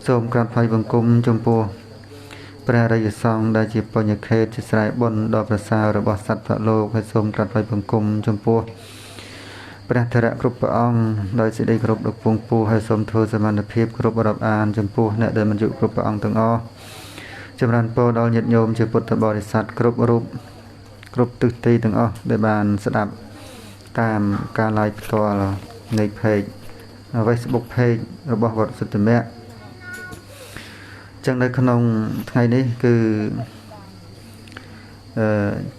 សូមក្រាបថ្វាយបង្គំចំពោះព្រះរាជសង្ឃដែលជាបញ្ញខេត្តជាស្រ័យបុណ្យដ៏ប្រសើររបស់សត្វលោកហើយសូមក្រាបថ្វាយបង្គំចំពោះព្រះធរៈគ្រប់ព្រះអង្គដោយសេចក្តីគោរពដ៏ខ្ពង់ខ្ពស់ហើយសូមធ្វើសមានភាពគ្រប់រាប់អានចំពោះអ្នកដែលមានយុគ្រប់ព្រះអង្គទាំងអស់ចម្រើនពរដល់ញាតិញោមជាពុទ្ធបរិស័ទគ្រប់រូបគ្រប់ទិសទីទាំងអស់ដែលបានស្ដាប់តាមការ live ផ្ទាល់នៃ page Facebook page របស់វត្តសុទ្ធមៈចឹងនៅក្នុងថ្ងៃនេះគឺ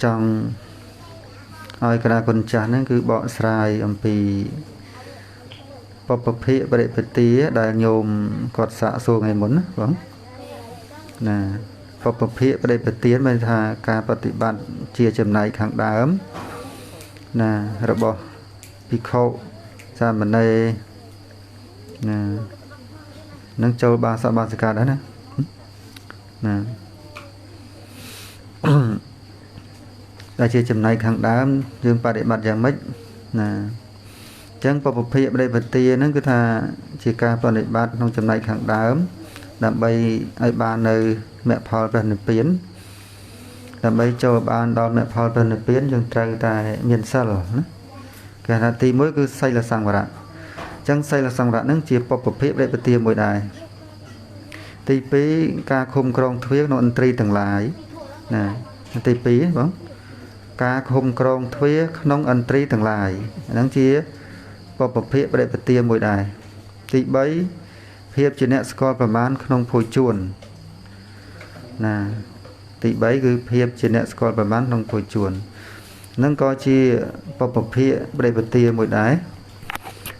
ចង់ឲ្យគណៈគុណចាស់ហ្នឹងគឺបកស្រាយអំពីបព្វភិបរិបទាដែលញោមគាត់សាកសួរថ្ងៃមុនណាបងណាបព្វភិបរិបទាមានថាការបប្រតិបត្តិជាចំណែកខាងដើមណារបស់ភិក្ខុសាមណេរណានឹងចូលបាសបាសិកាដែរណាណាដែលជាចំណែកខាងដើមយើងបប្រតិបត្តិយ៉ាងម៉េចណាអញ្ចឹងបព្វភិបរិបទាហ្នឹងគឺថាជាការបប្រតិបត្តិក្នុងចំណែកខាងដើមដើម្បីឲ្យបាននៅមគ្គផលព្រះនិព្វានដើម្បីចូលបានដល់មគ្គផលព្រះនិព្វានយើងត្រូវតែមានសិលណាគេថាទី1គឺសីលសង្វរៈអញ្ចឹងសីលសង្វរៈហ្នឹងជាបព្វភិបរិបទាមួយដែរទី2ការឃុំក្រងទ្វារក្នុងឥន្ទ្រីទាំងឡាយណាទី2បងការឃុំក្រងទ្វារក្នុងឥន្ទ្រីទាំងឡាយហ្នឹងជាបព្វភិបរិបទាមួយដែរទី3ភាពជាអ្នកស្គាល់ប្រមាណក្នុងភោជួនណាទី3គឺភាពជាអ្នកស្គាល់ប្រមាណក្នុងភោជួននឹងក៏ជាបព្វភិបរិបទាមួយដែរ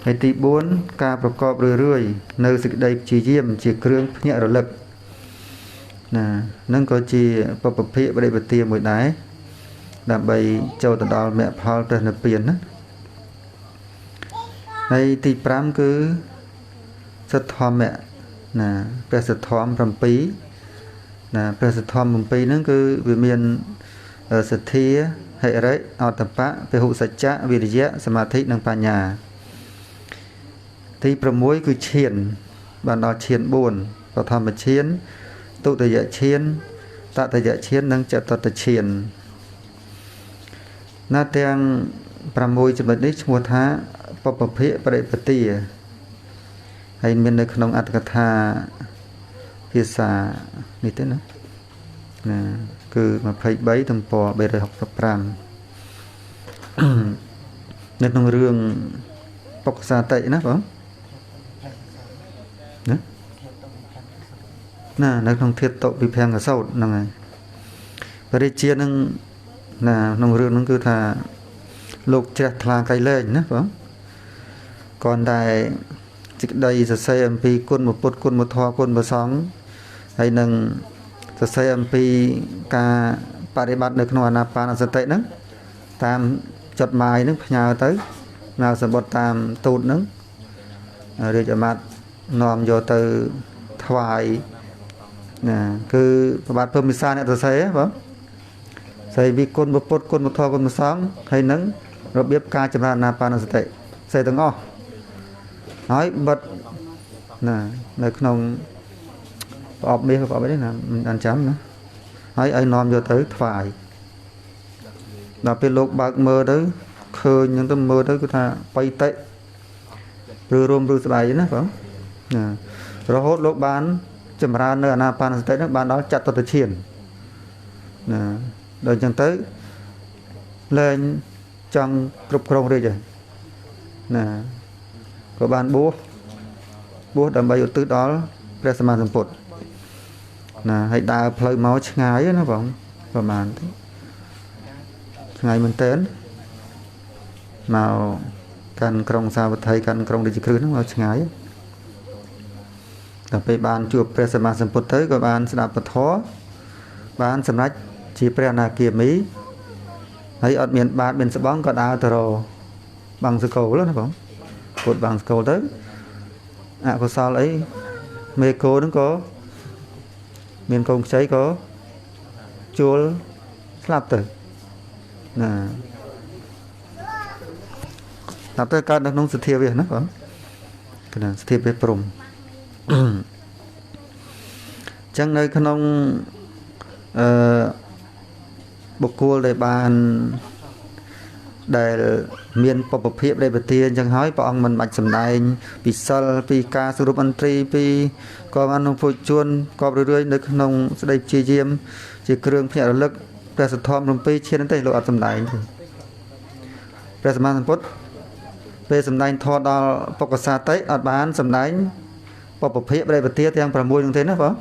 ហើយទី4ការប្រកបរឿយនៅសេចក្តីព្យាយាមជាគ្រឿងភ្ញាក់រលឹកណានឹងក៏ជាបព្វភិបរិបទាមួយដែរដើម្បីចូលទៅដល់មគ្គផលព្រះនិព្វានណាហើយទី5គឺសទ្ធម្មៈណាព្រះសទ្ធម្ម7ណាព្រះសទ្ធម្ម7ហ្នឹងគឺវាមានសទ្ធាហិរិអតបៈពហុសច្ចៈវិរិយៈសមាធិនិងបញ្ញាទី6គឺឈានបានដល់ឈាន4បឋមឈានទុតិយឈានតតិយឈាននិងចតុតឈានណាទាំង6ចំណុចនេះឈ្មោះថាបព្វភិបរិបទាហើយមាននៅក្នុងអត្ថកថាភាសានេះទេណាណាគឺ23ទំព័រ365នៅក្នុងរឿងបុក្កសាតិណាបងណានៅក្នុងធាតុវិភាំងកសោតហ្នឹងហើយបរិជានឹងណាក្នុងរឿងហ្នឹងគឺថាលោកជ្រះថ្លាក្រៃលែងណាបងก่อนតែសេចក្តីសរសេរអំពីគុណពុទ្ធគុណធម៌គុណព្រះសង្ឃហើយនឹងសរសេរអំពីការបប្រតិបត្តិនៅក្នុងអាណាបានសតិហ្នឹងតាមចดหมายហ្នឹងផ្ញើទៅនៅសម្បត្តិតាមទូតហ្នឹងរាជអាមាត្យនាំយកទៅថ្វាយណាគឺប្របាទព្រំវិសាអ្នកសរសេរបងស្អីវិគុណពុទ្ធគុណធម៌គុណព្រះសង្ឃហើយនឹងរបៀបការចម្រើនអាណាបានសតិស្អីទាំងអស់ហើយបិទណានៅក្នុងប្រអប់មាសប្រអប់នេះណាមិនអានចាំណាហើយឲ្យនាំយកទៅថ្វាយដល់ពេលលោកបើកមើលទៅឃើញហ្នឹងទៅមើលទៅគឺថាបៃតិឬរួមឬស្បែកណាបងណារហូតលោកបានចម្រើននៅអាណាបានសតិហ្នឹងបានដល់ចតុតឈានណាដល់អញ្ចឹងទៅលែងចង់គ្រប់គ្រងរាជហើយណាក៏បានបួសដើម្បីឧទ្ទិសដល់ព្រះសម្មាសម្ពុទ្ធណាហើយដើរផ្លូវមកឆ្ងាយណាបងប្រហែលទៅឆ្ងាយមែនតើមកកាន់ក្រុងសាវត្ថីកាន់ក្រុងរាជក្រឹសហ្នឹងមកឆ្ងាយដល់ពេលបានជួបព្រះសម្មាសម្ពុទ្ធទៅក៏បានស្ដាប់ពធបានសម្រេចជាព្រះអនាគាមីហើយអត់មានបាតមានស្បង់ក៏ដើរទៅរកបាំងសកលណាបងពុទ្ធបាំងសកលទៅអកុសលអីមេកោហ្នឹងក៏មានកូនខ្ចីក៏ជួលស្លាប់ទៅណាស្លាប់ទៅកើតនៅក្នុងសទ្ធាវាសណាបងគឺណាសទ្ធាវាសព្រំ ចឹងនៅក្នុងបុគ្គលដែលបានដែលមានបព្វភាពដែលប្រទានចឹងហើយព្រះអង្គមិនបាច់សម្ដែងពីសិលពីការសរុបអន្ត្រីពីក៏បានក្នុងពុទ្ធជួនក៏រឿយៗនៅក្នុងស្ដីព្យាយាមជាគ្រឿងភ្ញាក់រលឹកព្រះសទ្ធំ7ឈានទេលោកអត់សម្ដែងទេព្រះសម្មាសម្ពុទ្ធពេលសម្ដែងធម៌ដល់ពុក្ខសាតិអត់បានសម្ដែងបព្វភាពដែលប្រទានទាំង6នោះទេណាបង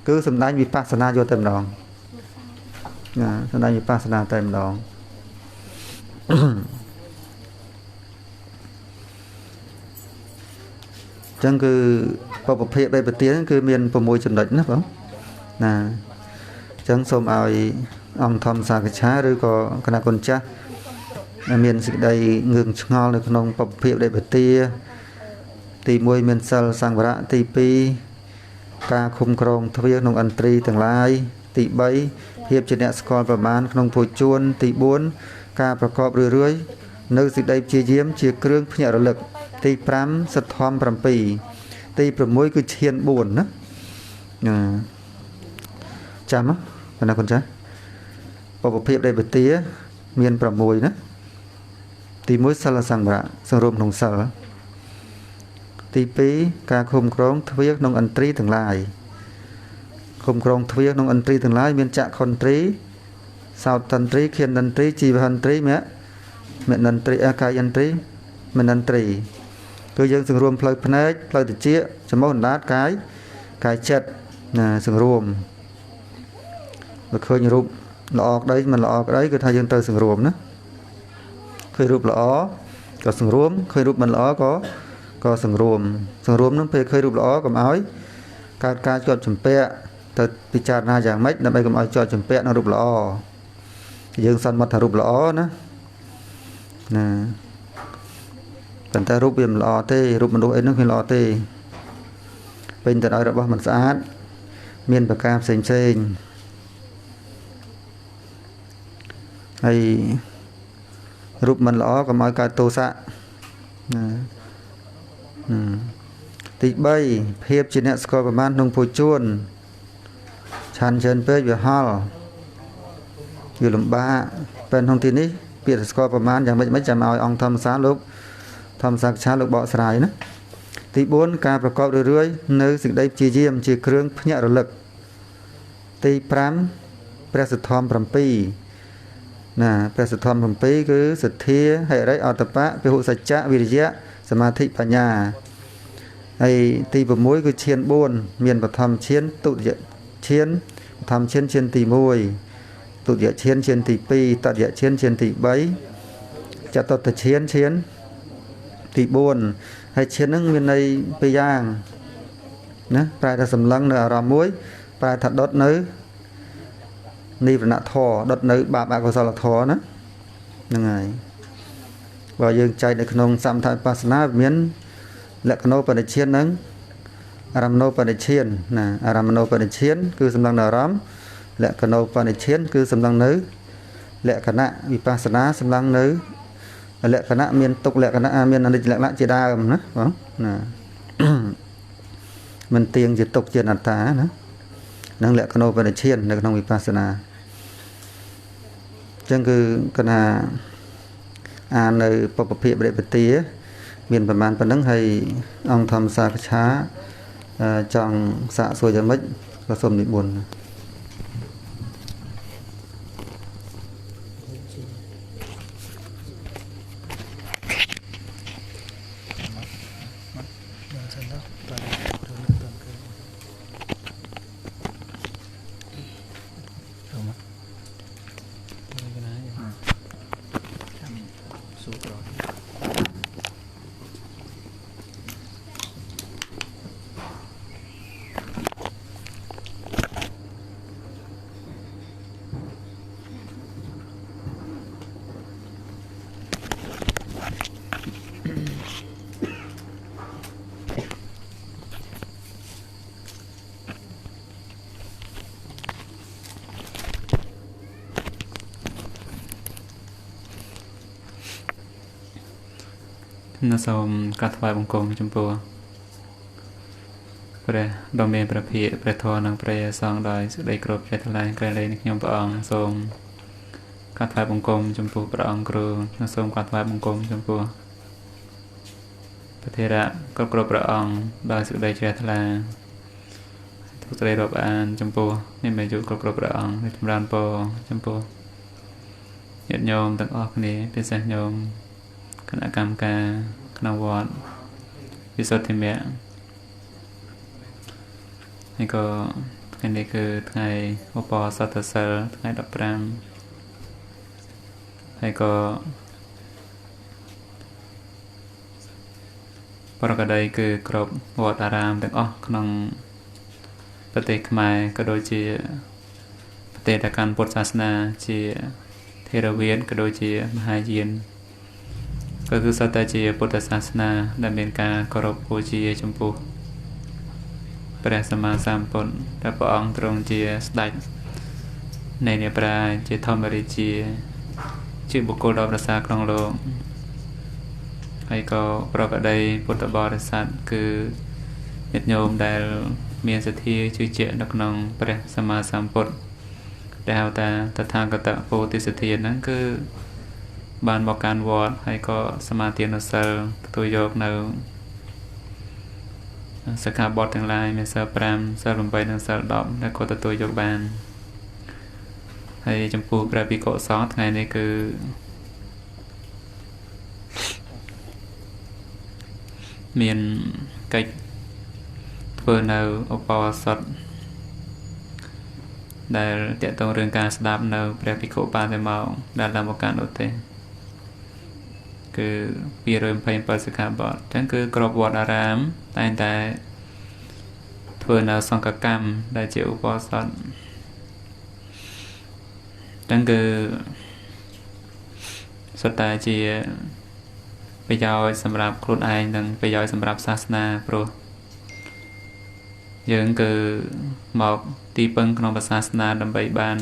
គឺសម្ដែងវិបស្សនាយកតែម្ដងណាសម្ដែងវិបស្សនាតែម្ដងចឹងគឺបព្វភាពដែលប្រទានគឺមាន6ចំណុចណាបងណាចឹងសូមឲ្យអង្គធម្មសាកច្ឆាឬក៏គណៈគុណចាស់មានសេចក្តីងឿងឆ្ងល់នៅក្នុងបព្វភាពដែលប្រទាទី1មានសិលសង្វរៈទី2ការឃុំក្រងទ្វារក្នុងឥន្ទ្រីទាំងឡាយទី3ភាពជាអ្នកស្គាល់ប្រមាណក្នុងពុទ្ធជួនទី4ការប្រកបរឿយៗនៅសេចក្តីព្យាយាមជាគ្រឿងភ្ញាក់រលឹកទី5សទ្ធំ7ទី6គឺឈាន4ណាចាំណាគណៈគុណចាស់បព្វភាពដែលបទាមាន6ណាទី1សិលសង្វរៈសង្រួមក្នុងសិលទី2ការឃុំក្រងទ្វារក្នុងឥន្ទ្រីទាំងឡាយឃុំក្រងទ្វារក្នុងឥន្ទ្រីទាំងឡាយមានចក្ខុន្ទ្រីសោតន្ទ្រីឃានន្ទ្រីជីវហន្ទ្រីមនន្ទ្រីកាយន្ទ្រីមនន្ទ្រីគឺយើងសង្រួមផ្លូវភ្នែកផ្លូវត្រចៀកច្រមុះអណ្ដាតកាយចិត្តណាសង្រួមបើឃើញរូបល្អក្តីមិនល្អក្តីគឺថាយើងត្រូវសង្រួមណាឃើញរូបល្អក៏សង្រួមឃើញរូបមិនល្អក៏សង្រួមនឹងពេលឃើញរូបល្អកុំឲ្យកើតការជាប់ចម្ពាក់ទៅពិចារណាយ៉ាងម៉េចដើម្បីកុំឲ្យជាប់ចម្ពាក់នឹងរូបល្អយើងសន្មត់ថារូបល្អណាប៉ុន្តែរូបវាមិនល្អទេរូបមនុស្សអីហ្នឹងគឺល្អទេពេញទៅដោយរបស់មិនស្អាតមានប្រការផ្សេងហើយរូបមិនល្អកុំឲ្យកើតទោសៈទី3ភាពជាអ្នកស្គាល់ប្រមាណក្នុងពុទ្ធជួនឆានច្រើនពេកវាហល់វាលំបាកពេលក្នុងទីនេះពាក្យស្គាល់ប្រមាណយ៉ាងម៉េចចាំឲ្យអង្គធម្មសាលោកធម្មសាកច្ឆាលោកបកស្រាយណាទី4ការប្រកបរឿយៗនៅសេចក្តីព្យាយាមជាគ្រឿងភ្ញាក់រលឹកទី5ព្រះសទ្ធំ7ណាព្រះសទ្ធំ7គឺសទ្ធាហិរិអតបៈពហុសច្ចៈវិរិយៈសមាធិបញ្ញាហើយទី6គឺឈាន4មានបឋមឈានទុតិយឈានបឋមឈានឈានទី1ទុតិយឈានឈានទី2តតិយឈានឈានទី3ចតុតឈានឈានទី4ហើយឈាននឹងមានន័យពីរយ៉ាងណាប្រែថាសម្លឹងនៅអារម្មណ៍មួយប្រែថាដុតនៅនិវរណធម៌ដុតនៅបាបអកុសលធម៌ណាហ្នឹងហើយបើយើងចែកនៅក្នុងសមថវិបស្សនាមានលក្ខណោបនិឈាននិងអារម្មណោបនិឈានណាអារម្មណោបនិឈានគឺសម្លឹងនៅអារម្មណ៍លក្ខណោបនិឈានគឺសម្លឹងនៅលក្ខណៈវិបស្សនាសម្លឹងនៅលក្ខណៈមានទុកលក្ខណៈមានអនិច្ចលក្ខណៈជាដើមណាបងណាមិនទៀងជាទុកជាអនត្តាណានឹងលក្ខណោបនិឈាននៅក្នុងវិបស្សនាអញ្ចឹងគឺគណៈអាននៅបព្វភាពបរិបទាមានប្រមាណប៉ុណ្ណឹងហើយអង្គធម្មសាកច្ឆាចង់សាកសួរយ៉ាងម៉េចក៏សូមនិមន្តសូមកាត់ថ្វាយបង្គំចំពោះព ព្រះដ៏មានព្រះភិក្ខព្រះធម៌និងព្រះសង្ឃដោយសេចក្តីគោរពជ្រះថ្លាក្រៃលែងនឹងខ្ញុំព្រះអង្គសូមកាត់ថ្វាយបង្គំចំពោះព្រះអង្គគ្រូនិងសូមកាត់ថ្វាយបង្គំចំពោះព្រះធេរៈគ្រប់ព្រះអង្គដោយសេចក្តីជ្រះថ្លាទូលស្រីរាប់អានចំពោះនិមយុគ្រប់ព្រះអង្គនិងចម្រើនពរចំពោះញាតិញោមទាំងអស់គ្នាពិសេសញោមគណៈកម្មការក្នុងវត្តវិសុទ្ធិមគ្គហើយក៏ថ្ងៃនេះគឺថ្ងៃឧបោសថសិលថ្ងៃ15ហើយក៏ប្រកបដីគឺគ្រប់វត្តអារាមទាំងអស់ក្នុងប្រទេសខ្មែរក៏ដូចជាប្រទេសដែលកាន់ពុទ្ធសាសនាជាថេរវាទក៏ដូចជាមហាយានក៏គឺសុទ្ធតែជាពុទ្ធសាសនាដែលមានការគោរពបូជាចំពោះព្រះសម្មាសម្ពុទ្ធដែលព្រះអង្គទ្រង់ជាស្ដេចនៃអ្នកប្រាជ្ញជាធម្មរាជាបុគ្គលដ៏ប្រសើរក្នុងលោកហើយក៏ប្រកបដីពុទ្ធបរិស័ទគឺញាតិញោមដែលមានសទ្ធាជឿជាក់នៅក្នុងព្រះសម្មាសម្ពុទ្ធដែលហៅថាតថាគតពោធិសទ្ធាហ្នឹងគឺបានមកកាន់វត្តហើយក៏សមាទានសិលទទួលយកនៅសិក្ខាបទទាំងឡាយមានសិល5សិល8និងសិល10ដែលក៏ទទួលយកបានហើយចំពោះព្រះភិក្ខុសង្ឃថ្ងៃនេះគឺមានកិច្ចធ្វើនៅឧបោសថដែលតកតងរឿងការស្ដាប់នៅព្រះភិក្ខុបាតិមោក្ខដែលឡើងមកកាន់ឧទ្ទេសគឺ227សិក្ខាបទអញ្ចឹងគឺក្របវត្តអារាមតែងតែធ្វើនៅសង្ឃកម្មដែលជាឧបោសថអញ្ចឹងគឺសុទ្ធតែជាប្រយោជន៍សម្រាប់ខ្លួនឯងនិងប្រយោជន៍សម្រាប់សាសនាព្រោះយើងគឺមកទីពឹងក្នុងសាសនាដើម្បីបាន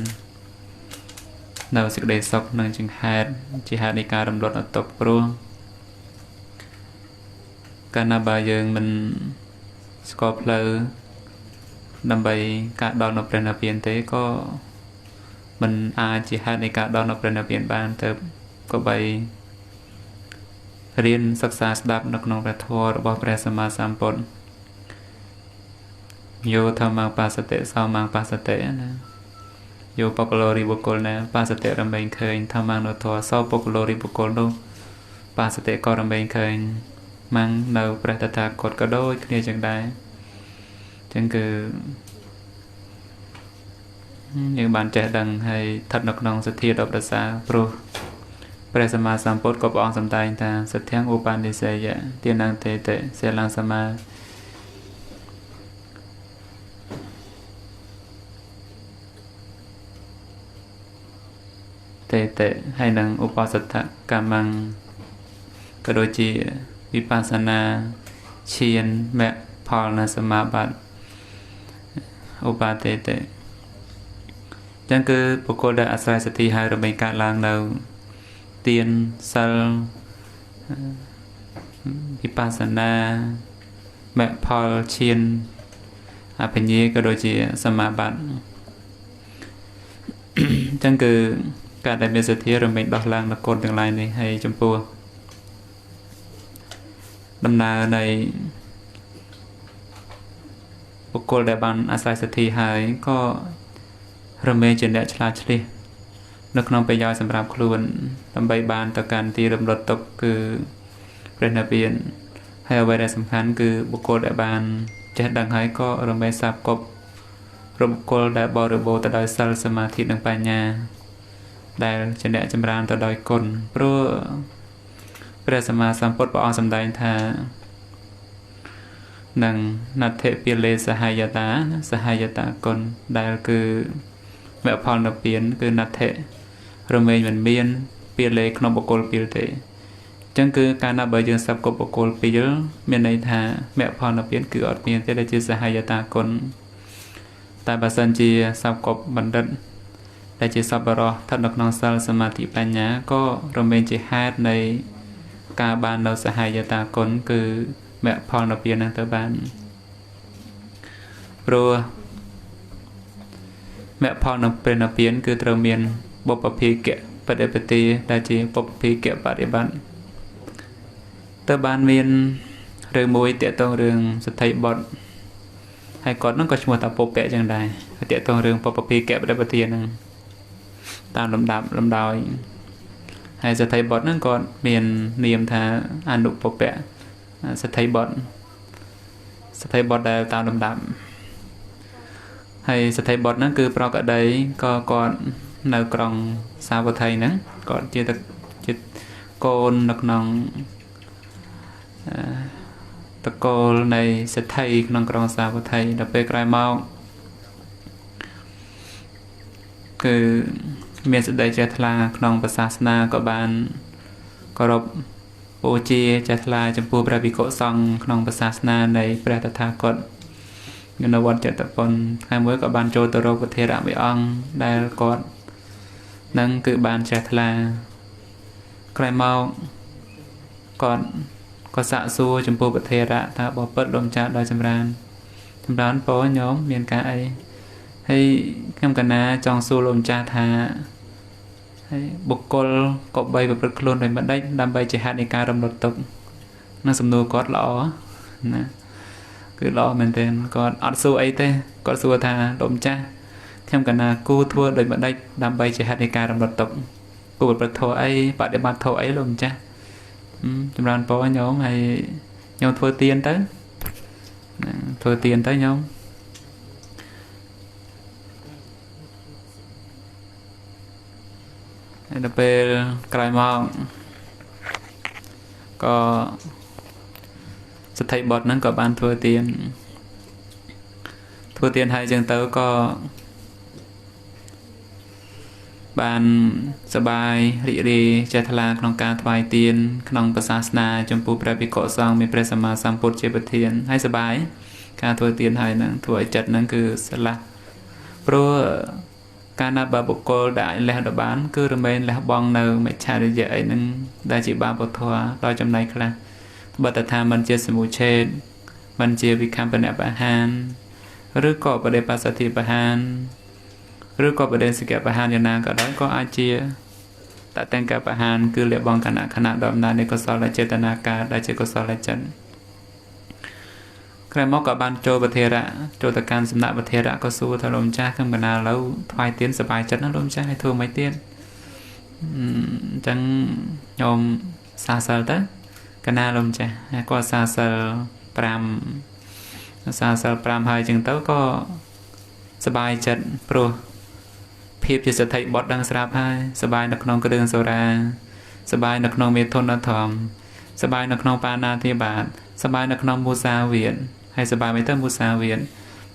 នៅសេចក្តីសុខនិងជាហេតុនៃការរំលត់អតុព្រោះកាលណាបើយើងមិនស្គាល់ផ្លូវដើម្បីការដល់នៅព្រះនិព្វានទេក៏មិនអាចជាហេតុនៃការដល់នៅព្រះនិព្វានបានទៅក៏បីរៀនសិក្សាស្ដាប់នៅក្នុងព្រះធម៌របស់ព្រះសម្មាសម្ពុទ្ធយោធម្មបាសតិសោមបាសតិណាយោបកលរីបុគ្គលណាបាសតិរមែងឃើញធម្មនុធរសោបកលរីបុគ្គលនោះបាសតិក៏រមែងឃើញម៉ាំងនៅព្រះតថាគតក៏ដូចគ្នាចឹងដែរចឹងគឺយើងបានចេះដឹងហើយស្ថិតនៅក្នុងសទ្ធាដ៏ប្រសើរព្រោះព្រះសម្មាសម្ពុទ្ធក៏ព្រះអង្គសម្ដែងថាសទ្ធាឧបនិស្សយៈទានងតេតេសិលសមាតេតេហើយនឹងឧបសថកម្មੰក៏ដូចជាវិបស្សនាឈានមគ្គផលនៅសមាបត្តិឧបតេតេចឹងគឺបុគ្គលដែលអាស្រ័យសទ្ធាហើយរមែងកើតឡើងនៅទានសិលវិបស្សនាមគ្គផលឈានអភិញ្ញាក៏ដូចជាសមាបត្តិចឹងគឺការដែលមានសទ្ធារមែងដោះឡើងនូវគុណទាំងឡាយនេះហើយចំពោះដំណើរនៃបុគ្គលដែលបានអាស្រ័យសទ្ធាហើយក៏រមែងជាអ្នកឆ្លាតឆ្លៀសនៅក្នុងប្រយោជន៍សម្រាប់ខ្លួនដើម្បីបានទៅកាន់ទីរំលត់ទុក្ខគឺព្រះនិព្វានហើយអ្វីដែលសំខាន់គឺបុគ្គលដែលបានចេះដឹងហើយក៏រមែងសាបគប់របុគ្គលដែលបរិបូរទៅដោយសិលសមាធិនិងបញ្ញាដែលជាអ្នកចម្រើនទៅដោយគុណព្រោះព្រះសម្មាសម្ពុទ្ធព្រះអង្គសម្ដែងថានឹងណដ្ឋិពាលេសហាយតាគុណដែលគឺមគ្គផលនិព្វានគឺណដ្ឋិរមែងមិនមានពាលេក្នុងបុគ្គលពីលទេអញ្ចឹងគឺកាលណាបើយើងសាប់គប់បុគ្គលពីលមានន័យថាមគ្គផលនិព្វានគឺអត់មានទេដែលជាសហាយតាគុណតែបើសិនជាសាប់គប់បណ្ឌិតដែលជាសប្បុរសស្ថិតនៅក្នុងសិលសមាធិបញ្ញាក៏រមែងជាហេតុនៃការបាននៅសហាយតាគុណគឺមគ្គផលនិព្វាននឹងទៅបាន ព្រោះmẹ phong nó bên nó biến cứ trâu miền bộ bắp phì kẹ bát đẹp tì đại chỉ bắp phì kẹ bát đẹp bạn tơ ban miền rồi môi tiệt tông đường sẽ thấy bọn hay còn nó có một tập bộ kẹ chẳng đài tiệt tông đường bắp phì kẹ bát đẹp tì nè tam lầm đào hay sẽ thấy bọn nó còn miền niềm thà ăn đục bắp kẹ sẽ thấy bọn đại tam lầm đạm hay sẽ thấy bọt nó cứ pro cả đấy có còn nơi còn sao vào thầy nữa còn chưa được côn được nòng tật cô này sẽ thay nòng còn sao vào thầy đặc biệt rai mau cứ miền sẽ đây chết là nòng và sasna có bàn có rộp ô chia chết là trong phu bra bị cổ song nòng và sasna này bra tha còn nhưng nó vẫn chạy tập phần hai mới có ban trôi từ đâu có thể đảm bị ong đây còn nâng cự bàn chạy là cái mau còn có xạ xua trong bộ vật thể đã ta bỏ bớt đồng chạm đòi chăm rán bó nhóm miền cá ấy hay em cả na trong xua lồng cha thà hay bục col cọ bay và bật luôn rồi mất đấy đam bay chạy hạt đi ca đầm đột tục nó sầm nô cót lõ nè cứ lo mình tên còn ở xu ấy thế còn xu thà đom cha thêm cả là cô thua đời bạn đây đam bay chỉ hạt đi ca đầm đột tục cô bật thô ấy bạn để bạn thô ấy luôn cha chúng ta có nhóm hay nhóm thua tiền tới nhóm đặc biệt cái mong có sẽ thấy bọt nó có ban thua tiền hay chừng tới có banสบายរីករាយចេះថ្លាក្នុងការថ្វាយទានក្នុងព្រះសាសនាចំពោះព្រះភិក្ខុសង្ឃមានព្រះសម្មាសម្ពុទ្ធជាប្រធានហើយសบายការធ្វើទានហើយហ្នឹងធ្វើឲ្យចិត្តហ្នឹងគឺស្រឡះព្រោះការណាបើបុគ្គលដែលលះដបានគឺរមែងលះបង់នៅមិច្ឆារិយៈអីហ្នឹងដែលជាបាបធម៌ដោយចំណែកខ្លះបើតថាมันជាសមុឆេតมันជាវិខម្បនបហានឬក៏បដិបស្សតិបហានឬក៏បដិសិកបហានយ៉ាងណាក៏ដោយក៏អាចជាតតង្កបហានគឺលះបង់ខណៈដំណើរនៃកុសលចេតនាការដែលជាកុសលចិត្តក្រោយមកក៏បានចូលប្រធេរៈចូលទៅកាន់សំណាក់ប្រធេរៈក៏សួរថាលោកម្ចាស់ខ្ញុំកណាឡូវថ្វាយទានសប្បាយចិត្តណាលោកម្ចាស់ឲ្យធ្វើមិនទៀតអញ្ចឹងខ្ញុំសាសិលទៅកណាលោកម្ចាស់គាត់សាសិល5ហើយអញ្ចឹងទៅក៏សប្បាយចិត្តព្រោះភាពជាសទ្ធិបត់ដឹងស្រាប់ហើយសប្បាយនៅក្នុងគ្រឿងសូរាសប្បាយនៅក្នុងមេធនធម្មសប្បាយនៅក្នុងបាណាធិបាតសប្បាយនៅក្នុងមុសាវាទហើយសប្បាយមិនទៅមុសាវាទ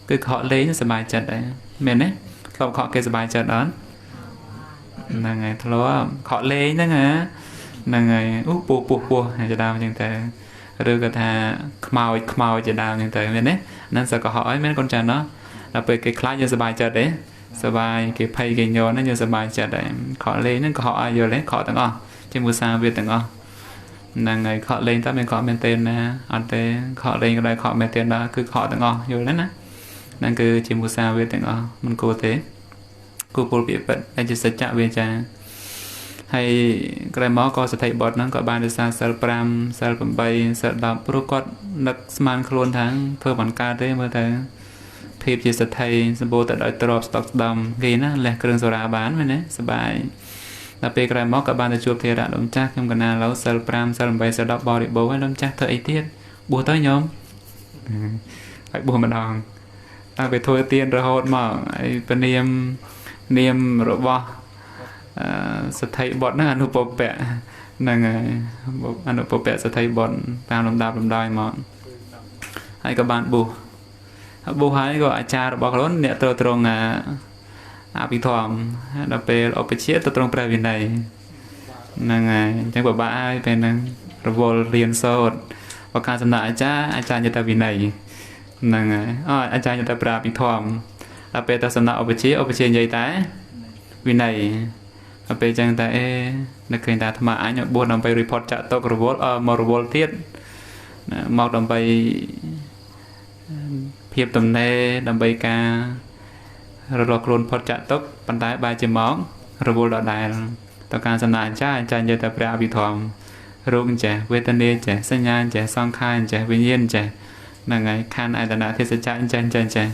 គឺខកលេងសប្បាយចិត្តដែរមែនទេធ្លាប់ខកគេសប្បាយចិត្តអត់ហ្នឹងហើយធ្លាប់ខកលេងហ្នឹងហ្នឹងហើយអូពោះហើយចដើមអញ្ចឹងទៅឬក៏ថាខ្មោចចដើមអញ្ចឹងទៅមែនទេហ្នឹងសកុហកអីមែនកូនចាស់ណោះដល់ពេលគេខ្លាចយើងសប្បាយចិត្តទេសប្បាយគេភ័យគេញ័រហ្នឹងយើងសប្បាយចិត្តដែរខកលេងហ្នឹងក៏ហកឲ្យយល់ទេខកទាំងអស់ជាមុសាវាទទាំងអស់ហ្នឹងហើយខកលេងតើមានខកមែនទេណាអត់ទេខកលេងក៏ដែរខកមែនទេដែរគឺខកទាំងអស់យល់ទេណាហ្នឹងគឺជាមុសាវាទទាំងអស់មិនគួរទេគួរពលពាក្យពិតដែលជាសច្ចៈវាចាហើយក្រោយមកក៏សទ្ធិបត់ហ្នឹងក៏បានរក្សាសិល5សិល8សិល10ព្រោះគាត់នឹកស្មានខ្លួនថាធ្វើបានកើតទេមើលទៅភាពជាសទ្ធិសម្បូរទៅដោយទ្រព្យស្តុកស្ដំគេណាលះគ្រឿងសូរាបានមែនទេសបាយដល់ពេលក្រោយមកក៏បានទៅជួបធេរៈលោកម្ចាស់ខ្ញុំកណាឡូវសិល5សិល8សិល10បរិបូរណ៍ហើយលោកម្ចាស់ធ្វើអីទៀតបួសទៅញោមហើយបួសម្ដងតាំងពីធ្វើទានរហូតមកហើយពនាមរបស់សទ្ធិបុត្រហ្នឹងអនុពពៈហ្នឹងហើយអនុពពៈសទ្ធិបុត្រតាមលំដាប់លំដោយមកហើយក៏បានបួសហើយក៏អាចារ្យរបស់ខ្លួនអ្នកត្រង់អភិធម្មដល់ពេលឧបជាទៅត្រង់ព្រះវិន័យហ្នឹងហើយអញ្ចឹងពិបាកហើយពេលហ្នឹងរវល់រៀនសូត្របើការសំណាក់អាចារ្យយល់តែវិន័យហ្នឹងហើយអាចារ្យយល់តែព្រះអភិធម្មដល់ពេលទៅសំណាក់ឧបជានិយាយតែវិន័យដល់ពេលអញ្ចឹងតែនឹកឃើញថាអាត្មាអញបួសដើម្បី report ចាក់ទុករវល់មករវល់ទៀតមកដើម្បី ភាពទំនេរដើម្បីការរលខ្លួនផុតចាក់ទុកប៉ុន្តែបែរជាមករវល់ដដែលតើការសំណាអញ្ចានិយាយតែព្រះអភិធម្មរូបចេះវេទនាចេះសញ្ញាចេះសង្ខារចេះវិញ្ញាណចេះហ្នឹងហើយខណ្ឌអាយតនៈទេសចៈចេះ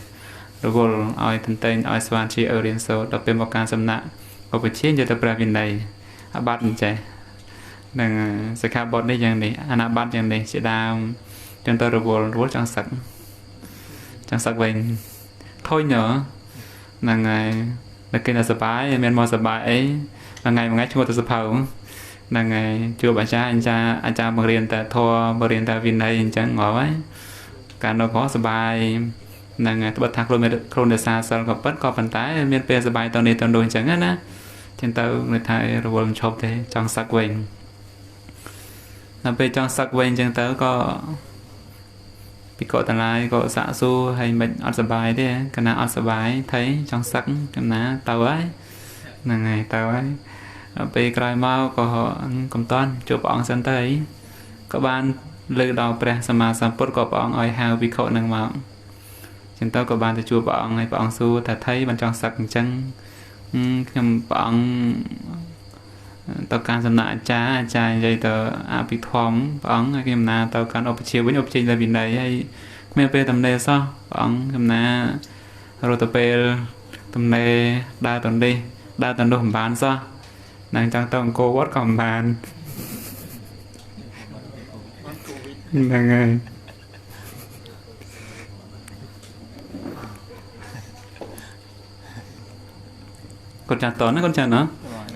រវល់ឲ្យទន្ទិញឲ្យស្វាជារៀនសូត្រដល់ពេលមកការសំណាក់ឧបជានិយាយតែព្រះវិន័យអាបត្តិចេះនឹងសិក្ខាបទនេះយ៉ាងនេះអនាបត្តិយ៉ាងនេះជាដើមចឹងទៅរវល់ចង់សឹកវិញខូចញ៉ហ្នឹងហើយតែគេតែសប្បាយមានមកសប្បាយអីថ្ងៃឈ្មោះទៅសភៅហ្នឹងហើយជួបអាចារ្យបង្រៀនតែធម៌បង្រៀនតែវិន័យអញ្ចឹងងាប់ហើយការនៅក៏សប្បាយហ្នឹងហើយត្បិតថាខ្លួនរសាសិលក៏ពិតក៏ប៉ុន្តែមានពេលសប្បាយតនេះតនោះអញ្ចឹងណាចឹងទៅនៅថារវល់មិនឈប់ទេចង់សឹកវិញដល់ពេលចង់សឹកវិញអញ្ចឹងទៅក៏ពីកតឡាយក៏សាក់សួរហើយមិនអត់សុបាយទេកណាអត់សុបាយថៃចង់សឹកកណាទៅហើយហ្នឹងហើយទៅហើយពេលក្រោយមកក៏កំតាន់ជួបព្រះអង្គសិនទៅក៏បានលើកដល់ព្រះសម្មាសម្ពុទ្ធក៏ព្រះអង្គឲ្យហៅវិខុនឹងមកចឹងទៅក៏បានទៅជួបព្រះអង្គហើយព្រះអង្គសួរថាថៃមិនចង់សឹកអញ្ចឹងខ្ញុំព្រះអង្គទៅការសំណាក់អាចារ្យនិយាយទៅអភិធម្មព្រះអង្គឲ្យខ្ញុំណាទៅការឧបជាវិញឧបជាលើវិន័យហើយគ្មានពេលតំណេសោះព្រះអង្គខ្ញុំណារត់ទៅពេលតំណេដើរទៅនេះដើរទៅនោះមិនបានសោះនឹងចង់ទៅអង្គរវត្តក៏មិនបានហ្នឹងហើយកូនចាស់តណាកូនចាស់ណា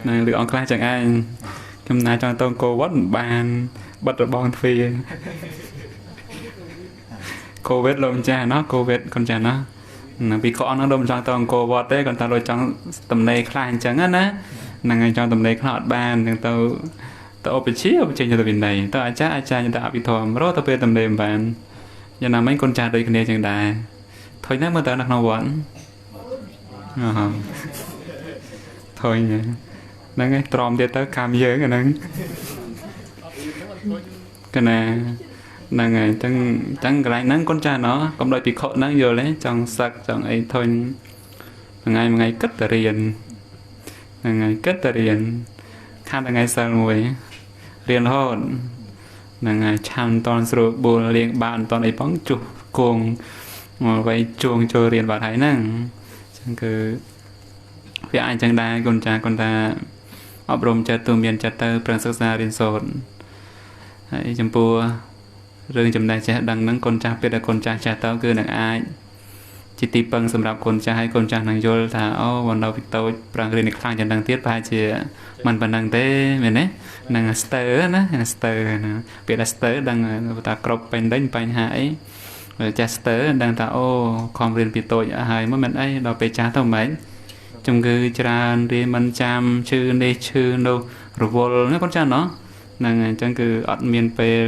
នឹងលើអង្គខ្លះចឹងឯងខ្ញុំណាចង់ទៅអង្គរវត្តមិនបានបិទរបងទ្វារកូវីដលោកម្ចាស់ណាកូវីដកូនចាស់ណាពីខកហ្នឹងដូចមិនចង់ទៅអង្គរវត្តទេគាត់ថាដូចចង់តំណេខ្លះអញ្ចឹងណាហ្នឹងហើយចង់តំណេខ្លះអត់បាននឹងទៅឧបជាទៅវិន័យទៅអាចារ្យទៅអភិធម្មរត់ទៅពេលតំណេមិនបានយ៉ាងណាមិញកូនចាស់ដូចគ្នាចឹងដែរថុយណាមើលទៅនៅក្នុងវត្តថុយហ្នឹងឯងទ្រាំទៀតទៅកម្មយើងអាហ្នឹងកណាហ្នឹងហើយចឹងកន្លែងហ្នឹងកូនចាស់ណោះកុំដូចពីខុហ្នឹងយល់ទេចង់សឹកចង់អីធុញថ្ងៃគិតតែរៀនហ្នឹងហើយគិតតែរៀនខានថ្ងៃសិលមួយរៀនរហូតហ្នឹងហើយឆាន់តនស្រួលបួលលៀងបានតនអីផងជុះគងមកໄວជួងចូលរៀនបាត់ហើយហ្នឹងចឹងគឺវាអាចចឹងដែរកូនចាស់គាត់ថាអប់រំចិត្តទូមានចិត្តទៅប្រឹងសិក្សារៀនសូត្រហើយចំពោះរឿងចំណេះចេះដឹងហ្នឹងកូនចាស់ពេលដែលកូនចាស់ចេះទៅគឺនឹងអាចជាទីពឹងសម្រាប់កូនចាស់ហើយកូនចាស់នឹងយល់ថាអូបណ្ដោពីតូចប្រឹងរៀនខ្លាំងយ៉ាងហ្នឹងទៀតប្រហែលជាមិនប៉ុណ្ណឹងទេមែនទេនឹងស្ទើណាស្ទើណាពេលដែលស្ទើដឹងថាគ្រប់ពេញដេញបញ្ហាអីចាស់ស្ទើដឹងថាអូខំរៀនពីតូចហើយមិនមែនអីដល់ពេលចាស់ទៅមិនជំងឺច្រើនរៀនមិនចាំឈឺនេះឈឺនោះរវល់ណាកូនចាស់ណោះហ្នឹងអញ្ចឹងគឺអត់មានពេល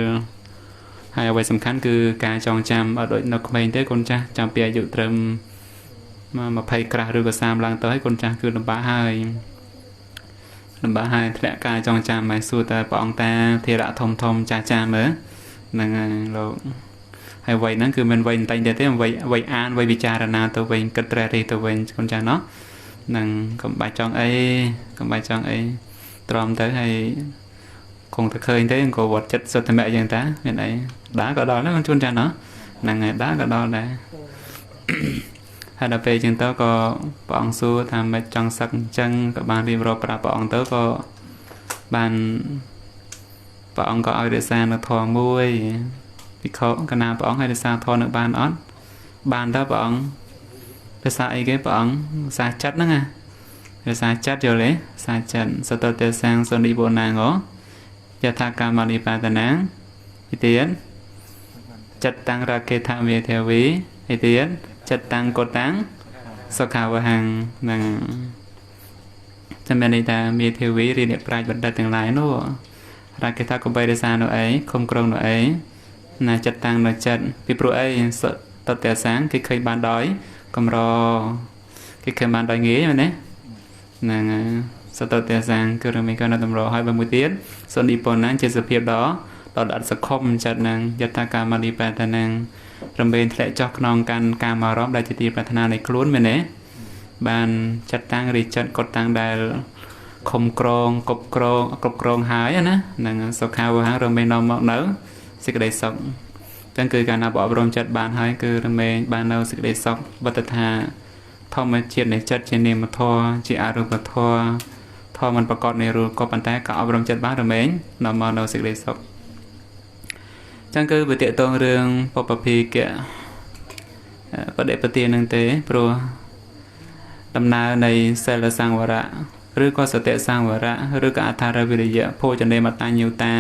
ហើយអ្វីសំខាន់គឺការចងចាំអត់ដូចនៅក្មេងទេកូនចាស់ចាំពីអាយុត្រឹម20ក្រាស់ឬក៏30ឡើងទៅហើយកូនចាស់គឺលំបាកហើយធ្លាក់ការចងចាំហើយសួរតែព្រះអង្គតាធេរៈធំចាស់មើលហ្នឹងហើយលោកហើយវ័យហ្នឹងគឺមិនវ័យតែងទេវ័យអានវ័យពិចារណាទៅវិញគិតត្រេះរិះទៅវិញកូនចាស់ណោះនឹងកុំបាច់ចង់អីទ្រាំទៅហើយគង់តែឃើញទេអង្គវត្តចិត្តសុទ្ធតែអញ្ចឹងតាមានអីដាក៏ដល់ដែរជួនចាស់ណោះហ្នឹងហើយដាក៏ដល់ដែរហើយដល់ពេលអញ្ចឹងទៅក៏ព្រះអង្គសួរថាមិនចង់សឹកអញ្ចឹងក៏បានរៀបរាប់ប្រាប់ព្រះអង្គទៅក៏បានព្រះអង្គក៏ឲ្យរក្សានៅធម៌មួយពិខុកណាព្រះអង្គឲ្យរក្សាធម៌នៅបានអត់បានតើព្រះអង្គភាសាអីគេព្រះអង្គភាសាចិត្តហ្នឹងភាសាចិត្តយល់ទេភាសាចិត្តសតតេសាងសុនិវណាងយថាកាមនិបាតនាឥទានចិត្តតាំងរកេថាមេធាវីឥទានចិត្តតាំងកតាំងសុខាវហੰហ្នឹងចាំមានន័យថាមេធាវីឬអ្នកប្រាជ្ញបណ្ឌិតទាំងឡាយនោះរកេថាកបៃរិសានោះអីឃុំក្រុងនោះអីណាចិត្តតាំងនៅចិត្តពីព្រោះអីសតតេសាងគេឃើញបានដោយកំរគេឃើញបានដោយងាយមែនទេហ្នឹងសតតេសាងគឺរមីក៏នៅតម្រហើយបើមួយទៀតសុនិពណាជាសភាពដ៏អត់សខុមចិត្តហ្នឹងយថាកាមនិបាតនា រំលែងធ្លាក់ចុះក្នុងការមករំដែលជាទីប្រាថ្នានៃខ្លួនមែនទេបានចាត់តាំងឬចាត់កត់តាំងដែលខំក្រងគ្រប់គ្រងហើយណានឹងសុខាវហារមែងនាំមកនៅសេចក្តីសុខចឹងគឺការណាបអប់រំចិត្តបានហើយគឺរមែងបាននៅសេចក្តីសុខបទថាធម្មជាតិនៃចិត្តជានាមធម៌ជាអរូបធម៌ធម៌មិនប្រកបនៃរូបក៏ប៉ុន្តែក៏អប់រំចិត្តបានរមែងនាំមកនៅសេចក្តីសុខចឹងគឺវិទ្យាតងរឿងបពភិកៈបដិបទានឹងទេព្រោះដំណើរនៃសិលសង្វរៈឬក៏សតិសង្វរៈឬក៏អដ្ឋារវិរិយៈភោជនេមតញ្ញូតា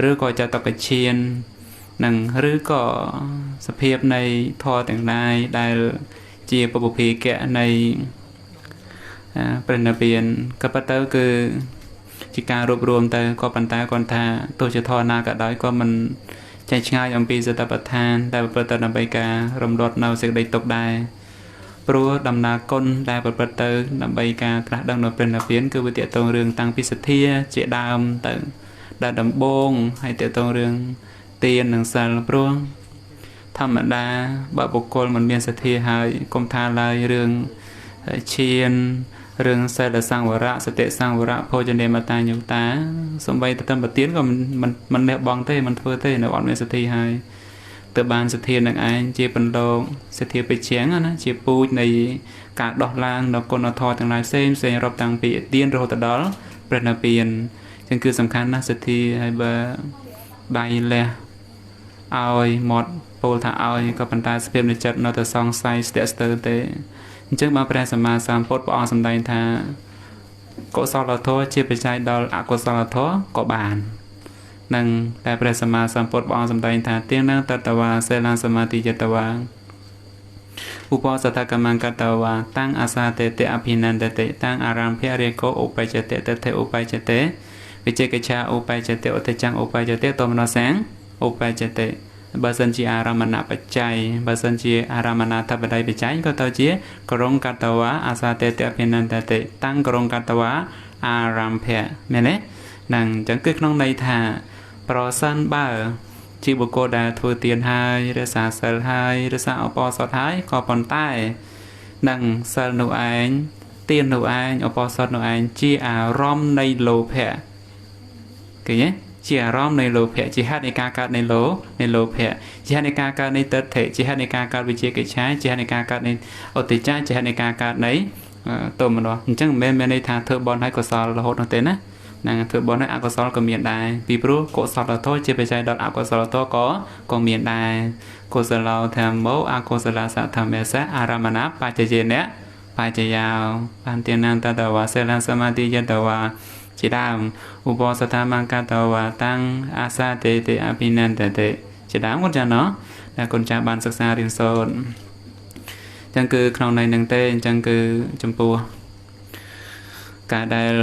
ឬក៏ចតកឈាននិងឬក៏សភាពនៃធម៌ទាំងឡាយដែលជាពពុភិកៈនៃព្រះនិព្វានក៏ប៉ុន្តែគឺជាការរួបរวมទៅក៏ប៉ុន្តែគាត់ថាទោះជាធម៌ណាក៏ដោយក៏មិនចេញឆ្ងាយអំពីសតិប្បដ្ឋានដែលប្រព្រឹត្តទៅដើម្បីការរំលត់នៅសេចក្តីទុក្ខដែរព្រោះដំណើរគុណដែលប្រព្រឹត្តទៅដើម្បីការត្រាស់ដឹងនៅព្រះនិព្វានគឺវាទាក់ទងរឿងតាំងពីសទ្ធាជាដើមទៅដល់ដំបូងហើយទាក់ទងរឿងទាននិងសិលព្រោះធម្មតាបើបុគ្គលមិនមានសទ្ធាហើយកុំថាឡើយរឿងឈានរឿងសិលសង្វរៈសតិសង្វរៈភោជនេមតាញូតាសំបីទៅតាមប្រទៀនក៏មិនលះបង់ទេមិនធ្វើទេនៅអត់មានសទ្ធាហើយទៅបានសទ្ធានឹងឯងជាបណ្ដោសទ្ធាបិជាងណាជាពូជនៃការដោះឡើងនៅគុណធម៌ទាំងឡាយផ្សេងរាប់តាំងពីទានរហូតដល់ព្រះនិព្វានចឹងគឺសំខាន់ណាស់សទ្ធាហើយបើដៃលះឲ្យមាត់ពោលថាឲ្យក៏ប៉ុន្តែសភាពនៃចិត្តនៅតែសង្ស័យស្ទាក់ស្ទើរទេអញ្ចឹងបើព្រះសម្មាសម្ពុទ្ធព្រះអង្គសម្ដែងថាកុសលធម៌ជាបច្ច័យដល់អកុសលធម៌ក៏បាននឹងតែព្រះសម្មាសម្ពុទ្ធព្រះអង្គសម្ដែងថាទៀងនឹងតតវ៉ាសេលាសមាធិយតវ៉ាឧបសតកម្មង្កតវ៉ាតាំងអាសាតេតអភិនន្ទតេតាំងអារម្មភរិកោឧបច្ចតេតថេឧបច្ចតេវិជេកឆាឧបច្ចតេឧតចੰឧបច្ចតេតមនោសាំងឧបច្ចតេបើសិនជាអារមណបច្ច័យបើសិនជាអារមណធបដៃបច្ច័យក៏ទៅជាក្រងកតវ៉ាអាសាតេតអភិនន្ទតេតាំងក្រងកតវ៉ាអារម្មភៈមែនទេនឹងអញ្ចឹងគឺក្នុងន័យថាប្រសិនបើជាបុគ្គលដែលធ្វើទានហើយរក្សាសិលហើយរក្សាឧបោសថហើយក៏ប៉ុន្តែនឹងសិលនោះឯងទាននោះឯងឧបោសថនោះឯងជាអារម្មណ៍នៃលោភៈឃើញទេជាអារម្មណ៍នៃលោភៈជាហេតុនៃការកើតនៃលោភៈជាហេតុនៃការកើតនៃទិដ្ឋិជាហេតុនៃការកើតវិជាកិច្ឆាជាហេតុនៃការកើតនៃឧទ្ទចៈជាហេតុនៃការកើតនៃទោមនស្សអញ្ចឹងមិនមែនមានន័យថាធ្វើបន់ឲ្យកុសលរហូតនោះទេណានឹងធ្វើបន់ឲ្យអកុសលក៏មានដែរពីព្រោះកុសលធម៌ជាបច្ច័យដល់អកុសលធម៌ក៏មានដែរកុសលធម្មោអកុសលសធម្មសៈអារមណបច្ចយេណៈបច្ចយោបានទានន្តតវ៉ាសេលសមាធិយតវ៉ាជាដើមឧបសថាមង្កតវ៉ាតាំងអាសាតេតេអភិនន្ទតេជាដើមគាត់ចាណោះដែលគុណចាស់បានសិក្សារៀនសូត្រអញ្ចឹងគឺក្នុងន័យនឹងទេអញ្ចឹងគឺចំពោះការដែល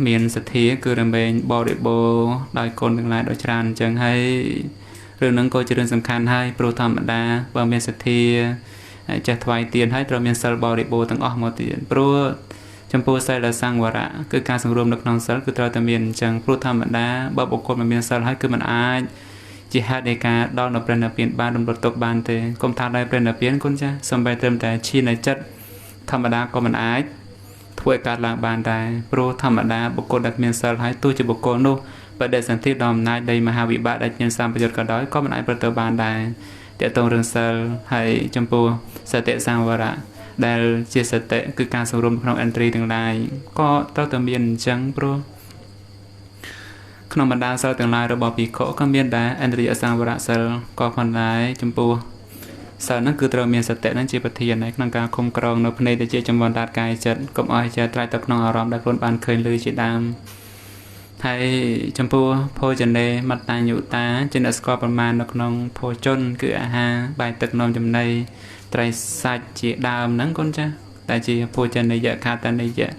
មានសទ្ធាគឺរមែងបរិបូរដោយគុណទាំងឡាយដ៏ច្រើនអញ្ចឹងហើយរឿងហ្នឹងក៏ជារឿងសំខាន់ហើយព្រោះធម្មតាបើមានសទ្ធាចេះថ្វាយទានហើយត្រូវមានសិលបរិបូរទាំងអស់មកទៀតព្រោះចំពោះសិលសង្វរៈគឺការសង្រួមនៅក្នុងសិលគឺត្រូវតែមានអញ្ចឹងព្រោះធម្មតាបើបុគ្គលមិនមានសិលហើយគឺមិនអាចជាហេតុនៃការដល់នៅព្រះនិព្វានបានរំលត់ទុកបានទេកុំថាដល់ព្រះនិព្វានគុណចាស់សំបីត្រឹមតែឈាននៃចិត្តធម្មតាក៏មិនអាចធ្វើឲ្យកើតឡើងបានដែរព្រោះធម្មតាបុគ្គលដែលមានសិលហើយទោះជាបុគ្គលនោះបដិសន្ធិដល់អំណាចនៃមហាវិបាកដែលមានសម្បយុទ្ធក៏ដោយក៏មិនអាចប្រទៅបានដែរទាក់ទងរឿងសិលហើយចំពោះសតិសង្វរៈដែលជាសតិគឺការសង្រួមក្នុងឥន្ទ្រីទាំងឡាយក៏ត្រូវតែមានអញ្ចឹងព្រោះក្នុងបណ្ដាសិលទាំងឡាយរបស់ភិក្ខុក៏មានដែរឥន្ទ្រីអសង្វរៈសិលក៏ផងដែរចំពោះសិលហ្នឹងគឺត្រូវមានសតិហ្នឹងជាប្រធានហើយក្នុងការគុំក្រងនៅភ្នែកទៅជាចំនួនដាតកាយចិត្តកុំឲ្យចេះត្រាច់ទៅក្នុងអារម្មណ៍ដែលខ្លួនបានឃើញឮជាដើមហើយចំពោះភោជនេមតញ្ញូតាជាអ្នកស្គាល់ប្រមាណនៅក្នុងភោជនគឺអាហារបាយទឹកនំចំណីត្រីសាច់ជាដើមហ្នឹងកូនចាស់តែជាភោជនីយខាតនីយៈ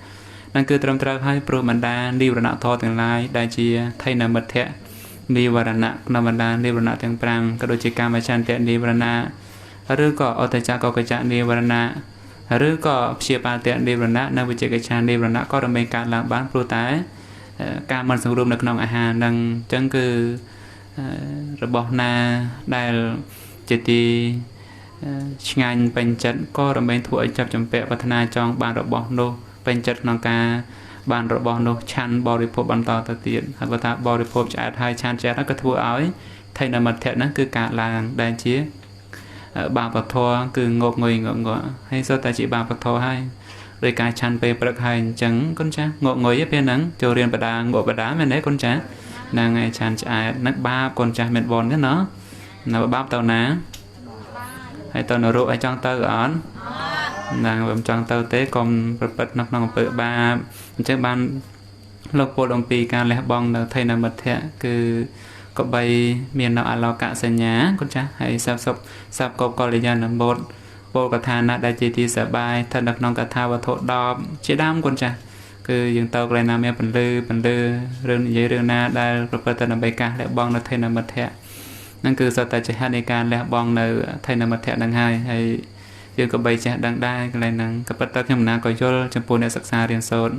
ហ្នឹងគឺត្រឹមត្រូវហើយព្រោះបណ្ដានិវរណធម៌ទាំងឡាយដែលជាថៃនមិទ្ធៈនិវរណៈក្នុងបណ្ដានិវរណៈទាំង5ក៏ដូចជាកាមចន្ទៈនិវរណៈឬក៏អតចកកចៈនិវរណៈឬក៏ព្យាបាទៈនិវរណៈនិងវិជកិច្ឆានិវរណៈក៏រមែងកើតឡើងបានព្រោះតែការមិនសង្រួមនៅក្នុងអាហារនឹងអញ្ចឹងគឺរបស់ណាដែល ជាទីឆ្ងាញ់ពេញចិត្តក៏រមែងធ្វើឲ្យចាប់ចម្ពាក់ប្រាថ្នាចង់បានរបស់នោះពេញចិត្តក្នុងការបានរបស់នោះឆាន់បរិភោគបន្តទៅទៀតហើយគាត់ថាបរិភោគឆ្អែតហើយឆាន់ឆ្អែតក៏ធ្វើឲ្យថេនមិត្តហ្នឹងគឺការឡើងដែលជាបាបធម៌គឺងប់ងុយងប់ងក់ហើយសុទ្ធតែជាបាបធម៌ហើយដោយការឆាន់ពេលព្រឹកហើយអញ្ចឹងកូនចាស់ងប់ងុយពេលហ្នឹងចូលរៀនបដាងប់បដាមែនទេកូនចាស់ហ្នឹងហើយឆាន់ឆ្អែតហ្នឹងបាបកូនចាស់មានបនទេណោះនៅបាបទៅណាហើយទៅនរកឲ្យចង់ទៅអត់ហ្នឹងបើមិនចង់ទៅទេកុំប្រព្រឹត្តនៅក្នុងអំពើបាបអញ្ចឹងបានលោកពោលអំពីការលះបង់នៅថេនមិត្តគឺក៏បីមាននៅអឡកសញ្ញាកូនចាស់ហើយសាប់កបកល្យាណមុតពលកថាណាដែលជាទីសបាយស្ថិតនៅក្នុងកថាវត្ថុ10ជាដើមកូនចាស់គឺយើងទៅកន្លែងណាមានពលឺរឿងនិយាយរឿងណាដែលប្រព្រឹត្តទៅដើម្បីការលះបង់នៅថេនមិត្តហ្នឹងគឺសតតែជាហេតុនៃការលះបង់នៅថេនមិត្តហ្នឹងហើយយើងក៏បីចេះដឹងដែរកន្លែងហ្នឹងក៏ប៉ុន្តែខ្ញុំណាក៏យល់ចំពោះអ្នកសិក្សារៀនសូត្រ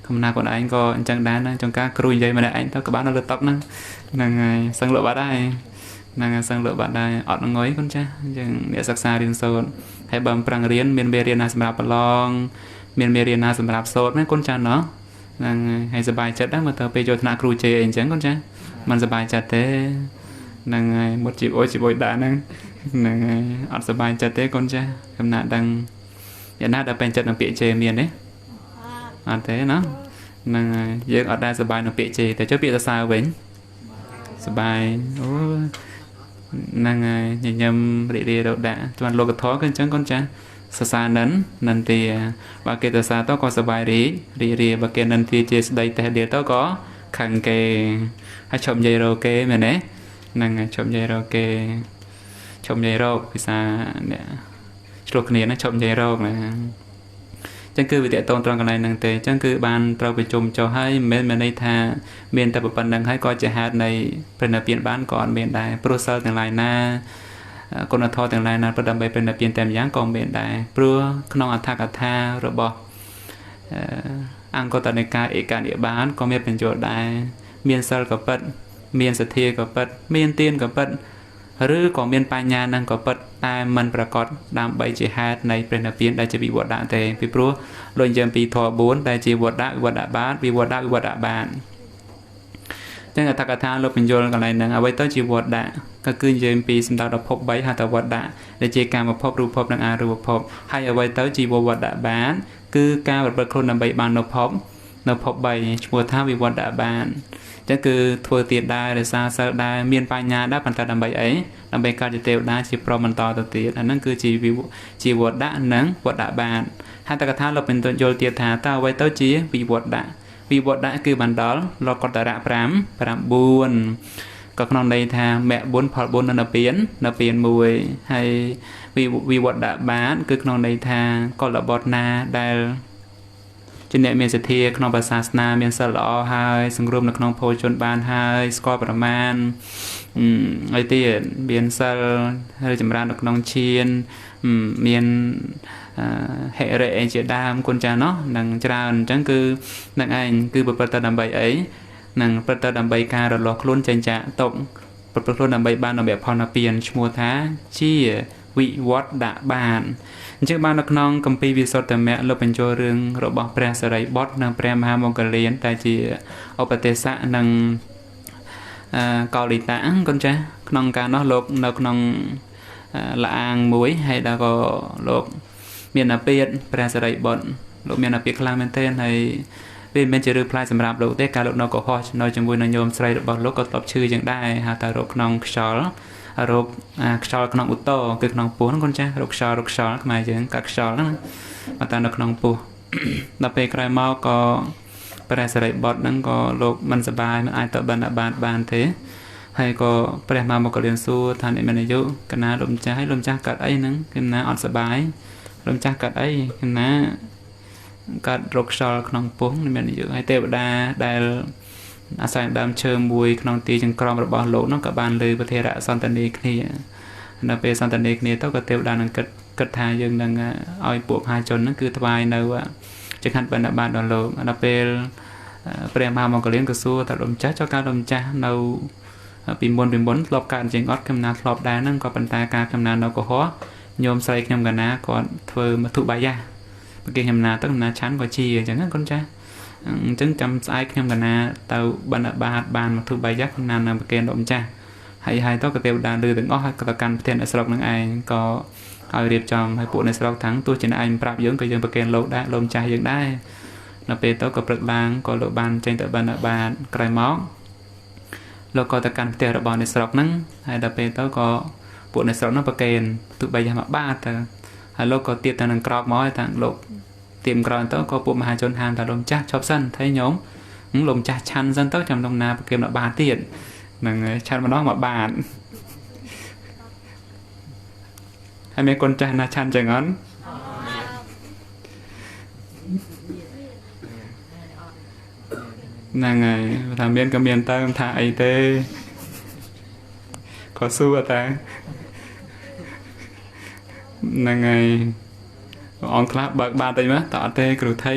ខ្ញុំណាខ្លួនឯងក៏អញ្ចឹងដែរហ្នឹងចង្ការគ្រូនិយាយម្នាក់ឯងទៅក៏បាននៅលើតុហ្នឹងហ្នឹងហើយសឹងលក់បាត់ដែរហ្នឹងហើយសឹងលក់បាត់ដែរអត់ងុយកូនចាស់អញ្ចឹងអ្នកសិក្សារៀនសូត្រហើយបើប្រាំងរៀនមានមេរៀនណាសម្រាប់ប្រឡងមានមេរៀនណាសម្រាប់សូត្រណាកូនចាស់ណោះហ្នឹងហើយសប្បាយចិត្តដែរមើលទៅពេលចូលថ្នាក់គ្រូជេអីអញ្ចឹងកូនចាស់មិនសប្បាយចិត្តទេហ្នឹងហើយមុតជីបួយដែរហ្នឹងហ្នឹងហើយអត់សប្បាយចិត្តទេកូនចាស់កំណាត់ដឹងយ៉ាងណាដល់ពេញចិត្តនឹងពាក្យជេមានទេអត់ទេណាហ្នឹងហើយយើងអត់ដែរសប្បាយនឹងពាក្យជេតែចុះពាក្យសរសើរវិញសប្បាយអូហ្នឹងហើយញញឹមរីករាយរកដាក់ជួនលោកធម៌គឺអញ្ចឹងកូនចាស់សរសើរនិនទាបើគេសរសើរទៅក៏សប្បាយរីករាយបើគេនិនទាជាស្ដីតេះដៀលទៅក៏ខឹងគេហើយឈប់និយាយរកគេមែនទេហ្នឹងហើយឈប់និយាយរកគេឈប់និយាយរកភាសាអ្នកឆ្លោះគ្នាណាឈប់និយាយរកណាអញ្ចឹងគឺវាតកតងត្រង់កន្លែងហ្នឹងទេអញ្ចឹងគឺបានត្រូវប្រជុំចុះហើយមិនមែនន័យថាមានតែប៉ុណ្្នឹងហើយក៏ជាហេតុនៃប្រណិពានបានក៏អត់មានដែរព្រោះសិលទាំងឡាយណាគុណធម៌ទាំងឡាយណាប្រដើម្បីប្រណិពានតែម្យ៉ាងក៏មានដែរព្រោះក្នុងអត្ថកថារបស់អង្គតនិកាយឯកនិបានក៏មានបញ្យល់ដែរមានសិលក៏ពិតមានសទ្ធាក៏ពិតមានទានក៏ពិតឬក៏មានបញ្ញានឹងក៏ពិតតែមិនប្រកបដើម្បីជាហេតុនៃព្រះនិព្វានដែលជាវិវត្តៈទេពីព្រោះលោកនិយាយពីធម៌4ដែលជាវត្តៈវិវត្តៈបានវិវត្តៈវិវត្តៈបានចឹងអត្ថកថាលោកបញ្យល់កន្លែងហ្នឹងអ្វីទៅជាវត្តៈក៏គឺនិយាយពីសម្ដៅដល់ភព3ហៅថាវត្តៈដែលជាកាមភពរូបភពនិងអរូបភពហើយអ្វីទៅជាវត្តៈបានគឺការប្រព្រឹត្តខ្លួនដើម្បីបាននៅភព3ឈ្មោះថាវិវត្តៈបានចឹងគឺធ្វើទៀតដែររសាសិលដែរមានបញ្ញាដែរប៉ុន្តែដើម្បីអីដើម្បីកើតជាទេវតាជាព្រមបន្តទៅទៀតអាហ្នឹងគឺជាវត្តៈនិងវត្តៈបានហើយតកថាលោកបញ្យល់ទៀតថាតើអ្វីទៅជាវិវត្តៈគឺបណ្ដលលោកកតរៈ5 9ក៏ក្នុងន័យថាមគ្គ4ផល4នៅពៀន1ហើយវិវត្តៈបានគឺក្នុងន័យថាកលបុត្រណាដែលជាអ្នកមានសទ្ធាក្នុងសាសនាមានសិលល្អហើយសង្រួមនៅក្នុងភោជនបានហើយស្គាល់ប្រមាណហើយទៀតមានសិលហើយចម្រើននៅក្នុងឈានមានហិរិអីជាដើមគុណចាស់ណោះនឹងច្រើនអញ្ចឹងគឺនឹងឯងគឺប្រព្រឹត្តទៅដើម្បីអីនឹងប្រព្រឹត្តទៅដើម្បីការរលាស់ខ្លួនចេញចាកទុកប្រព្រឹត្តខ្លួនដើម្បីបាននៅមគ្គផលនិព្វានឈ្មោះថាជាវិវត្តៈបានអញ្ចឹងបាននៅក្នុងគម្ពីរវិសុទ្ធមគ្គលោកបញ្ចូលរឿងរបស់ព្រះសារីបុត្រនិងព្រះមហាមង្គលានតែជាឧបទេសៈនិងកោលិតៈកូនចាស់ក្នុងការនោះលោកនៅក្នុងលអាងមួយហើយដល់ក៏លោកមានអាពាធព្រះសារីបុត្រលោកមានអាពាធខ្លាំងមែនទែនហើយវាមិនមែនជារឿងផ្លាយសម្រាប់លោកទេការលោកនៅកុហកនៅជាមួយនឹងញោមស្រីរបស់លោកក៏តបឈឺយ៉ាងដែរហៅថារោគក្នុងខ្យល់រោគខ្យល់ក្នុងឧត្តរគឺក្នុងពោះហ្នឹងកូនចាស់រោគខ្យល់ខ្មែរយើងកាត់ខ្យល់ហ្នឹងមកតានៅក្នុងពោះដល់ពេលក្រោយមកក៏ព្រះសារីបុត្រហ្នឹងក៏លោកមិនសប្បាយមិនអាចទៅបណ្ឌបានទេហើយក៏ព្រះមហាមកលៀនសួរថាអ្នកមានអាយុកណាលោកម្ចាស់ហើយលោកម្ចាស់កាត់អីហ្នឹងគឺណាអត់សប្បាយលោកម្ចាស់កាត់អីគឺណាកាត់រោគខ្យល់ក្នុងពោះមានអាយុហើយទេវតាដែលអាស្រ័យដើមឈើមួយក្នុងទីចង្ក្រមរបស់លោកនោះក៏បានលើពធរៈសន្តានីគ្នានៅពេលសន្តានីគ្នាទៅក៏ទេវតានឹងគិតថាយើងនឹងឲ្យពួកមហាជនហ្នឹងគឺថ្វាយនៅចង្ហាន់បណ្ឌបាតដល់លោកដល់ពេលព្រះមហាមង្គលានក៏សួរថាលោកម្ចាស់ចុះការលោកម្ចាស់នៅ ពីមុនធ្លាប់កើតជាងអត់កំណាធ្លាប់ដែរហ្នឹងក៏ប៉ុន្តែការកំណានៅកុហកញោមស្រីខ្ញុំកណាគាត់ធ្វើមធុបាយៈប្រគេកំណាទៅកំណាឆាន់ក៏ជាអញ្ចឹងណាកូនចាស់អញ្ចឹងចាំស្អែកខ្ញុំកណាទៅបណ្ឌបាតបានមធុបាយៈកំណានៅប្រគេលោកម្ចាស់ហើយទៅក៏ទេវតាលើទាំងអស់ហើយក៏ទៅកាន់ប្រធានស្រុកនឹងឯងក៏ឲ្យរៀបចំឲ្យពួកនៅស្រុកទាំងទោះជាឯងប្រាប់យើងក៏យើងប្រគេលោកដែរលោកម្ចាស់យើងដែរនៅពេលទៅក៏ព្រឹកឡើងក៏លោកបានចេញទៅបណ្ឌបាតក្រោយមកលោកក៏ទៅកាន់ផ្ទះរបស់នៅស្រុកហ្នឹងហើយដល់ពេលទៅក៏ពួកនៅស្រុកហ្នឹងប្រគេទុបីយ៉ាងមកបាតទៅហើយលោកក៏ទៀបទៅនឹងក្រោកមកហើយតាលោកទៀមក្រោយទៅក៏ពួកមហាជនហាមថាលោកម្ចាស់ឈប់សិនថៃញោមលោកម្ចាស់ឆាន់សិនទៅចាំដំណើរប្រគេមកបាតទៀតនឹងឆាន់ម្ដងមកបាតហើយមានកូនចាស់ណាឆាន់ចឹងអត់ហ្នឹងហើយថាមានក៏មានទៅថាអីទេក៏សួរតែហ្នឹងហើយអង្គខ្លះបើកបាតតិចមកតើអត់ទេគ្រូថៃ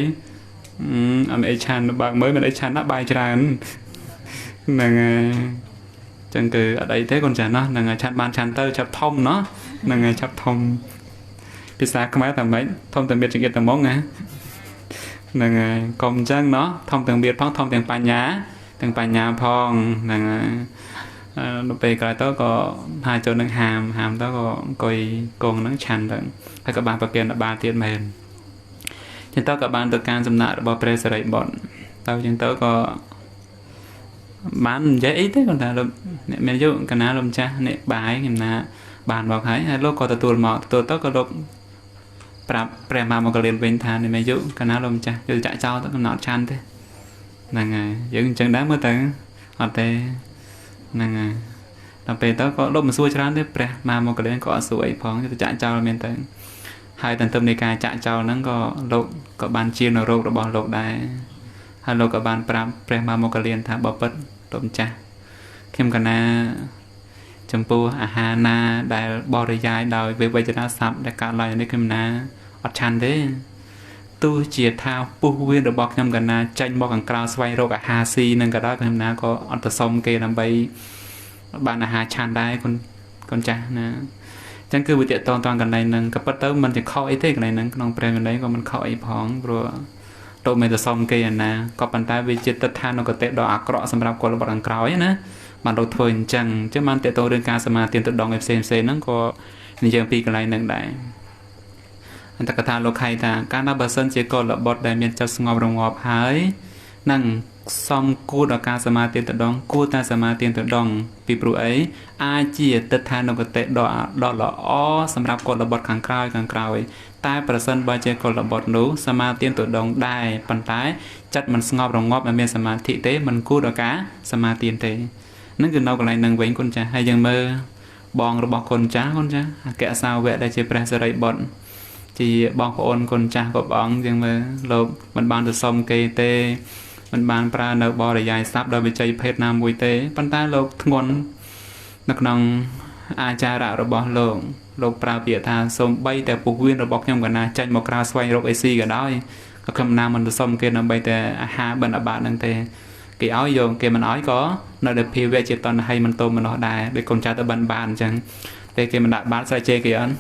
អត់អីឆានបើកមើលមិនអីឆានណាបាយច្រើនហ្នឹងហើយចឹងគឺអត់អីទេកូនចាស់ណោះហ្នឹងហើយឆានបានឆានទៅចាប់ធំណោះហ្នឹងហើយចាប់ធំភាសាខ្មែរតែមិនធំតែមានចង្អៀតតែហ្មងណាហ្នឹងហើយកុំអញ្ចឹងណោះធំទាំងមានផងធំទាំងបញ្ញាផងហ្នឹងហើយដល់ពេលក្រោយទៅក៏ហាចូលនឹងហាមទៅក៏អង្គុយកងហ្នឹងឆាន់ទៅហើយក៏បានប្រគេនដល់បាទៀតមែនចឹងទៅក៏បានទៅការសំណាក់របស់ព្រះសិរីបុត្រទៅចឹងទៅក៏បាននិយាយអីទេគាត់ថាលោកអ្នកមានយុកណាលោកម្ចាស់អ្នកបាយខ្ញុំណាបានមកហើយលោកក៏ទទួលទៅក៏លោកប្រាប់ព្រះមហាមកលៀនវិញថាអ្នកមានយុកណាលោកម្ចាស់យកចាក់ចោលទៅកំណត់ឆាន់ទេហ្នឹងហើយយើងអញ្ចឹងដែរមើលទៅអត់ទេហ្នឹងហើយដល់ពេលទៅក៏លោកមិនសួរច្រើនទេព្រះមហាមកលៀនក៏អត់សួរអីផងទៅចាក់ចោលមានទៅហើយទន្ទឹមនៃការចាក់ចោលហ្នឹងក៏លោកក៏បានជានៅរោគរបស់លោកដែរហើយលោកក៏បានប្រាប់ព្រះមហាមកលៀនថាបបិទ្ធលោកម្ចាស់ខ្ញុំកណាចំពោះអាហារណាដែលបរិយាយដោយវេវចនាស័ព្ទដែលកើតឡើងនេះខ្ញុំណាអត់ឆាន់ទេទោះជាថាពុះវៀនរបស់ខ្ញុំកណាចាញ់មកខាងក្រៅស្វែងរកអាហារស៊ីនឹងក៏ដោយខ្ញុំណាក៏អត់ទៅសុំគេដើម្បីបានអាហារឆាន់ដែរកូនចាស់ណាចឹងគឺវិទ្យាតងកន្លែងហ្នឹងក៏ប៉ុន្តែមិនជាខុសអីទេកន្លែងហ្នឹងក្នុងព្រះវិន័យក៏មិនខុសអីផងព្រោះទៅមិនទៅសុំគេអាណាក៏ប៉ុន្តែវាជាទិដ្ឋានុគតិដ៏អាក្រក់សម្រាប់កុលបុត្រខាងក្រោយណាបានលោកធ្វើអញ្ចឹងបានតេតទៅរឿងការសមាទានទៅដងឯផ្សេងហ្នឹងក៏និយាយពីកន្លែងហ្នឹងដែរអន្តកថាលោកខៃថាកាលណាបើសិនជាកុលបុត្រដែលមានចិត្តស្ងប់រងាប់ហើយនឹងសំគួរដល់ការសមាទានទៅដងគួរតែសមាទានទៅដងពីព្រោះអីអាចជាទិដ្ឋានុគតិដ៏ល្អសម្រាប់កុលបុត្រខាងក្រោយតែប្រសិនបើជាកុលបុត្រនោះសមាទានទៅដងដែរប៉ុន្តែចិត្តមិនស្ងប់រងាប់មិនមានសមាធិទេមិនគួរដល់ការសមាទានទេនឹងគឺនៅកន្លែងនឹងវិញគុណចាស់ហើយយើងមើលបងរបស់គុណចាស់អគ្គសាវកដែលជាព្រះសិរីបុត្រជាបងប្អូនគុណចាស់ក៏បងយើងមើលលោកមិនបានទៅសុំគេទេមិនបានប្រើនៅបរិយាយស័ព្ទដោយវិជ័យភេទណាមួយទេប៉ុន្តែលោកធ្ងន់នៅក្នុងអាចារ្យរបស់លោកប្រើពាក្យថាសូមបីតែពុះវៀនរបស់ខ្ញុំកណាចាញ់មកក្រៅស្វែងរកអីស៊ីក៏ដោយក៏ខ្ញុំណាមិនទៅសុំគេដើម្បីតែអាហារបណ្ឌបាតហ្នឹងទេគេឲ្យយកគេមិនឲ្យក៏នៅតែភាវៈជាតណ្ហ័យមិនតោមនោះដែរដូចកូនចៅទៅបណ្ឌបាតអញ្ចឹងតែគេមិនដាក់បាតស្រែកជេរគេអត់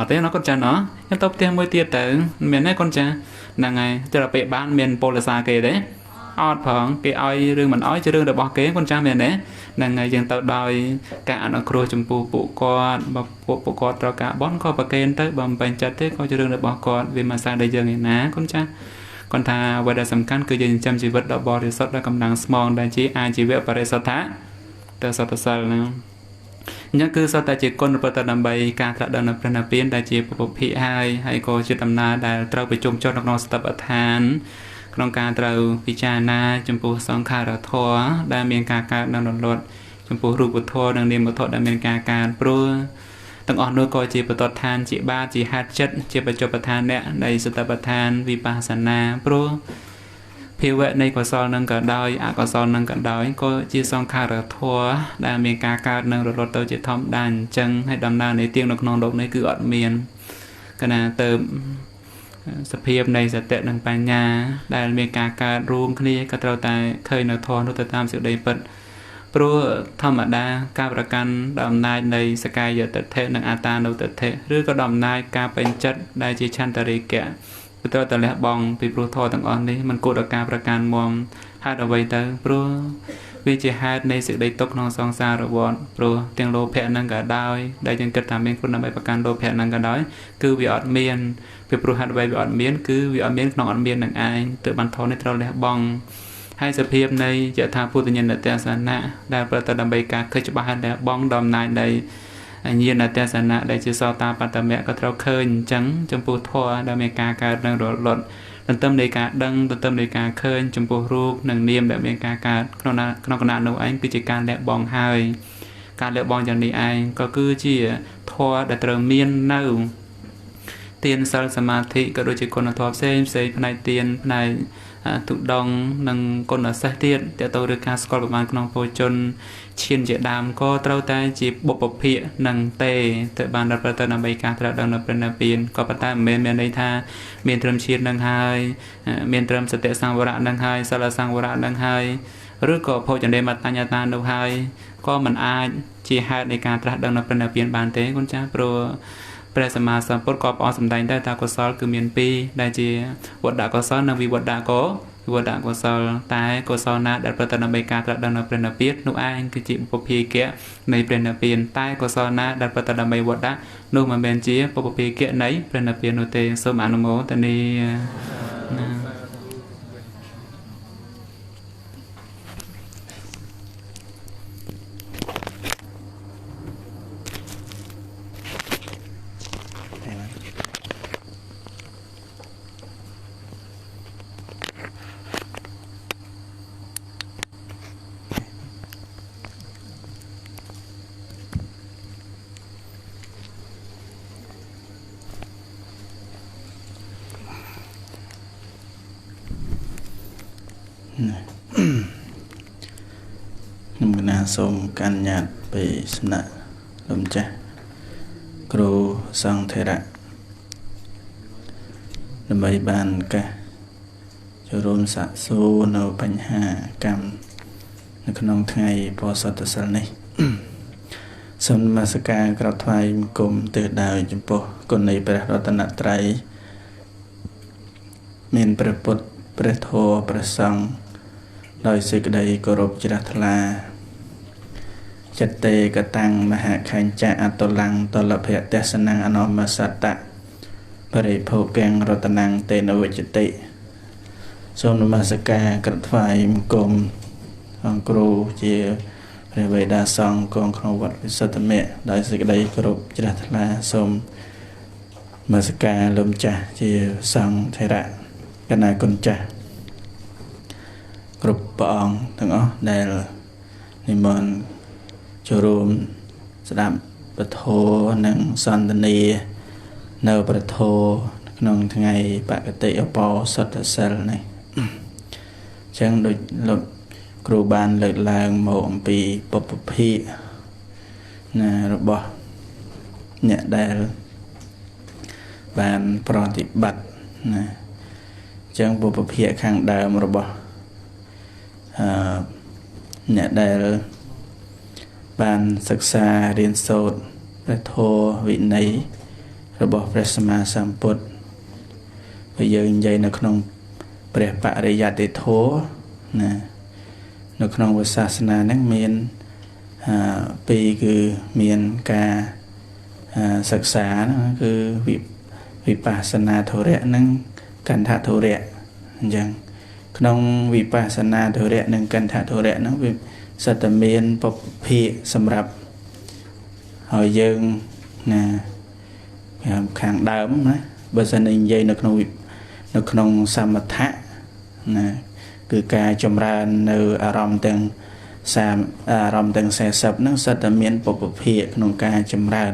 ទេណាកូនចាស់ណោះខ្ញុំទៅផ្ទះមួយទៀតទៅមានទេកូនចាស់ហ្នឹងហើយទៅដល់ពេលបានមានពលសាគេទេអត់ផងគេឲ្យរឿងមិនឲ្យជារឿងរបស់គេកូនចាស់មែនទេហ្នឹងហើយយើងទៅដោយការអនុគ្រោះចំពោះពួកគាត់បើពួកគាត់ត្រូវការបន់ក៏ប្រកេនទៅបើមិនពេញចិត្តទេក៏ជារឿងរបស់គាត់វាមិនសាដល់យើងឯណាកូនចាស់គាត់ថាអ្វីដែលសំខាន់គឺយើងចិញ្ចឹមជីវិតដ៏បរិសុទ្ធដោយកម្លាំងស្មងដែលជាអាជីវៈបរិសុទ្ធៈទៅសតសិលហ្នឹងអញ្ចឹងគឺសុទ្ធតែជាគុណប្រតិដើម្បីការត្រាក់ដឹងនៅព្រះនិព្វានដែលជាពុភិហើយក៏ជាដំណើរដែលត្រូវប្រជុំចុះនៅក្នុងសតបដ្ឋានក្នុងការត្រូវពិចារណាចំពោះសង្ខារធម៌ដែលមានការកើតនៅរលត់ចំពោះរូបធម៌និងនាមធម៌ដែលមានការកើតព្រោះទាំងអស់នោះក៏ជាបទដ្ឋានជាបាតជាហេតុចិត្តជាបច្ចុប្បន្នដ្ឋានអ្នកនៃសតបដ្ឋានវិបស្សនាព្រោះភាវៈនៃកុសលនឹងក៏ដោយអកុសលនឹងក៏ដោយក៏ជាសង្ខារធម៌ដែលមានការកើតនឹងរលត់ទៅជាធម្មតាអញ្ចឹងហើយដំណើរនៃទៀងនៅក្នុងលោកនេះគឺអត់មានកណាទៅសភាពនៃសតិនិងបញ្ញាដែលមានការកើតរួមគ្នាក៏ត្រូវតែឃើញនៅធម៌នោះទៅតាមសេចក្តីពិត ព្រោះធម្មតាការប្រកាន់ដោយអំណាចនៃសកាយតិដ្ឋិនិងអត្តានុត្តតិឬក៏ដោយអំណាចការពេញចិត្តដែលជាឆន្ទរិកៈគឺត្រូវតែលះបង់ពីព្រោះធម៌ទាំងអស់នេះมันគួរដល់ការប្រកាន់មុំហេតុអ្វីទៅព្រោះវាជាហេតុនៃសេចក្តីទុក្ខក្នុងសង្សារវដ្តព្រោះទាំងលោភៈនឹងក៏ដោយដែលយើងគិតថាមានគុណដើម្បីប្រកាន់លោភៈនឹងក៏ដោយគឺវាអត់មានពីព្រោះហេតុអ្វីវាអត់មានគឺវាអត់មានក្នុងអត់មាននឹងឯងទើបបានធម៌នេះត្រូវលះបង់ហើយសភាពនៃយថាពុទ្ធញ្ញាណទស្សនៈដែលប្រតិដើម្បីការឃើញច្បាស់ហើយលះបង់ដំណាយនៃញាណទស្សនៈដែលជាសោតាបត្តមៈក៏ត្រូវឃើញអញ្ចឹងចំពោះធម៌ដែលមានការកើតនឹងរលត់ទន្ទឹមនៃការដឹងទន្ទឹមនៃការឃើញចំពោះរូបនិងនាមដែលមានការកើតក្នុងគណៈនោះឯងគឺជាការលះបង់ហើយការលះបង់យ៉ាងនេះឯងក៏គឺជាធម៌ដែលត្រូវមាននៅទានសិលសមាធិក៏ដូចជាគុណធម៌ផ្សេងផ្នែកទានផ្នែកទុដងនិងគុណសិស្សទៀតតើទៅឬការស្គាល់ប្រមាណក្នុងពោជនឈានជាដើមក៏ត្រូវតែជាបុព្វភិកនិងទេទៅបានដល់ប្រតិដើម្បីការត្រាស់ដឹងនៅព្រះនិព្វានក៏ប៉ុន្តែមិនមែនមានន័យថាមានត្រឹមឈាននឹងហើយមានត្រឹមសតិសង្វរៈនឹងហើយសិលសង្វរៈនឹងហើយឬក៏ភោជនេមតញ្ញតានោះហើយក៏មិនអាចជាហេតុនៃការត្រាស់ដឹងនៅព្រះនិព្វានបានទេគុណចាស់ព្រោះព្រះសម្មាសម្ពុទ្ធក៏ផ្អស់សម្ដែងដែរថាកុសលគឺមាន2ដែលជាវត្តកុសលនិងវិវត្តកុសលតែកុសលណាដែលប្រតិដើម្បីការត្រាស់ដឹងនៅព្រះនិព្វាននោះឯងគឺជាបុព្វភិកៈនៃព្រះនិព្វានតែកុសលណាដែលប្រតិដើម្បីវត្តនោះមិនមែនជាបុព្វភិកៈនៃព្រះនិព្វាននោះទេសូមអនុមោទនាខ្ញុំកណាសូមកាន់ញាតពីស្នាក់លំចាស់គ្រូសង្ឃថេរៈដើម្បីបានកាសចូលរួមសាកសួរនៅបញ្ហាកម្មនៅក្នុងថ្ងៃពោធិ៍សតសិលនេះសូមនមស្ការក្រាបថ្វាយបង្គំទិសដៅចំពោះគុណនៃព្រះរតនត្រ័យមានព្រះពុទ្ធព្រះធម៌ព្រះសង្ឃដោយសេចក្តីគោរពជ្រះថ្លាចិត្តេកតាំងមហាខញ្ចៈអតុលੰតលភៈទេសនំអនុមសតៈបរិភោគំរតនំតេនវចតិសូមនមស្ការក្រាបថ្វាយបង្គំអង្គគ្រូជាព្រះវេដាសង្ឃគង់ក្នុងវត្តវិសុទ្ធមគ្គដោយសេចក្តីគោរពជ្រះថ្លាសូមនមស្ការលោកម្ចាស់ជាសង្ឃថេរៈកណាគុណចាស់គ្រប់ព្រះអង្គទាំងអស់ដែលនិមន្តចូលរួមស្ដាប់ពធនិងសន្ទនានៅប្រធក្នុងថ្ងៃបកតិឧបោសថសិលនេះអញ្ចឹងដូចលោកគ្រូបានលើកឡើងមកអំពីបុព្វភិកណារបស់អ្នកដែលបានប្រតិបត្តិណាអញ្ចឹងបុព្វភិកខាងដើមរបស់អ្នកដែលបានសិក្សារៀនសូត្រព្រះធម៌វិន័យរបស់ព្រះសម្មាសម្ពុទ្ធបើយើងនិយាយនៅក្នុងព្រះបរិយត្តិធម៌ណានៅក្នុងវិសាសនាហ្នឹងមានពីរគឺមានការសិក្សាគឺវិបស្សនាធរៈនិងកន្ធធរៈអញ្ចឹងក្នុងវិបស្សនាធរៈនិងកន្ធធរៈហ្នឹងវាសតមានបុព្វភិកសម្រាប់ឲ្យយើងណាខាងដើមណាបើសិននិយាយនៅក្នុងសមថៈណាគឺការចម្រើននៅអារម្មណ៍ទាំង40ហ្នឹងសតមានបុព្វភិកក្នុងការចម្រើន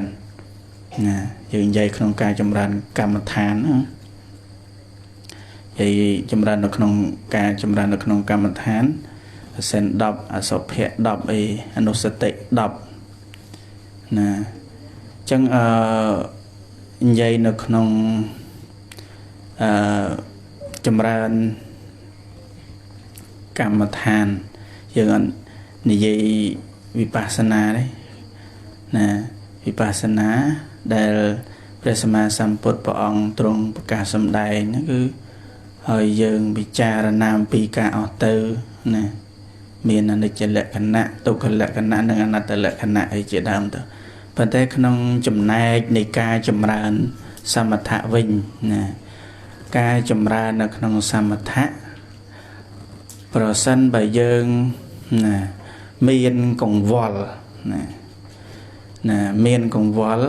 ណាយើងនិយាយក្នុងការចម្រើនកម្មដ្ឋានណានិយាយចម្រើននៅក្នុងការចម្រើននៅក្នុងកម្មដ្ឋានសិន10អសុភៈ10អីអនុសតិ10ណាអញ្ចឹងនិយាយនៅក្នុងចម្រើនកម្មដ្ឋានយើង និយាយវិបស្សនាđấyណាវិបស្សនាដែលព្រះសម្មាសម្ពុទ្ធព្រះអង្គទ្រង់ប្រកាសសម្ដែងហ្នឹងគឺហើយយើងពិចារណាអំពីការអស់ទៅណាមានអនិច្ចលក្ខណៈទុក្ខលក្ខណៈនិងអនត្តលក្ខណៈអីជាដើមទៅប៉ុន្តែក្នុងចំណែកនៃការចម្រើនសមថៈវិញណាការចម្រើននៅក្នុងសមថៈប្រសិនបើយើងណាមានកង្វល់ណាមានកង្វល់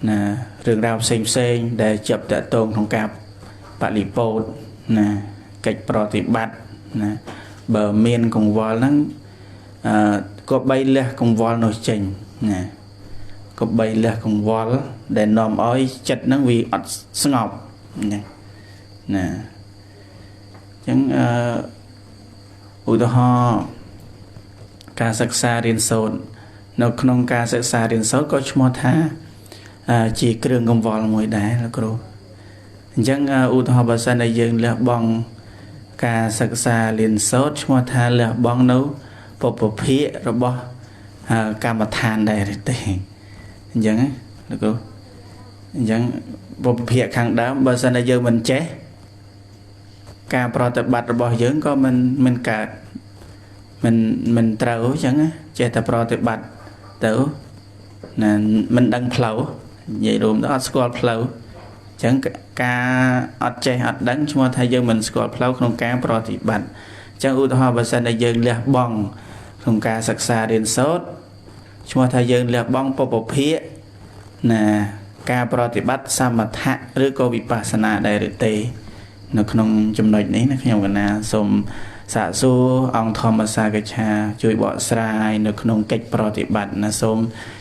ណារឿងរ៉ាវផ្សេងដែលជាប់តាក់ទងក្នុងការបលិពោតណាកិច្ចប្រតិបត្តិណាបើមានកង្វល់ហ្នឹងក៏បីលះកង្វល់នោះចេញណាក៏បីលះកង្វល់ដែលនាំឲ្យចិត្តហ្នឹងវាអត់ស្ងប់ណាអញ្ចឹងឧទាហរណ៍ការសិក្សារៀនសូត្រនៅក្នុងការសិក្សារៀនសូត្រក៏ឈ្មោះថាជាគ្រឿងកង្វល់មួយដែរលោកគ្រូអញ្ចឹងឧទាហរណ៍បើសិនតែយើងលះបង់ការសិក្សារៀនសូត្រឈ្មោះថាលះបង់នៅពុព្វភាគរបស់កម្មដ្ឋានដែរទេអញ្ចឹងណាលោកគ្រូអញ្ចឹងពុព្វភាគខាងដើមបើសិនតែយើងមិនចេះការប្រតិបត្តិរបស់យើងក៏មិនកើតមិនត្រូវអញ្ចឹងចេះតែប្រតិបត្តិទៅណាមិនដឹងផ្លូវនិយាយរួមទៅអត់ស្គាល់ផ្លូវអញ្ចឹងការអត់ចេះអត់ដឹងឈ្មោះថាយើងមិនស្គាល់ផ្លូវក្នុងការប្រតិបត្តិអញ្ចឹងឧទាហរណ៍បើសិនតែយើងលះបង់ក្នុងការសិក្សារៀនសូត្រឈ្មោះថាយើងលះបង់ពុព្វភាគណាការប្រតិបត្តិសមថៈឬក៏វិបស្សនាដែរឬទេនៅក្នុងចំណុចនេះណាខ្ញុំកណាសូមសាកសួរអង្គធម្មសាកច្ឆាជួយបកស្រាយនៅក្នុងកិច្ចប្រតិបត្តិណាសូម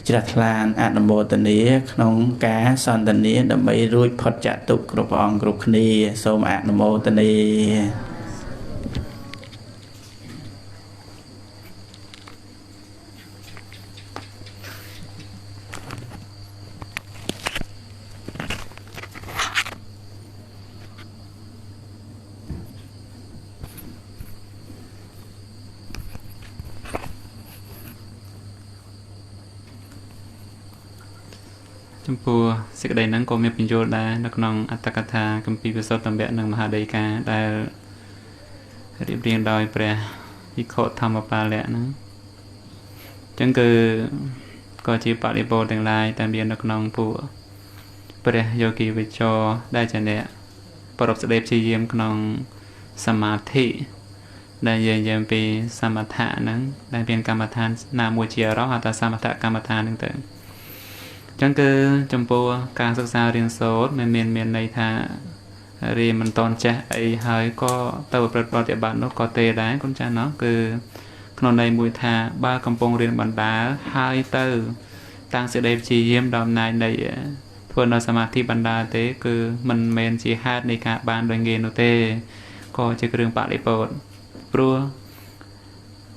ជ្រះថ្លាអនុមោទនាក្នុងការសន្ទនាដើម្បីរួចផុតចាកទុក្ខគ្រប់ព្រះអង្គគ្រប់គ្នាសូមអនុមោទនាចំពោះសេចក្តីហ្នឹងក៏មានបញ្យល់ដែរនៅក្នុងអត្តកថាគម្ពីរវិសុទ្ធតម្យៈនិងមហាដីកាដែលរៀបរៀងដោយព្រះវិខធម្មបាលៈហ្នឹងអញ្ចឹងគឺក៏ជាបរិបទទាំងឡាយតែមាននៅក្នុងពួកព្រះយោគីវិចរដែលជាអ្នកប្រពស្ដេបជាយាមក្នុងសមាធិដែលនិយាយពីសមថៈហ្នឹងដែលមានកម្មដ្ឋានណាមួយជាអរហៅថាសមថកម្មដ្ឋានហ្នឹងទៅចឹងគឺចំពោះការសិក្សារៀនសូត្រមានន័យថារៀនមិនតន់ចេះអីហើយក៏ទៅប្រព្រឹត្តប្រតិបត្តិនោះក៏ទេដែរកូនចាស់ណោះគឺក្នុងន័យមួយថាបើកំពុងរៀនបណ្ដាលហើយទៅតាំងសេចក្តីព្យាយាមដល់អំណាចនៃធ្វើនៅសមាធិបណ្ដាលទេគឺមិនមែនជាហេតុនៃការបានដោយងាយនោះទេក៏ជាគ្រឿងបរិបទព្រោះ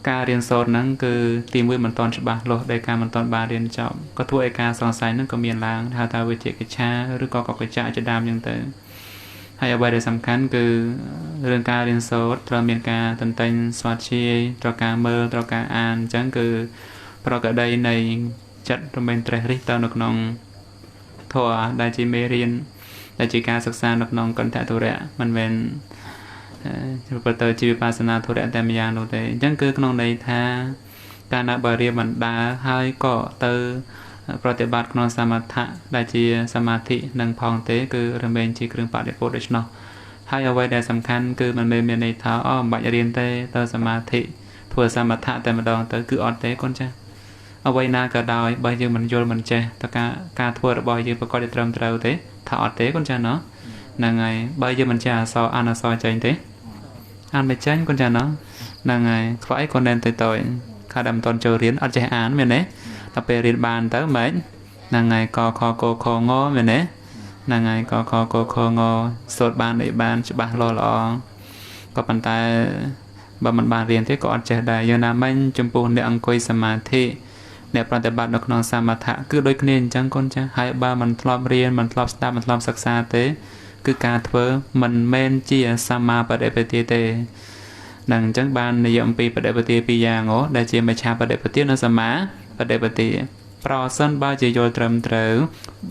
ការរៀនសូត្រហ្នឹងគឺទីមួយមិនតន់ច្បាស់លាស់ដែលការមិនតន់បានរៀនចប់ក៏ធ្វើឲ្យការសង្ស័យហ្នឹងក៏មានឡើងហៅថាវិជ្ជាកិច្ឆាឬក៏កច្ឆាជាដើមអញ្ចឹងទៅហើយអ្វីដែលសំខាន់គឺរឿងការរៀនសូត្រត្រូវមានការតន្ទិញស្វាធ្យាយត្រូវការមើលត្រូវការអានអញ្ចឹងគឺប្រកបនៃចិត្តរមែងត្រេះរិះទៅនៅក្នុងធម៌ដែលជាមេរៀនដែលជាការសិក្សានៅក្នុងកន្ធធុរៈមិនមែនប្រទៅជាវិបស្សនាធុរៈតែម្យ៉ាងនោះទេអញ្ចឹងគឺក្នុងន័យថាការណាបើរៀបបណ្ដាហើយក៏ទៅប្រតិបត្តិក្នុងសមថៈដែលជាសមាធិនិងផងទេគឺរមែងជាគ្រឿងបរិបទដូច្នោះហើយអ្វីដែលសំខាន់គឺមិនមែនមានន័យថាមិនបាច់រៀនទេទៅសមាធិធ្វើសមថៈតែម្ដងទៅគឺអត់ទេកូនចាស់អ្វីណាក៏ដោយបើយើងមិនយល់មិនចេះតើការធ្វើរបស់យើងប្រកបដោយត្រឹមត្រូវទេថាអត់ទេកូនចាស់ណោះហ្នឹងហើយបើយើងមិនចេះអក្សរអានអក្សរចេញទេអានមិនចាញ់កូនចាស់ណោះហ្នឹងហើយខ្វះអីក៏ណែនទៅខាដើមមិនតន់ចូលរៀនអត់ចេះអានមែនទេដល់ពេលរៀនបានទៅម៉េចហ្នឹងហើយកខកខងមែនទេហ្នឹងហើយកខកខងសូត្របានអីបានច្បាស់ល្អក៏ប៉ុន្តែបើមិនបានរៀនទេក៏អត់ចេះដែរយ៉ាងណាមិញចំពោះអ្នកអង្គុយសមាធិអ្នកប្រតិបត្តិនៅក្នុងសមថៈគឺដូចគ្នាអញ្ចឹងកូនចាស់ហើយបើមិនធ្លាប់រៀនមិនធ្លាប់ស្ដាប់មិនធ្លាប់សិក្សាទេគឺការធ្វើមិនមែនជាសម្មាបដិបទាទេ ดังจังบานในยมปีปฏิปฏิปียางโอได้เจียมชาปฏิปฏินสมาปฏิปฏิปรสันบาจิโยตรมเตอ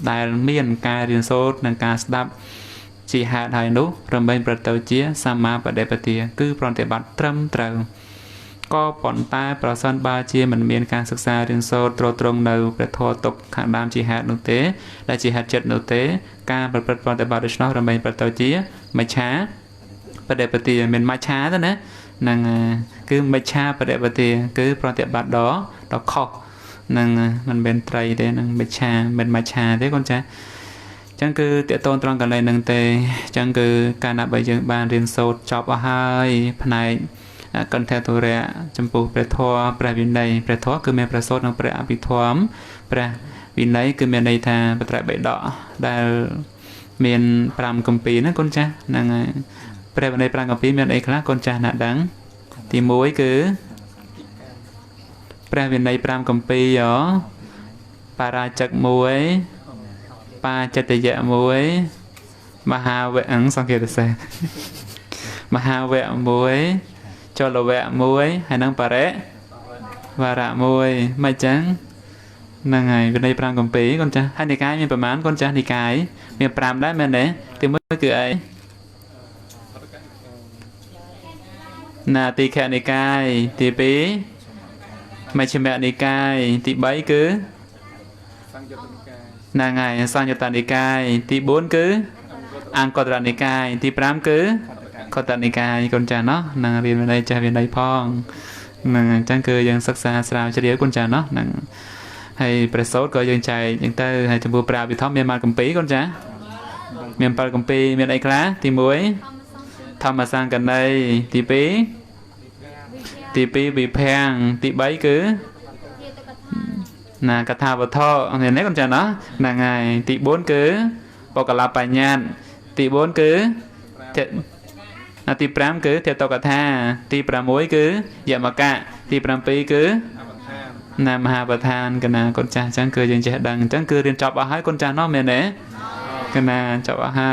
ได้เมียนการเรียนโซดนังการสดับจีหาไทยนุรำเป็นประตูเจียสมาปฏิปฏิคือปฏิบัติตรมเตอก็ปอนตายปรสันบาเจียมันเมียนการศึกษาเรียนโซดตรงในประทอตกขังดามจีหานุเตและจีหาจัดนุเตการปฏิบัติโดยชนรำเป็นประตูเจียไม่ช้าปฏิปฏิเป็นมาช้าตัวนะนังคือไม่ช้าปฏิปฏิคือปฏิบัติดอกขอกนังมันเป็นไตรเดนังไม่ช้าเป็นมาช้าเด้คนจ้าจังคือเตะต้นตรงกันเลยนังเตจังคือการนับใบยังบานเรียนโซดจอบอาหายภายในกันแทตัวเรียจำปูประทอประวินัยประทอคือเมประโซดนังประอภิธรรมประวินัยคือเมในทางประตรใบดอกได้เมียนปรามกุมปีนะคนจ้านังประวินัยปรามกุมปีเมียนไอ้คลาคนจ้าหน้าดังที่มวยคือประวินัยปรามกุมปีเหรอปาราจักมวยปาจัตยะมวยมหาเวอังสังเกตเสมหาเวะมวยจลเวะมวยให้นั่งปาระวาระมวยไม่จังนั่งไงเป็นในปรามกุมปีคนจ้าให้ในกายมีประมาณคนจ้าในกายมีปรามได้ไหมเนี่ยที่มือคือไอนาตีแค่ในกายตีปีไม่ใช่แม่ในกายตีใบคือนางไงสร้างยตานิกายที่บุญคืออังกตรนิกายที่พรามคือกตรนิกายคนจาเนาะนางเรียนในใจเรียนในพ้องนางจังคือยังศึกษาสาวเฉลียวคนจาเนาะนางให้ประสบก็ยังใจยังเตอให้จมูกปราบิทอมเมียนมากัมปีคนจาเมียนปากัมปีเมียนไอคลาที่มวยทำมาสร้างกันในที่ปีบีแพงที่ใบคือนากระทาบทอเห็นไหมคนจ้าเนาะนางไงตีโบนคือปกลาปัญญาตีโบนคือเทตีพรามคือเทตกทาตีพรามวยคือยามกะตีพรามปีคือนามหาประธานกันนะคนจ้าจังคือยังจะดังจังคือเรียนจบเอาให้คนจ้าเนาะเมียนเนี่ยกันนะจบเอาให้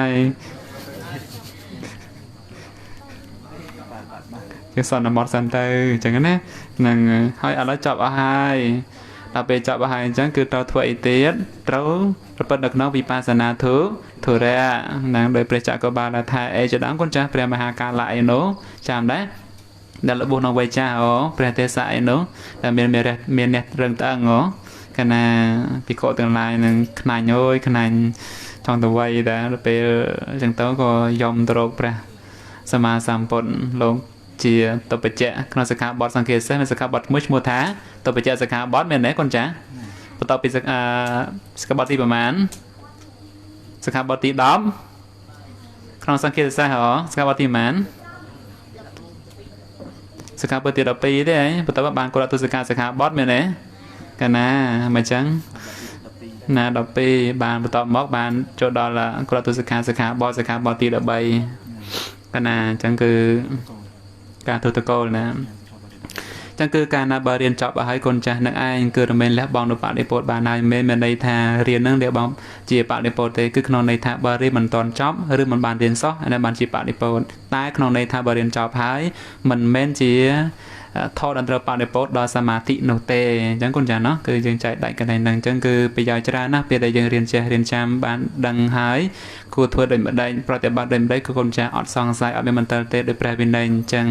จะสอนนมอดสันเตอร์จังนั้นนะนางให้อะไรจบเอาให้เราไปจับอาหารจังคือเราถวยเตี้ยเราประดักน้องวิปัสสนาถูเรียนางโดยประจักษ์กบาลทายจะดังคนจ้าเปรียมหาการไหลโนจำได้ดัลบุนเอาไว้จ้าอ๋อเปรียเตสายโนแต่เมียนเนตเรื่องตั้งอ๋อขณะพิโคตั้งลายหนึ่งขนาดย้อยขนาดจองตัวไว้แต่ไปจังเต้าก็ยอมตรกเปรียสมาสัมปนลงจีตัวไปเจ้าขณะสกัดบอสสังเกตเส้นสกัดบอสมุชมัวท้าตัวไปเจ้าสกัดบอสเมียนไหนคนจ้าต่อไปสกัดบอสที่ประมาณสกัดบอสที่ดอมขณะสังเกตเส้นเหรอสกัดบอสที่มันสกัดบอสที่ดอปีได้ต่อไปบางคนตัวสกัดบอสเมียนไหนกันนะไม่จังนะดอปีบางต่อมอกบางโจดอละคนตัวสกัดบอสที่ดอใบกันนะจังคือการทุตโกนะจังคือการนับเรียนจบเอาให้คนจ้านักไอ้คือเราเป็นและบองดูปากในโปรดบานายเมนในทางเรียนนั่งเดียวบองจีปากในโปรดคือขนมในทางบริมันตอนจบหรือมันบานเรียนซอกอันนั้นบานจีปากในโปรดใต้ขนมในทางบริเรียนจบหายมันเมนจีทอดันเตอร์ปากในโปรดดอสมาธิโนเตจังคนจ้าเนาะคือยังใจได้กันในนั้นจังคือไปยาวจรานะเปียได้ยังเรียนเรียนจำบานดังหายครูทวดเดินบันไดปฏิบัติเดินบันไดคือคนจ้าอดซองใส่อดเป็นมันเตอร์เตโดยแปลเป็นใดจัง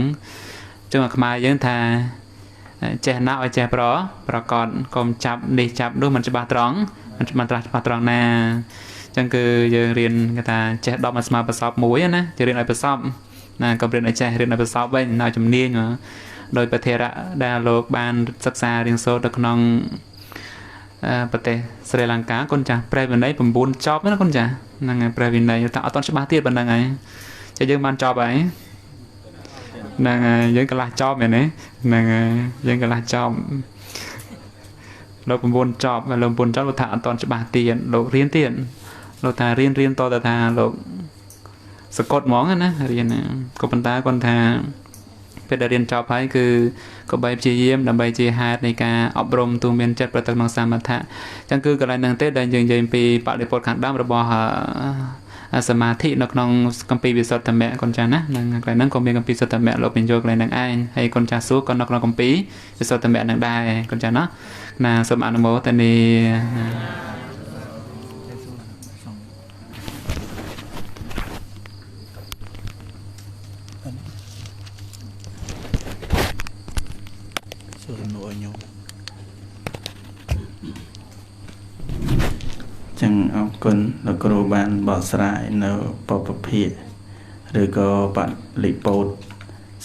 จังหวะขมายยังทาเจน่าไอเจประกอบกลมจับดีจับด้วยมันจะบาตรองมันตราตรองนาจังคือยังเรียนกันตาเจดอกมาสมาประสอบมวยนะจะเรียนไอประสอบนะก็เรียนไอเจเรียนไอประสอบไว้น่าจำเนียงโดยประเทศดาโลกบานศึกษาเรียนโซดกนองประเทศสรีลังกาคนจ้าแปลเป็นได้ผมบุญจอบนะคนจ้านั่งไงแปลเป็นได้แต่เอาตอนฉบับที่เป็นยังไงจะยังมันจอบไปนางยังกระลาจอบอย่างนี้นางยังกระลาจอบเราเป็นบนจอบเราบนจอบเราถ่ายตอนฉบับเตียนเราเรียนเตียนเราถ่ายเรียนต่อแต่ถ่ายเราสะกดหมองนะเรียนก็ปัญตาคนถ่ายเป็นเรียนจอบไปคือก็ใบจีเยี่ยมดับใบจีฮาร์ดในการอบรมตัวเมียนจัดประตักนองสามัทธะจังคือกระไรนางเต้ได้ยังปีปะในปอดขัดด้ามระบอ សមាធិនៅក្នុងកម្ពីវិសុទ្ធមគ្គកូនចាស់ណានឹងកន្លែងហ្នឹងក៏មានកម្ពីវិសុទ្ធមគ្គលោកបញ្ចូលកន្លែងហ្នឹងឯងហើយកូនចាស់សួរក៏នៅក្នុងកម្ពីវិសុទ្ធមគ្គហ្នឹងដែរកូនចាស់ណាណាសូមអនុមោទនាចឹងអរគុណលោកគ្រូបានបកស្រាយនៅបបភិឬក៏បលិពោត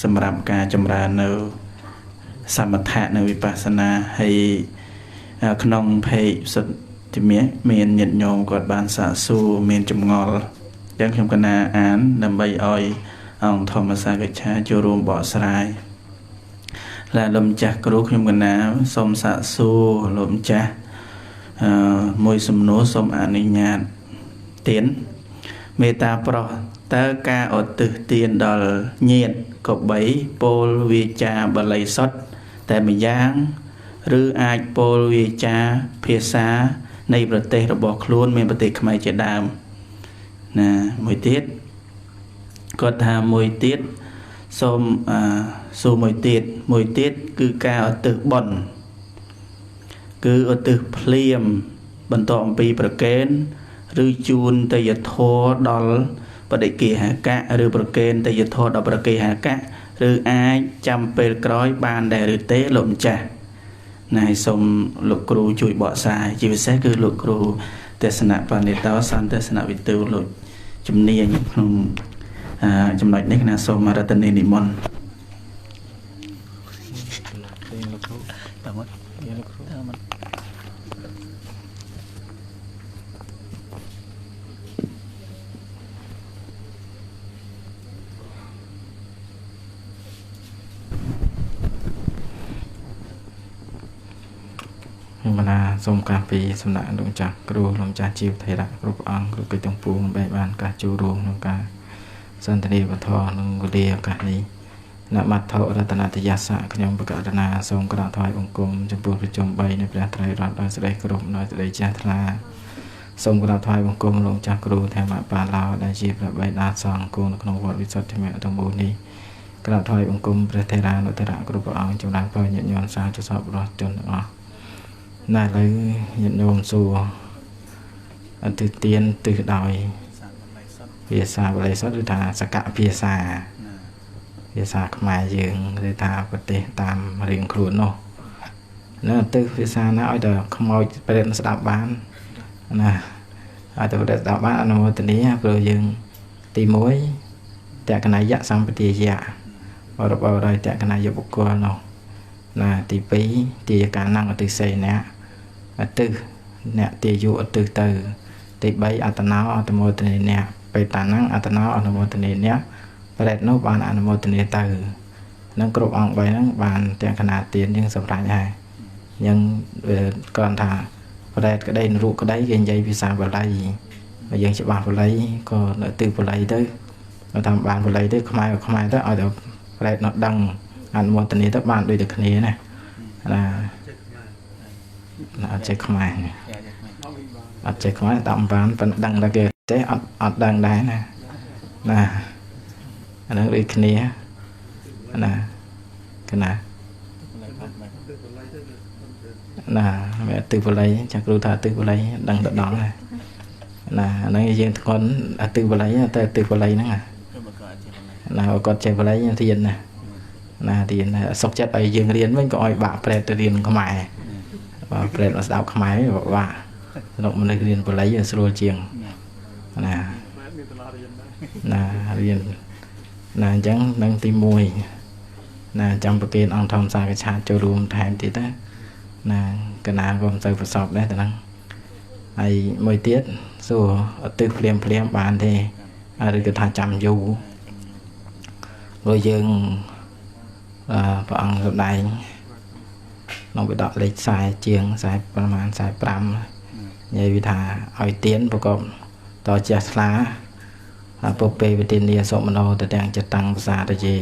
សម្រាប់ការចម្រើននៅសមថៈនៅវិបស្សនាហើយក្នុងភេកសុទ្ធិមគ្គមានញាតិញោមគាត់បានសាកសួរមានចម្ងល់ចឹងខ្ញុំកណាអានដើម្បីឲ្យអង្គធម្មសាកិច្ឆាចូលរួមបកស្រាយហើយលោកម្ចាស់គ្រូខ្ញុំកណាសូមសាកសួរលោកម្ចាស់មួយសំណួរសូមអនុញ្ញាតទានមេត្តាប្រោះតើការឧទ្ទិសទានដល់ញាតិក៏បីពោលវាចាបល័យសុទ្ធតែម្យ៉ាងឬអាចពោលវាចាភាសានៃប្រទេសរបស់ខ្លួនមានប្រទេសខ្មែរជាដើមណាមួយទៀតគាត់ថាមួយទៀតសូមសួរមួយទៀតគឺការឧទ្ទិសបុណ្យគឺឧទ្ទិសភ្លាមបន្តអំពីប្រកេនឬជូនទេយធម៌ដល់បដិគិហកៈឬប្រកេនទេយធម៌ដល់ប្រកេហកៈឬអាចចាំពេលក្រោយបានដែរឬទេលោកម្ចាស់ណាឲ្យសូមលោកគ្រូជួយបកស្រាយជាពិសេសគឺលោកគ្រូទេសនៈបណ្ឌិតោសន្ទស្សនវិទូលោកជំនាញក្នុងចំណុចនេះណាសូមរតនានិមន្តសូមការពីសំណាក់លោកចាស់គ្រូលោកចាស់ជីវថេរៈគ្រប់អង្គគ្រប់កិច្ចទាំងពួងបែបបានការចូលរួមក្នុងការសន្ទនាវធក្នុងវេលាឱកាសនេះនមត្ថរតនតយសៈខ្ញុំបកករណាសូមក្រាបថ្វាយបង្គំចំពោះប្រជុំ3នៃព្រះត្រៃរតន៍ដោយសេចក្តីគោរពដោយសេចក្តីជ្រះថ្លាសូមក្រាបថ្វាយបង្គំលោកចាស់គ្រូធម្មបាឡោដែលជាព្រះបិតាសង្ឃគង់នៅក្នុងវត្តវិសុទ្ធិមគ្គទាំងមូលនេះក្រាបថ្វាយបង្គំព្រះថេរានុថេរៈគ្រប់ព្រះអង្គចម្រើនពរញាតិញោមសាធុសពរស់ជនទាំងអស់ណាឥឡូវញាតិញោមសួរអតិទានទិសដោយភាសាបល័យសុទ្ធឬថាសកភាសាខ្មែរយើងឬថាប្រទេសតាមរៀងខ្លួននោះនៅទិសភាសាណាឲ្យតែខ្មោចប្រេតស្ដាប់បានណាឲ្យតែប្រេតស្ដាប់បានអនុមោទនាព្រោះយើងទី1តក្កណយៈសម្បទាយៈបរិបរដោយតក្កណយៈបុគ្គលនោះណាទី2ទាកាnăngអតិសេណៈអតិអ្នកទាយុអតិទៅទី3អតនោអតមោទនេអ្នកបេតាnăngអតនោអនុមោទនេអ្នកប្រែតនោះបានអនុមោទនាទៅនឹងគ្រប់អង្គ3ហ្នឹងបានទាំងគណៈទានយើងសម្រាប់ហើយយើងគាត់ថាប្រែតក្តីនរុក្តីគេនិយាយភាសាបាលីបើយើងច្បាស់បាលីក៏នៅទិសបាលីទៅបើតាមបានបាលីទៅខ្មែរទៅឲ្យតែប្រែតនោះដឹងអនុមោទនាទៅបានដូចតែគ្នាណាអត់ចេះខ្មែរតាមបានប៉ុន្តែដឹងតែគេទេអត់ដឹងដែរណាអានឹងដូចគ្នាណាកណាមែនទិសបល័យចាគ្រូថាទិសបល័យដឹងទៅដល់ណាអាហ្នឹងយើងធ្ងន់ទិសបល័យតែទិសបល័យហ្នឹងណាគាត់ចេះបល័យរៀនណារៀនសុខចិត្តឲ្យយើងរៀនវិញក៏ឲ្យបាក់ប្រែតទៅរៀនខ្មែរបើប្រែតមកស្ដាប់ខ្មែរពិបាកលោកមនុស្សរៀនបល័យស្រួលជាងណារៀនណាអញ្ចឹងនឹងទី1ណាចាំប្រគេនអង្គធម្មសាកឆាតចូលរួមថែមទៀតណាកណាក៏មិនទៅប្រសពដែរតែហ្នឹងហើយមួយទៀតសួរឧទ្ទិសភ្លាមបានទេឬក៏ថាចាំយូរព្រោះយើងព្រះអង្គសម្ដែងក្នុងវិដកលេខ40ជាង40ប្រហែល45និយាយថាឲ្យទៀនប្រកបតជាស្លាពុពេវទានាសុមនោតទាំងចតាំងភាសាតយេ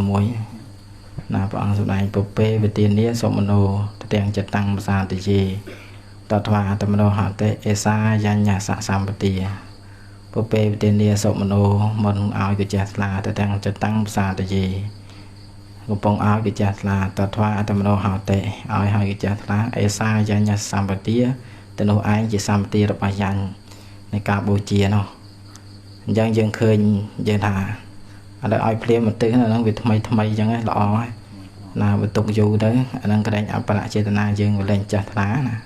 46ណាព្រះអង្គសម្ដែងពុពេវទានាសុមនោតទាំងចតាំងភាសាតយេតថ្វាតមនោហតេអេសាយញ្ញសសម្បទា bộ bê tên lia sọc mano mình áo cái chả là ta đang chặt tăng xa ta gì một bông áo cái chả là ta thoa ta mano hào tệ áo hai cái chả là ai xa cho nhà sambatia tên nó ai chỉ sambatia được bài dànhในการบูชาเนาะยังเคยยังถ่าอะไรอ้อยเพลียมันตื้อนั่งวิทำไมยังไงหล่อน่ะมันตกอยู่เด้อนั่งกระเด็นอัปปะเจตนายังเล่นจัดล้าน่ะ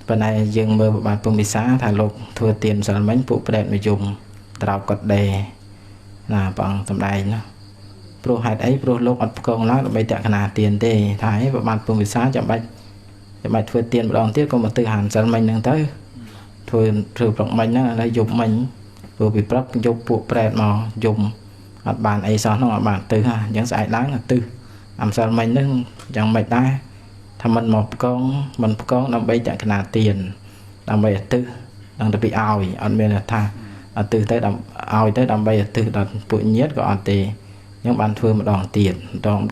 ปัญหายังเมื่อบาดปุ่มพิษาถ่ายลบทัวเตียนสารมันปุประเด็นไม่ยุ่งตราบกดเดน่ะปังสำได้เนาะโปรหัดไอ้โปรโลกอัดกองแล้วไปแต่ขนาดเตียนเด้ถ่ายบาดปุ่มพิษาจะไปทัวเตียนบางทีก็มาตื้อหันสารมันนั่งเต้ถือปลอกมันนั่นอะไรยุบมันvừa bị bắt dục bộ bẹt mà dùng bàn ấy sao nó bàn tư ha những giải đáng là tư làm sao mình nó chẳng mệt đai thằng mình một con làm bây chẳng là tiền làm bây tư đang bị ao anh bên là tha từ tới đầm ao tới đầm bây tư đợt bụi nhiệt của anh tì những bàn phương một đòn tiền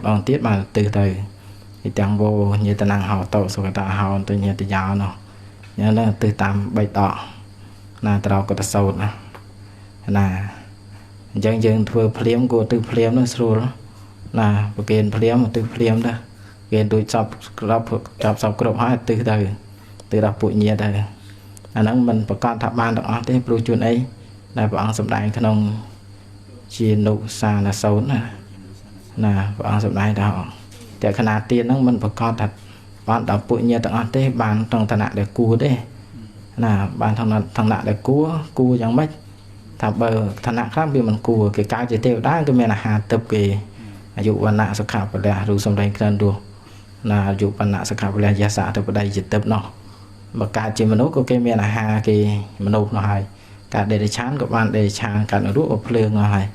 đòn tiết mà từ từ thì chẳng vô như ta năng hào tổ số ta hào tự nhiên tự giáo nó nhớ là từ tam bày đỏ là tao có ta sâu nè là dân thưa phim của từ phim nó rồi là cái phim từ phim đó cái đôi chọc cọp hai từ đọc bụi nhiệt rồi anh nói mình phải con tháp ban đó thế pro chuồn ấy là bọn sầm đại cái nông chiên nụ xa là xấu nè là bọn sầm đại đóแต่ขนาดเตียนนั้นมันประกอบthật bạn đọc bụi nhiệt đó thế bạn trong thằng nạn để cua đấy là bạn thằng nạn để cua chẳng mấy thằng bờ thằng nạn khác vì mình cua cái cá chỉ tiêu đá cái mẹ là hà tập cái dụ bạn nạn sẽ khảo phải là rồi xong đây cần đùa là dụ bạn nạn sẽ khảo phải là gia xã tập ở đây chỉ tập nó mà cá chỉ mình nấu cái mẹ là hà cái mình nấu nó hay cả để chán của bạn để chán cả nó đũa ở lương nó hay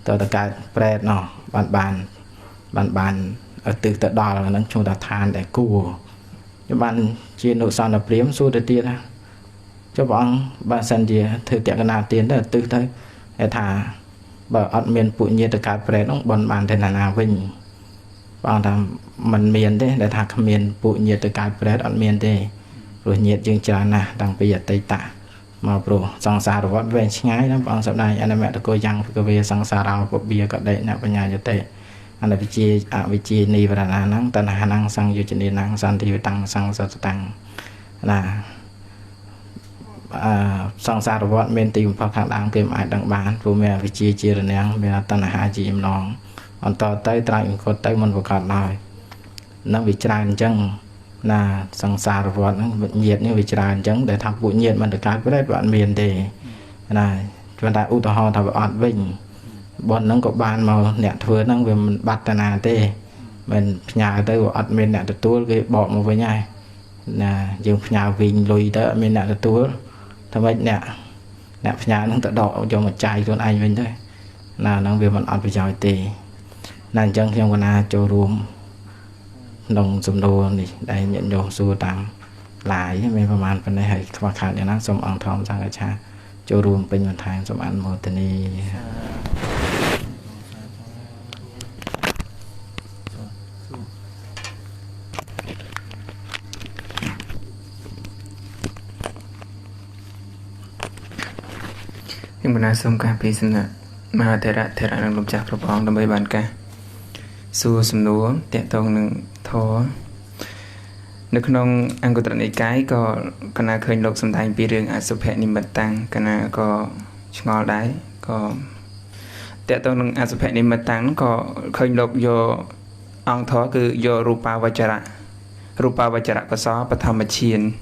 tôi cả bread nó bạn ở từ từ đó là nó chúng ta than để cua các bạn chia nội sản là priếm số đầu tiên cho bạn sân gì thực tiễn cái nào tiền đó từ tới để thả bảo ăn miền bụi nhiệt từ cái bread nó bạn thế nào vinh bạn làm mình miền đấy để thả miền bụi nhiệt từ cái bread ăn miền đấy rồi nhiệt dương tràn nè đang bây giờ tây tạ mà bro sang xa rồi vẫn về ngay đó bạn sau này anh mẹ tôi dăng cái về sang xa nào có bia cả đấy nè bên nhà cho tây anh là vị trí này và là năng tân hà năng sang vô trình năng sang thì tăng sang sao tăng là sang xa rồi vẫn bên tìm phát hàng đáng kiếm ai đăng bán của mẹ vị trí chia là năng mẹ tân hà chị em nó còn to tới trai có tới mình vừa cọt nói nó bị tràn chân là sang xa rồi vẫn nhiệt như bị tràn chân để thắp bụi nhiệt mình được cái với bạn miền để là chúng ta ưu tố thảo bạn vinh bọn nó có ban màu nẹt thừa nó về mình bắt là tê mình nhà tới của mình nẹt tua cái bỏ một với nhau là dùng nhà vinh lùi tới mình nẹt tua thôi vậy nẹt nhà nó tự đọ cho một chai con anh mình thôi là nó về mình ăn với nhau tê là chân trong con na cho rùm đồng sum đồ này đây nhận đồ xua tạm lại mìnhประมาณ phần này hay qua khảo cho nó xong ăn thom sang cái cha cho rùm bên mình thay xong ăn một tên đi mình đã xong cả phí sinh mà thể ra đang lục chặt rồi bóng đâm bầy bàn ca xua xâm núa tẹt tông nâng thó nếu không ăn có tận cái có khả khơi lục xâm thành bị rừng ở sụp hẹn niềm bật tăng khả có ngò đáy có tẹt tông nâng ở sụp hẹn niềm bật tăng có khơi lục vô ông thó cứ vô rupa vajara có xó bà thầm mà chiên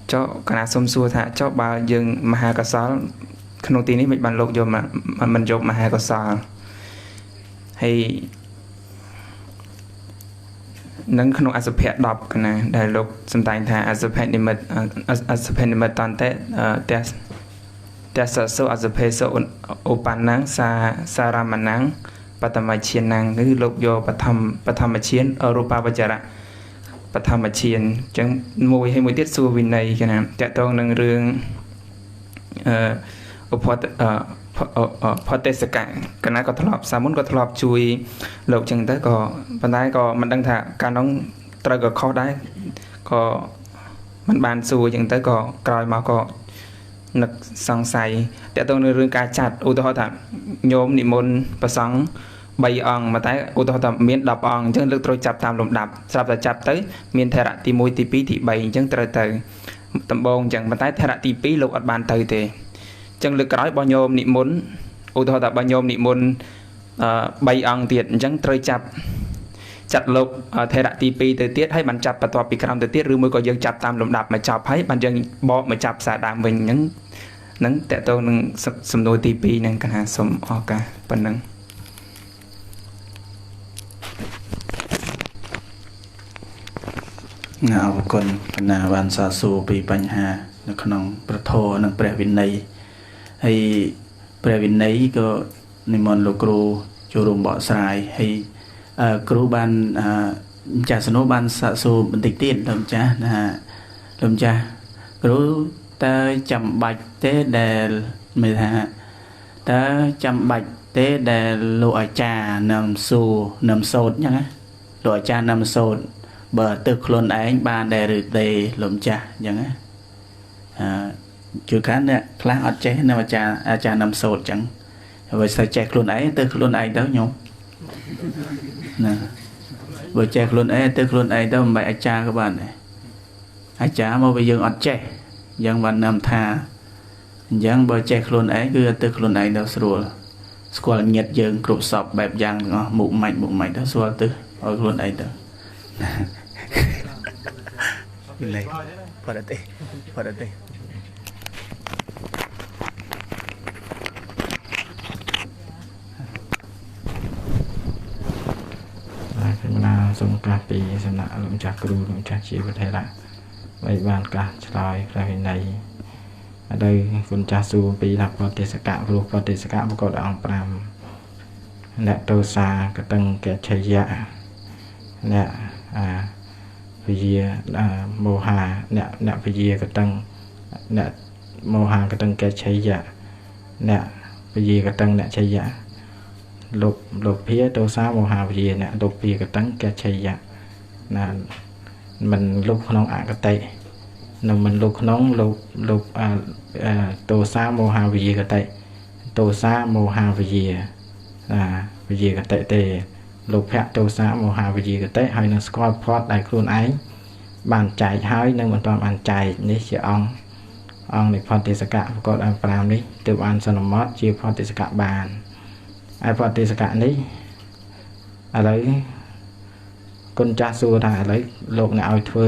cho khả xâm xua thả cho bà dừng mà hà có xó khả năng tin ấy mình bàn lục vô mà mình dục mà hà có xó hay nâng khả năng áp phép đọc cái này đại lục xâm thành thả áp phép niệm mật toàn tế sở số áp phép số opan nắng sa ra mà nắng bà thầm mà chiên nắng cái lục vô bà thầm mà chiên Europa bà chả bà thầm mà chiên chẳng mùi hay mùi tiết xua vì này cái này chạy tôn nâng rương phật tế sự cảnh cái này có thọ lọp sao muốn có thọ lọp chui lục chừng tới có phần tay có mình đang thả cả nóng trời có khó đấy có mình bàn xua chừng tới có còi mà có នឹកសង្ស័យតើតើនៅរឿងការចាត់ឧទាហរណ៍ថាញោមនិមន្តប្រសង់3អង្គមកតែឧទាហរណ៍ថាមាន10អង្គអញ្ចឹងលើកត្រូវចាប់តាមលំដាប់ស្រាប់តែចាប់ទៅមានថេរៈទី1ទី2ទី3អញ្ចឹងត្រូវទៅដំបូងអញ្ចឹងប៉ុន្តែថេរៈទី2លោកអត់បានទៅទេអញ្ចឹងលើកក្រោយរបស់ញោមនិមន្តឧទាហរណ៍ថាបើញោមនិមន្ត3អង្គទៀតអញ្ចឹងត្រូវចាត់លោកថេរៈទី2ទៅទៀតហើយបានចាប់បន្ទាប់ពីក្រោមទៅទៀតឬមួយក៏យើងចាប់តាមលំដាប់មកចប់ហើយបានយើងបកមកចាប់ផ្សារដើមវិញអញ្ចឹងនឹងតើតើនឹងសំណួរទី2នឹងកណាសូមអរកាសប៉ុណ្ណឹងអរគុណកណាបានសាសួរពីបញ្ហានៅក្នុងប្រធរនិងព្រះវិន័យហើយព្រះវិន័យក៏និមន្តលោកគ្រូចូលរួមបកស្រាយហើយគ្រូបានចាស់សនុបានសាកសួរបន្តិចទៀតលោកម្ចាស់ណាលោកម្ចាស់គ្រូតើចាំបាច់ទេដែលមើលថាតើចាំបាច់ទេដែលលោកអាចារ្យនាំសួរនាំសូត្រអញ្ចឹងណាលោកអាចារ្យនាំសូត្របើទៅខ្លួនឯងបានដែរឬទេលោកម្ចាស់អញ្ចឹងណាជួនកាលអ្នកខ្លះអត់ចេះនៅអាចារ្យនាំសូត្រអញ្ចឹងហើយស្អីចេះខ្លួនឯងទៅខ្លួនឯងទៅញោមណាបើចេះខ្លួនឯងទៅខ្លួនឯងទៅមិនបាច់អាចារ្យក៏បានដែរអាចារ្យមកវាយើងអត់ចេះអញ្ចឹងបាននាំថាអញ្ចឹងបើចេះខ្លួនឯងគឺទៅខ្លួនឯងទៅស្រួលស្គាល់ញាតយើងគ្រប់សពបែបយ៉ាងទាំងអស់មុខម៉ាច់ទៅស្រួលទៅឲ្យខ្លួនឯងទៅលេផរទេណាសូមកាសពីសំណាក់លោកម្ចាស់គ្រូលោកម្ចាស់ជាវិថេរៈហើយបានកាសឆ្លើយព្រះវិន័យហើយគុណចាស់សួរពីថាប្រទេសកៈព្រោះប្រទេសកៈប្រកបដោយអង្គ5អ្នកទោសាកតឹងកច្ឆយៈអ្នកវិយាមោហាអ្នកវិយាកតឹងអ្នកមោហាកតឹងកច្ឆយៈអ្នកវិយាកតឹងអ្នកឆយៈលោកភាទោសាមោហាវិយាអ្នកលោកភាកតឹងកច្ឆយៈណាមិនលោកក្នុងអកតិនៅមិនលោកក្នុងលោកទោសាមោហាវិយាកតិទោសាមោហាវិយាវិយាកតិទេលោកភៈទោសាមោហាវិយាកតិហើយនឹងស្គាល់ផតដែលខ្លួនឯងបានចែកហើយនឹងបន្តបានចែកនេះជាអង្គនៃផតទេសកៈប្រកបដោយ5នេះទើបបានសន្មតជាផតទេសកៈបានហើយផតទេសកៈនេះឥឡូវគុណចាស់សួរថាឥឡូវលោកអ្នកឲ្យធ្វើ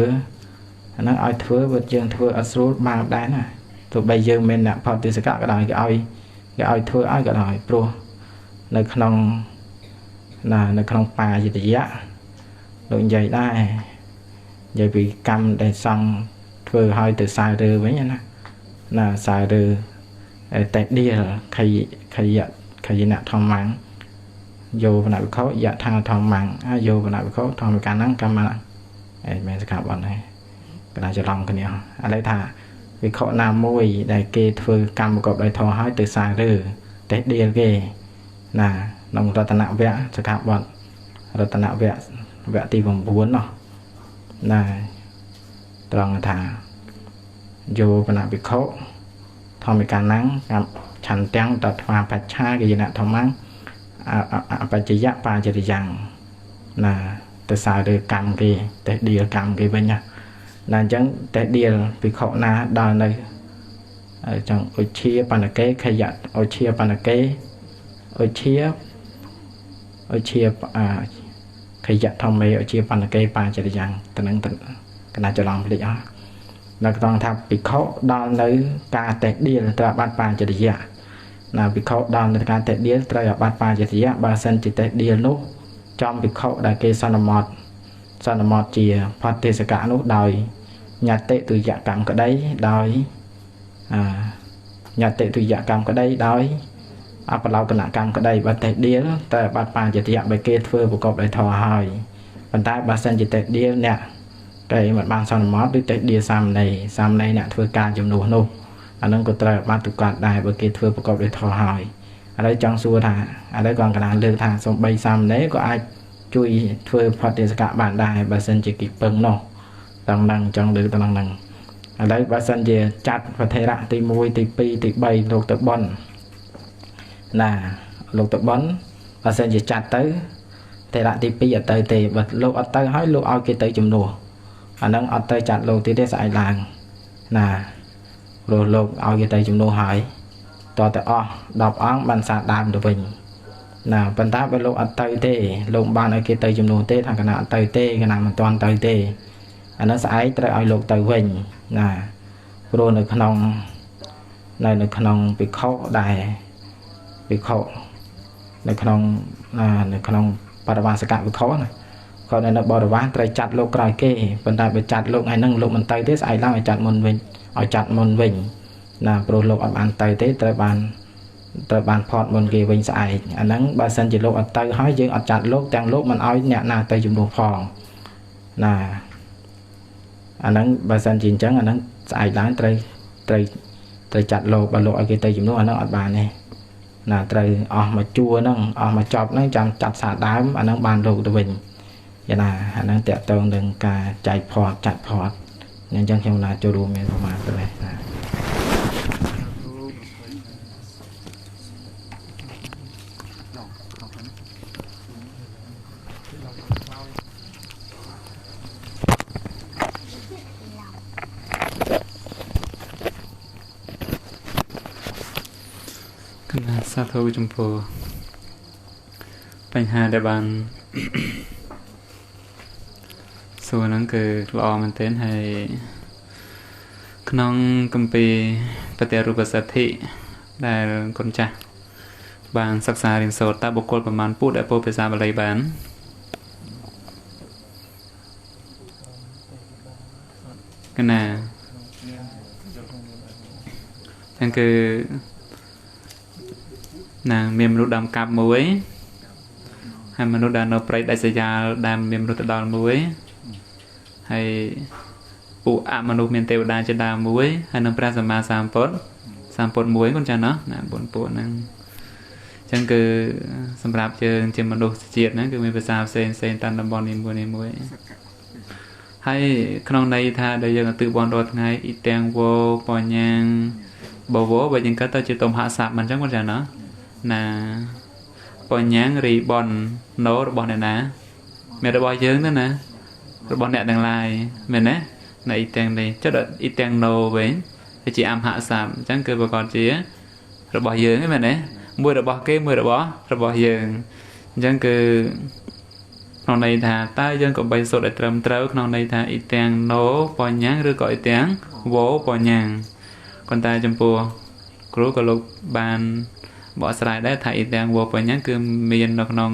អាហ្នឹងឲ្យធ្វើបើយើងធ្វើអត់ស្រួលបាបដែរណាទោះបីយើងមិនអ្នកផតទេសកៈក៏ដោយគេឲ្យធ្វើឲ្យក៏ដោយព្រោះនៅក្នុងបាយតយៈលោកនិយាយដែរនិយាយពីកម្មដែលសង់ធ្វើឲ្យទៅសើរើវិញណាសើរើតែដៀលខយណៈធម្មងយោបណវិខោយថាធម្មងយោបណវិខោធម្មកាnăngកម្មមែនសកម្មអត់ហើយកណ្ដាលច្រឡំគ្នាឥឡូវថាវិខោណាមួយដែលគេធ្វើកម្មប្រកបដោយធម៌ឲ្យទៅសើរើតែដៀលគេណាក្នុងរតនវគ្គសកបតរតនវគ្គទី9នោះណាត្រង់ថាយោបណវិខោធម្មកាnăngឆន្ទទាំងតថ្វាបច្ឆាកិយណៈធម្មងអបច្ចយៈបាចរិយ៉ាងណាទៅសើរើកម្មគេតែដៀលកម្មគេវិញណាអញ្ចឹងតែដៀលវិខោណាដល់នៅចង់ឧជាបណ្ណកេខយៈឧជាបណ្ណកេឧជាខយៈធម្មេឧជាបណ្ណកេបាចរិយ៉ាងទៅនឹងកណ្ដាលច្រឡំភ្លេចអស់នៅក្នុងថាភិក្ខុដល់នៅការតេដៀលត្រូវបាត់បាចរិយៈណាភិក្ខុដល់នៅការតេដៀលត្រូវបាត់បាចរិយៈបើសិនជាតេដៀលនោះចំភិក្ខុដែលគេសន្មតជាផតទេសកៈនោះដោយញត្តិទុយកម្មក្តីដោយញត្តិទុយកម្មក្តីដោយអបឡោកនកម្មក្តីបើតេដៀលតែបាត់បាចរិយៈបើគេធ្វើប្រកបដោយធម៌ហើយប៉ុន្តែបើសិនជាតេដៀលអ្នកតែមិនបានសន្មតឬតេដៀលសាមណេរអ្នកធ្វើការជំនួសនោះអានឹងក៏ត្រូវបានទូកាត់ដែរបើគេធ្វើប្រកបដោយធម៌ហើយឥឡូវចង់សួរថាឥឡូវគាត់កណ្ដាលលើកថាសំបីសាមណេរក៏អាចជួយធ្វើផតទេសកៈបានដែរបើសិនជាគេពឹងនោះដល់នឹងចង់លើកដល់នឹង ឥឡូវបើសិនជាចាត់ប្រធេរៈទី1ទី2ទី3លោកទៅបន់ណាលោកទៅបន់បើសិនជាចាត់ទៅថេរៈទី2អត់ទៅទេបើលោកអត់ទៅហើយលោកឲ្យគេទៅជំនួសអាហ្នឹងអត់ទៅចាត់លោកទៀតទេស្អែកឡើងណាព្រោះលោកឲ្យគេទៅជំនួសហើយតទៅអស់10អង្គបានសារដើមទៅវិញណាប៉ុន្តែបើលោកអត់ទៅទេលោកបានឲ្យគេទៅជំនួសទេថាគណៈអត់ទៅទេគណៈមិនទាន់ទៅទេអានោះស្អែកត្រូវឲ្យលោកទៅវិញណាព្រោះនៅក្នុងភិក្ខុដែលភិក្ខុនៅក្នុងបរិវាសកវិខណាគាត់នៅបរិវាសត្រូវចាត់លោកក្រោយគេប៉ុន្តែបើចាត់លោកថ្ងៃហ្នឹងលោកមិនទៅទេស្អែកឡើងឲ្យចាត់មុនវិញណាព្រោះលោកអត់បានទៅទេត្រូវបានផត់មុនគេវិញស្អែកអាហ្នឹងបើសិនជាលោកអត់ទៅហើយយើងអត់ចាត់លោកទាំងលោកមិនឲ្យអ្នកណាទៅជំនួសផងណាអាហ្នឹងបើសិនជាអញ្ចឹងអាហ្នឹងស្អែកឡើងត្រូវចាត់លោកបើលោកឲ្យគេទៅជំនួសអាហ្នឹងអត់បានទេណាត្រូវអស់មកជួរហ្នឹងអស់មកចប់ហ្នឹងចាំចាត់សារដើមអាហ្នឹងបានលោកទៅវិញយ៉ាងណាអាហ្នឹងតកតងនឹងការចែកផតចាត់ផតអញ្ចឹងខ្ញុំណាចូលរួមមានប្រមាណទៅនេះណាគណៈសាធុចំពោះបញ្ហាដែលបានសួរហ្នឹងគឺល្អមែនទែនហើយក្នុងគម្ពីរបฏิរូបសទ្ធិដែលគុណចាស់បានសិក្សារៀនសូត្រតើបុគ្គលប្រមាណពុទ្ធដែលពោលភាសាបាលីបានគណៈហ្នឹងគឺណាមានមនុស្សដើមកាប់មួយហើយមនុស្សដែលនៅព្រៃដាច់ស្រយាលដែលមានមនុស្សទៅដល់មួយហើយពួកអមនុស្សមានទេវតាជាដើមមួយហើយនឹងព្រះសម្មាសម្ពុទ្ធមួយគាត់ចាណា4ពួកហ្នឹងអញ្ចឹងគឺសម្រាប់យើងជាមនុស្សជាតិហ្នឹងគឺមានភាសាផ្សេងតាមតំបន់នីមួយហើយក្នុងន័យថាដែលយើងទិបនរាល់ថ្ងៃអ៊ីទាំងវោបញ្ញាងបវោបើយើងគិតទៅជាទំហស័ព្ទមិនអញ្ចឹងគាត់ចាណាណាបញ្ញាងរីបនណូរបស់អ្នកណាមានរបស់យើងទៅណារបស់អ្នកទាំងឡាយមែនទេនៅអ៊ីទាំងនេះចុះដល់អ៊ីទាំងណូវិញវាជាអមហស័ព្ទអញ្ចឹងគឺប្រកបជារបស់យើងហ្នឹងមែនទេមួយរបស់គេមួយរបស់យើងអញ្ចឹងគឺក្នុងន័យថាតើយើងក៏បីសូត្រឲ្យត្រឹមត្រូវក្នុងន័យថាអ៊ីទាំងណូបញ្ញាងឬក៏អ៊ីទាំងវោបញ្ញាងប៉ុន្តែចំពោះគ្រូក៏លោកបានបកស្រាយដែរថាអ៊ីទាំងវោបញ្ញាងគឺមាននៅក្នុង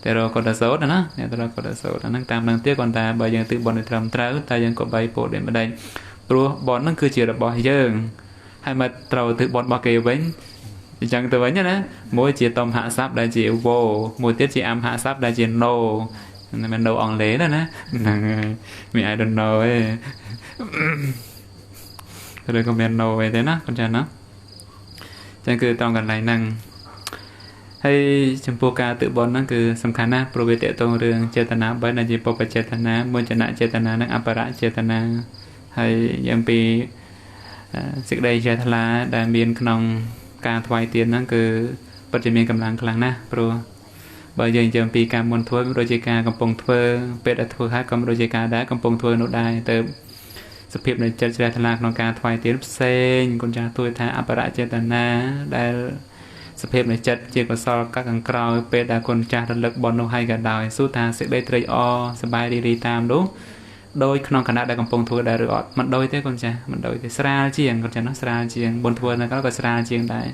តែរកតសោតណាអ្នកតរកតសោតហ្នឹងតាមនឹងទៀតគាត់ថាបើយើងទិបនឲ្យត្រឹមត្រូវតែយើងក៏បីពោលមិនដែរព្រោះបនហ្នឹងគឺជារបស់យើងហើយមកត្រូវទិបនរបស់គេវិញអញ្ចឹងទៅវិញណាមួយជាតំហស័ព្ទដែលជាវោមួយទៀតជាអមហស័ព្ទដែលជា no មិន no អង់គ្លេសណាហ្នឹងហើយមាន I don't know ទេឬក៏មាន no ទេណាគាត់ចាណាអញ្ចឹងគឺត្រង់កន្លែងហ្នឹងហើយចំពោះការទិបនហ្នឹងគឺសំខាន់ណាស់ព្រោះវាតកតងរឿងចេតនា3ដែលជាបព្វចេតនាមុញ្ចនៈចេតនានិងអបរចេតនាហើយយ៉ាងពីសេចក្តីជ្រះថ្លាដែលមានក្នុងការថ្វាយទានហ្នឹងគឺពិតជាមានកម្លាំងខ្លាំងណាស់ព្រោះបើយើងនិយាយអំពីការមុនធ្វើដូចជាការកំពុងធ្វើពេលដែលធ្វើហើយក៏ដូចជាការដែលកំពុងធ្វើនោះដែរទៅសភាពនៃចិត្តជ្រះថ្លាក្នុងការថ្វាយទានផ្សេងគុណចាស់ទួយថាអបរចេតនាដែលសភាពនៃចិត្តជាកុសលកាត់ខាងក្រោយពេលដែលគុណចាស់រលឹកបននោះហើយក៏ដោយសួរថាសេចក្តីត្រេកអរសប្បាយរីរីតាមនោះដោយក្នុងគណៈដែលកំពុងធ្វើដែរឬអត់មិនដូចទេគុណចាស់មិនដូចទេស្រាលជាងគុណចាស់នោះស្រាលជាងបុណ្យធ្វើនៅក៏ស្រាលជាងដែរ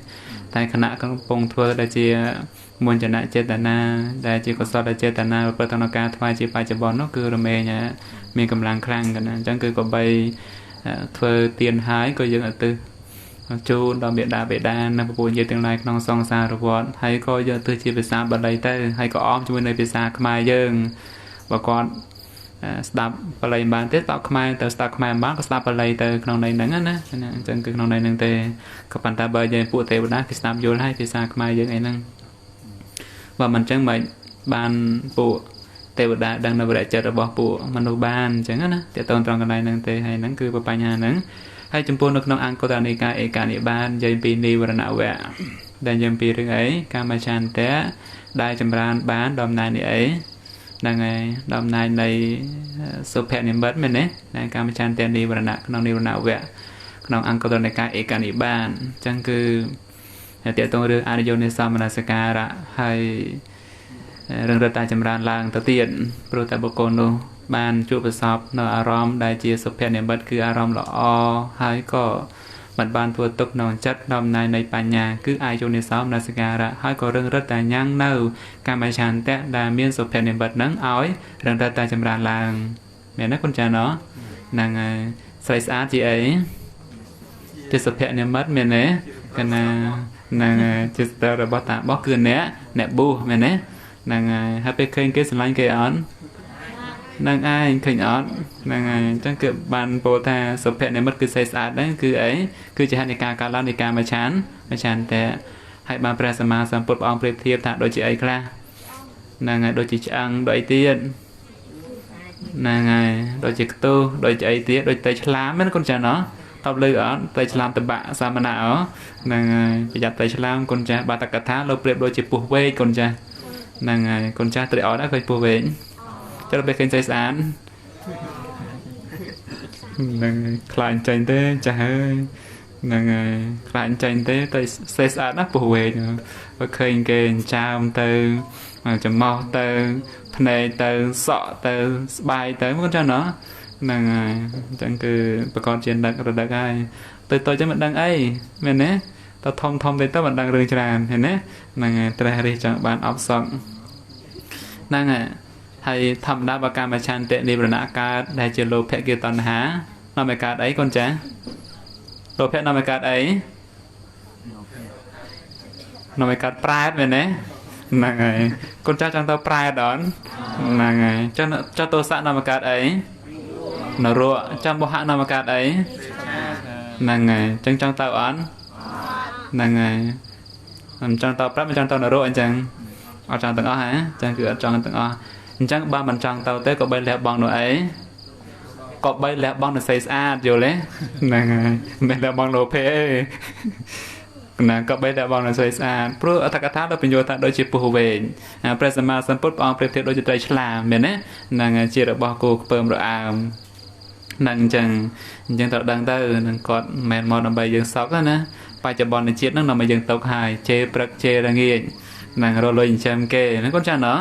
តែគណៈកំពុងធ្វើដែលជាមុញ្ចនៈចេតនាដែលជាកុសលចេតនាប្រតិបត្តិការថ្វាយជាបច្ចុប្បន្ននោះគឺរមែងមានកម្លាំងខ្លាំងកណាអញ្ចឹងគឺក៏បីធ្វើទានហើយក៏យើងឧទ្ទិសជូនដល់មេដាបេដានិងពពួកញាតិទាំងឡាយក្នុងសង្សារវដ្តហើយក៏យើងឧទ្ទិសជាភាសាបាលីទៅហើយក៏អមជាមួយនៅភាសាខ្មែរយើងបើគាត់ស្ដាប់បាលីបានទេស្ដាប់ខ្មែរទៅស្ដាប់ខ្មែរបានក៏ស្ដាប់បាលីទៅក្នុងន័យហ្នឹងណាអញ្ចឹងគឺក្នុងន័យហ្នឹងទេក៏ប៉ុន្តែបើយើងពួកទេវតាគេស្ដាប់យល់ហើយភាសាខ្មែរយើងអីហ្នឹងបើមិនអញ្ចឹងមិនបានពួក ទេវតាដឹងនៅវិរៈចិត្តរបស់ពួកមនុស្សបានអញ្ចឹងណាតើតើត្រង់កន្លែងហ្នឹងទេហើយហ្នឹងគឺបញ្ហាហ្នឹងហើយចំពោះនៅក្នុងអង្គតនិកាយឯកនិបាតនិយាយពីនិវរណវៈដែលនិយាយពីរឿងអីកាមឆន្ទៈដែលចម្រើនបានដំណើរនេះអីហ្នឹងហើយដំណើរនៃសុភនិមិត្តមែនទេដែលកាមឆន្ទៈនិវរណៈក្នុងនិវរណវៈក្នុងអង្គតនិកាយឯកនិបាតអញ្ចឹងគឺតើតើរឿងអរិយនិសមនសិការៈហើយរឿងរត់តែចម្រើនឡើងទៅទៀតព្រោះតែបុគ្គលនោះបានជួបប្រសពនៅអារម្មណ៍ដែលជាសុភនិមិត្តគឺអារម្មណ៍ល្អហើយក៏មិនបានធ្វើទុកក្នុងចិត្តដំណើរនៃបញ្ញាគឺអាយុនិសមនសិការៈហើយក៏រឿងរត់តែញ៉ាំងនៅកម្មឆន្ទៈដែលមានសុភនិមិត្តនឹងឲ្យរឿងរត់តែចម្រើនឡើងមែនទេគុណចាណោះហ្នឹងហើយស្រីស្អាតជាអីជាសុភនិមិត្តមែនទេកណាហ្នឹងជាស្ទើររបស់តាបោះគឺអ្នកប៊ូមែនទេហ្នឹងហើយពេលឃើញគេស្រឡាញ់គេអត់ហ្នឹងឯងឃើញអត់ហ្នឹងហើយអញ្ចឹងគឺបានពោលថាសុភនិមិត្តគឺសេះស្អាតហ្នឹងគឺអីគឺជាហេតុនៃការកើតឡើងនៃការមច្ឆានតែហើយបានព្រះសម្មាសម្ពុទ្ធព្រះអង្គប្រៀបធៀបថាដូចជាអីខ្លះហ្នឹងហើយដូចជាឆ្អឹងដូចអីទៀតហ្នឹងហើយដូចជាខ្ទុះដូចជាអីទៀតដូចតែឆ្លាមមែនគុណចាណោះតបលើអត់តែឆ្លាមតបាក់សាមណៈហ្នឹងហើយប្រយ័ត្នតែឆ្លាមគុណចាបាតកថាលោកប្រៀបដូចជាពស់វែកគុណចាហ្នឹងហើយកូនចាស់ត្រេកអរដែរឃើញពស់វែងចុះពេលឃើញស្អីស្អាតហ្នឹងខ្លាចចាញ់ទេចាស់ហើយហ្នឹងហើយខ្លាចចាញ់ទេតែស្អីស្អាតណាស់ពស់វែងបើឃើញគេចាមទៅចំមោះទៅភ្នែកទៅសក់ទៅស្បែកទៅកូនចាស់ណោះហ្នឹងហើយអញ្ចឹងគឺប្រកបជាដឹករដឹកហើយទៅតូចចឹងមិនដឹងអីមែនទេតធំទៅមិនដឹងរឿងច្រើនឃើញទេហ្នឹងហើយត្រេះរិះចង់បានអបសក់ហ្នឹងហើយធម្មតាបើកម្មឆន្ទៈនិវរណៈកើតដែលជាលោភៈគឺតណ្ហានាំឲ្យកើតអីកូនចាលោភៈនាំឲ្យកើតអីនាំឲ្យកើតប្រែតមែនទេហ្នឹងហើយកូនចាចង់ទៅប្រែតអត់ហ្នឹងហើយចុះទោសៈនាំឲ្យកើតអីនរៈចាំមោហៈនាំឲ្យកើតអីហ្នឹងហើយចឹងចង់ទៅអត់ហ្នឹងហើយមិនចង់ទៅប្រែតមិនចង់ទៅនរៈអញ្ចឹងអត់ចង់ទាំងអស់ហ៎ចឹងគឺអត់ចង់ទាំងអស់អញ្ចឹងបើមិនចង់ទៅទេក៏បីលះបង់នោះអីក៏បីលះបង់នៅសេះស្អាតយល់ទេហ្នឹងហើយមិនលះបង់លោភៈទេណាក៏បីលះបង់នៅសេះស្អាតព្រោះអត្ថកថាដល់បញ្យល់ថាដូចជាពស់វែងព្រះសម្មាសម្ពុទ្ធព្រះអង្គប្រៀបធៀបដូចជាត្រីឆ្លាមមែនទេហ្នឹងជារបស់គោខ្ពើមរអើមហ្នឹងអញ្ចឹងត្រូវដឹងទៅនឹងគាត់មិនមែនមកដើម្បីយើងសោកណាបច្ចុប្បន្នជាតិហ្នឹងដើម្បីយើងຕົកហើយជេរព្រឹកជេរល្ងាចហ្នឹងរលុយចិញ្ចឹមគេហ្នឹងគាត់ចាណោះ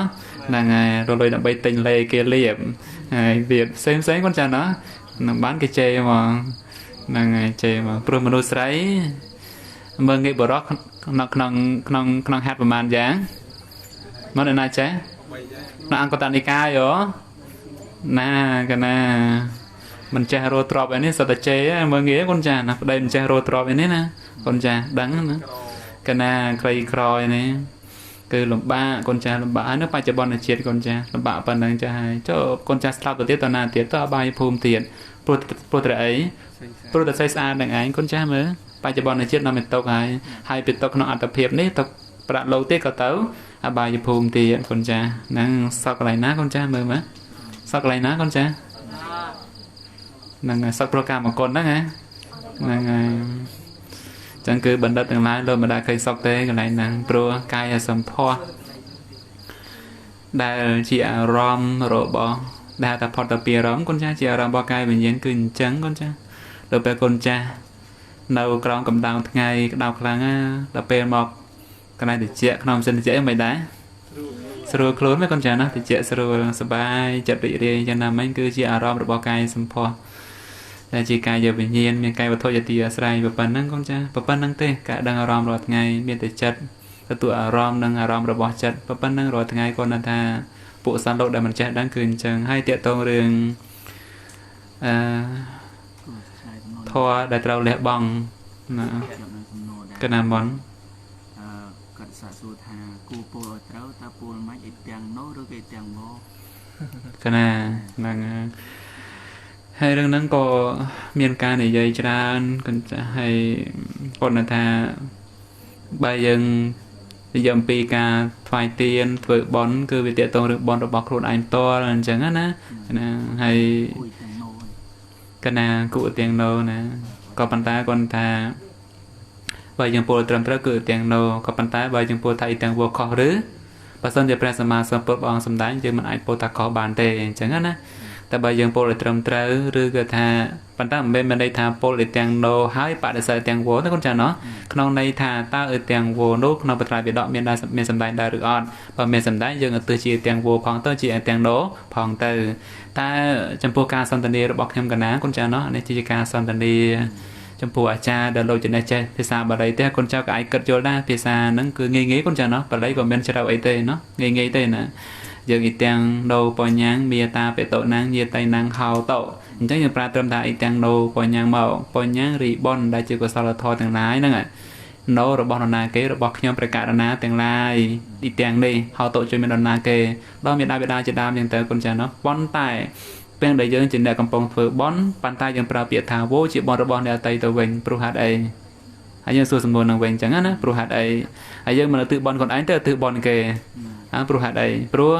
ហ្នឹងហើយរលុយដើម្បីទិញលេគេលៀបហើយទៀតផ្សេងគាត់ចាណោះនឹងបានគេជេរហ្មងហ្នឹងហើយជេរមកព្រោះមនុស្សស្រីមើងងាយបរោះក្នុងហាត់ប្រហែលយ៉ាងមកនៅណាចេះនៅអង្គតនិកាយណាកណាមិនចេះរោទ្របឯនេះសតចេមើងងាយកូនចាណាប្តីមិនចេះរោទ្របឯនេះណាកូនចាដឹងណាកណាក្រីក្រឯនេះគឺលំបាកកូនចាស់លំបាកហើយនៅបច្ចុប្បន្នជាតិកូនចាស់លំបាកប៉ុណ្ណឹងចាស់ហើយកូនចាស់ស្លាប់ទៅទៀតតណាទៀតទៅអបាយភូមិទៀតព្រោះតែអីព្រោះតែស្អីស្អាតនឹងឯងកូនចាស់មើលបច្ចុប្បន្នជាតិនាំទៅຕົកហើយពីຕົកក្នុងអត្តភាពនេះទៅប្រាក់លោកទៀតក៏ទៅអបាយភូមិទៀតកូនចាស់ហ្នឹងសក់កន្លែងណាកូនចាស់មើលមើលសក់កន្លែងណាកូនចាស់ហ្នឹងសក់ប្រកាមកកូនហ្នឹងហ្នឹងហើយចឹងគឺបណ្ឌិតទាំងឡាយលោកមិនដែលឃើញសក់ទេកន្លែងហ្នឹងព្រោះកាយសម្ផស្សដែលជាអារម្មណ៍របស់ដែលតែផុតទៅពីអារម្មណ៍កូនចាស់ជាអារម្មណ៍របស់កាយវិញ្ញាណគឺអញ្ចឹងកូនចាស់ដល់ពេលកូនចាស់នៅក្រោមកម្ដៅថ្ងៃក្តៅខ្លាំងណាដល់ពេលមកកន្លែងតិចក្នុងសិនតិចមិនដែរស្រួលខ្លួនមែនកូនចាស់ណាតិចស្រួលសប្បាយចិត្តរីករាយយ៉ាងណាមិញគឺជាអារម្មណ៍របស់កាយសម្ផស្សដែលជាកាយវិញ្ញាណមានកាយវត្ថុយទីអាស្រ័យប៉ុណ្ណឹងកូនចាប៉ុណ្ណឹងទេការដឹងអារម្មណ៍រាល់ថ្ងៃមានតែចិត្តទទួលអារម្មណ៍និងអារម្មណ៍របស់ចិត្តប៉ុណ្ណឹងរាល់ថ្ងៃគាត់ថាពួកសត្វលោកដែលមិនចេះដឹងគឺអញ្ចឹងហើយតាកតងរឿងធម៌ដែលត្រូវលះបង់ណាកណាមនគាត់សាកសួរថាគូពោលឲ្យត្រូវតើពោលមិនអីទាំងនោះឬក៏ទាំងមកកណាហ្នឹងហើយរឿងហ្នឹងក៏មានការនិយាយច្រើនកញ្ចាស់ហើយគាត់ថាបើយើង និយាយអំពីការថ្វាយទៀនធ្វើបន់គឺវាទាក់ទងរឿងបន់របស់ខ្លួនឯងផ្ទាល់អញ្ចឹងណាហើយកណាគូទាំងណូណាក៏ប៉ុន្តែគាត់ថាបើយើងពោលត្រឹមត្រូវគឺទាំងណូក៏ប៉ុន្តែបើយើងពោលថាទាំងវខុសឬបើសិនជាព្រះសម្មាសម្ពុទ្ធព្រះអង្គសម្ដែងយើងមិនអាចពោលថាខុសបានទេអញ្ចឹងណាតែបើយើងពោលឲ្យត្រឹមត្រូវឬក៏ថាប៉ុន្តែមិនមែនន័យថាពោលឲ្យទាំងណូហើយបដិសេធទាំងវទេគាត់ចាណោះក្នុងន័យថាតើឲ្យទាំងវនោះក្នុងបត្រៃបិដកមានសម្ដែងដែរឬអត់បើមានសម្ដែងយើងឲ្យទើជាទាំងវផងទៅជាទាំងណូផងទៅតែចំពោះការសន្ទនារបស់ខ្ញុំកណាគាត់ចាណោះនេះជាការសន្ទនាចំពោះអាចារ្យដែលលោកចំណេះចេះភាសាបាលីទេកូនចៅក៏អាចគិតយល់ដែរភាសាហ្នឹងគឺងាយៗកូនចៅណោះបាលីក៏មិនជ្រៅអីទេណោះងាយៗទេណាយើងអ៊ីទាំងណូបញ្ញាំងមេតាបេតោណាំងញាតៃណាំងហៅតោអញ្ចឹងយើងប្រើត្រឹមថាអ៊ីទាំងណូបញ្ញាំងមកបញ្ញាំងរីបនដែលជាកុសលធម៌ទាំងឡាយហ្នឹងណូរបស់នរណាគេរបស់ខ្ញុំព្រះករណាទាំងឡាយអ៊ីទាំងនេះហៅតោជួយមាននរណាគេដល់មានបិតាជាដើមអញ្ចឹងទៅកូនចៅណោះប៉ុន្តែពេលដែលយើងជាអ្នកកំពុងធ្វើបន់ប៉ុន្តែយើងប្រើពាក្យថាវោជាបន់របស់អ្នកតីទៅវិញព្រោះហេតុអីហើយយើងសួរសំណួរនឹងវិញអញ្ចឹងណាព្រោះហេតុអីហើយយើងមិនទៅបន់ខ្លួនឯងទៅទៅបន់គេព្រោះហេតុអីព្រោះ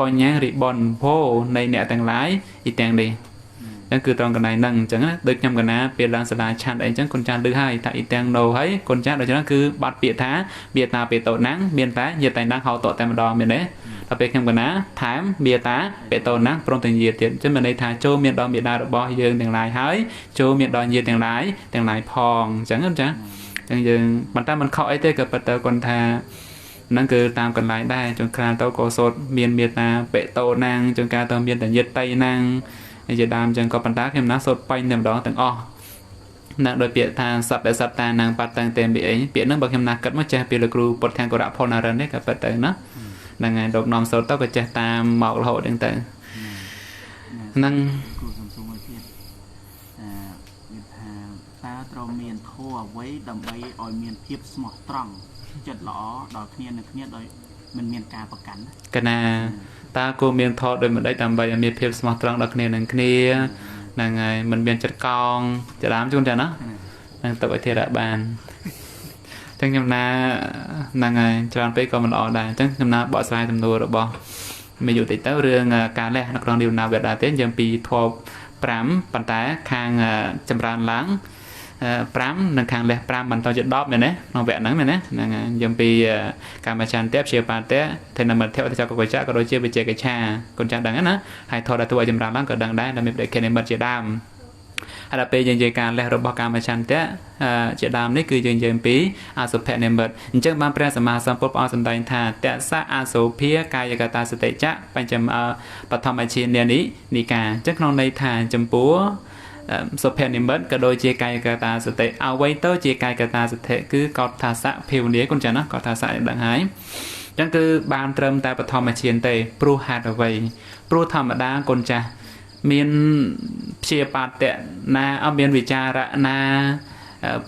បញ្ញារីបន់ភោនៃអ្នកទាំងឡាយអ៊ីទាំងនេះហ្នឹងគឺត្រង់កន្លែងហ្នឹងអញ្ចឹងណាដូចខ្ញុំកណាពេលឡើងសាលាឆាន់អីអញ្ចឹងកូនចាស់ឮហើយថាអ៊ីទាំងណូហើយកូនចាស់ដូច្នេះគឺបាត់ពាក្យថាមេតាបេតោណាំងមានតែញាតៃណាំងហៅតតែម្ដងមានទេដល់ពេលខ្ញុំកណាថែមមេតាបេតោណាំងព្រមទាំងញាតទៀតអញ្ចឹងមានន័យថាចូលមានដល់មេតារបស់យើងទាំងឡាយហើយចូលមានដល់ញាតទាំងឡាយផងអញ្ចឹងចាអញ្ចឹងយើងប៉ុន្តែមិនខុសអីទេក៏ប៉ុន្តែគាត់ថាហ្នឹងគឺតាមកន្លែងដែរចុងក្រោយទៅក៏សូត្រមានមេតាបេតោណាំងចុងក្រោយទៅមានតែញាតៃណាំងជាដើមអញ្ចឹងក៏ប៉ុន្តែខ្ញុំណាសូត្របាញ់តែម្ដងទាំងអស់ណាដោយពាក្យថាសត្វដែលសត្វតានាងបាត់តាំងតែពីអីពាក្យហ្នឹងបើខ្ញុំណាគិតមកចេះពីលោកគ្រូពុទ្ធខាងកុរៈផលណារិននេះក៏ពិតទៅណាហ្នឹងហើយលោកនាំសូត្រទៅក៏ចេះតាមមករហូតហ្នឹងទៅហ្នឹងគ្រូសំសួរមួយទៀតនិយាយថាតើត្រូវមានធម៌អ្វីដើម្បីឲ្យមានភាពស្មោះត្រង់ចិត្តល្អដល់គ្នានឹងគ្នាដោយមិនមានការប្រកាន់កណាតើគួរមានធម៌ដោយមិនដេចដើម្បីឲ្យមានភាពស្មោះត្រង់ដល់គ្នានឹងគ្នាហ្នឹងហើយមិនមានចិត្តកោងច្រាមជូនចាណាហ្នឹងទៅឲ្យធរៈបានចឹងខ្ញុំណាហ្នឹងហើយច្រើនពេកក៏មិនល្អដែរអញ្ចឹងខ្ញុំណាបកស្រាយសំណួររបស់មេយុតិចទៅរឿងការលះនៅក្នុងនិវនាវេដាទេយើងពីធម៌5ប៉ុន្តែខាងចម្រើនឡើង5និងខាងលះ5បន្តជា10មែនទេក្នុងវគ្គហ្នឹងមែនទេហ្នឹងហើយយើងពីកម្មចន្ទៈព្យាបាទៈធនមិត្តៈអតិចកកចៈក៏ដូចជាវិជ័យកច្ឆាកូនចាស់ដឹងណាហើយធម៌ដែលធ្វើឲ្យចម្រើនឡើងក៏ដឹងដែរដែលមានប្រតិនិមិត្តជាដើមហើយដល់ពេលយើងនិយាយការលះរបស់កម្មចន្ទៈជាដើមនេះគឺយើងនិយាយពីអសុភនិមិត្តអញ្ចឹងបានព្រះសម្មាសម្ពុទ្ធព្រះអង្គសម្ដែងថាតសៈអសុភាកាយកតាសតិចៈបញ្ចមបឋមជានានិកាអញ្ចឹងក្នុងន័យថាចំពោះសុភនិមិត្តក៏ដូចជាកាយកតាសតិអ្វីទៅជាកាយកតាសតិគឺកោតថាសៈភាវនាគុណចាណាកោតថាសៈដឹងហើយអញ្ចឹងគឺបានត្រឹមតែបឋមជាទេព្រោះហេតុអ្វីព្រោះធម្មតាគុណចាស់មានព្យាបាទៈណាអត់មានវិចារៈណា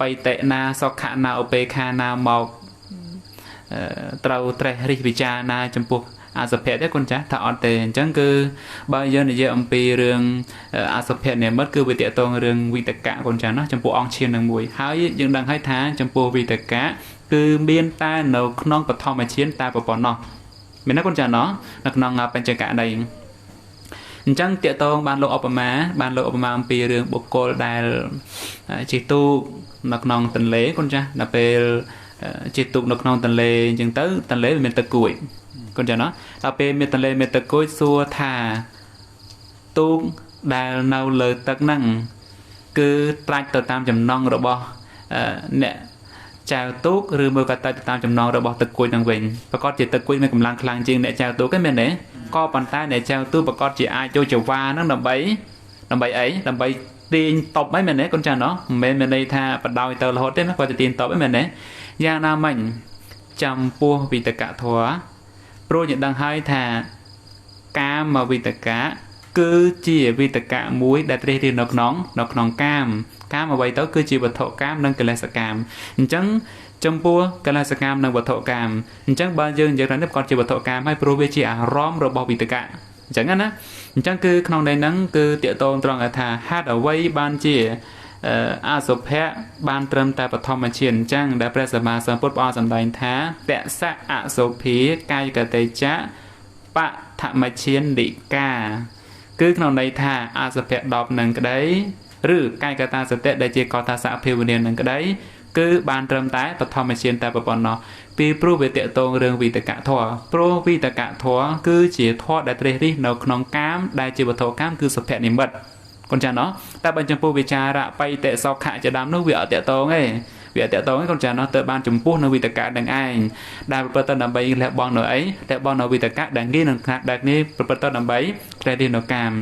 បៃតេណាសុខៈណាឧបេខាណាមកត្រូវត្រេះរិះវិចារណាចំពោះអសុភៈទេគុណចាស់ថាអត់ទេអញ្ចឹងគឺបើយើងនិយាយអំពីរឿងអសុភៈនិមិត្តគឺវាតកតងរឿងវិតកៈគុណចាស់ណាចំពោះអង្គឈាននឹងមួយហើយយើងដឹងហើយថាចំពោះវិតកៈគឺមានតែនៅក្នុងបឋមឈានតែប៉ុណ្ណោះមានណាគុណចាស់ណោះនៅក្នុងបញ្ចកៈដីអញ្ចឹងតកតងបានលោកឧបមាអំពីរឿងបុគ្គលដែលជិះទូកនៅក្នុងទន្លេគុណចាស់ដល់ពេលជិះទូកនៅក្នុងទន្លេអញ្ចឹងទៅទន្លេវាមានទឹកគួយគុណចាស់ណោះដល់ពេលមានទន្លេមានទឹកគួយសួរថាទូកដែលនៅលើទឹកហ្នឹងគឺត្រាច់ទៅតាមចំណងរបស់អ្នកចែវទូកឬមួយក៏ទៅតាមចំណងរបស់ទឹកគួយហ្នឹងវិញប្រកាសជាទឹកគួយមានកម្លាំងខ្លាំងជាងអ្នកចែវទូកហ្នឹងមែនទេក៏ប៉ុន្តែអ្នកចែវទូកប្រកាសជាអាចចូលចង្វាហ្នឹងដើម្បីអីដើម្បីទាញតប់ហ្នឹងមែនទេគុណចាស់ណោះមិនមែនមានន័យថាបដោយទៅរហូតទេគាត់ទៅទាញតប់ហ្នឹងមែនទេយ៉ាងណាមិញចំពោះវិតកធម៌ព្រោះយើងដឹងហើយថាកាមវិតកៈគឺជាវិតកៈមួយដែលត្រិះរិះនៅក្នុងកាមអ្វីទៅគឺជាវត្ថុកាមនិងកិលេសកាមអញ្ចឹងចំពោះកិលេសកាមនិងវត្ថុកាមអញ្ចឹងបើយើងនិយាយថានេះក៏ជាវត្ថុកាមហើយព្រោះវាជាអារម្មណ៍របស់វិតកៈអញ្ចឹងណាអញ្ចឹងគឺក្នុងន័យហ្នឹងគឺតកតងត្រង់ថាហេតុអ្វីបានជា อาสุภะบานเติมแต่ปฐมเชียนจังได้พระสัมมาสัมพุทธองค์สำแดงท้าแต่สะอาสุภีกายกเตจะปะธรรมเชียนดิกาคือขนมในท่าอาสุภะดอกหนึ่งก็ได้หรือกายกตาสเตได้เจกอตาสะเพวเนียนหนึ่งก็ได้คือบานเติมแต่ปฐมเชียนแต่ปปนปีปรูเวเตตงเรื่องวิตกะทัวโปรวิตกะทัวคือเจียทอดได้เตรีในขนมกามได้เจีบโทกามคือสุภะนิมัตคนจะเนาะแต่บรรจงปูวิจาระไปเตะซอกขะจะดำนึกเวียเตะโตไงเวียเตะโตไงคนจะเนาะเตะบานจมปูนวิตกะดังไอ้ได้ประตูนำไปและบอลหน่อยและบอลนวิตกะดังนี้นั่นขนาดดังนี้ประตูนำไปแต่ดีนกาม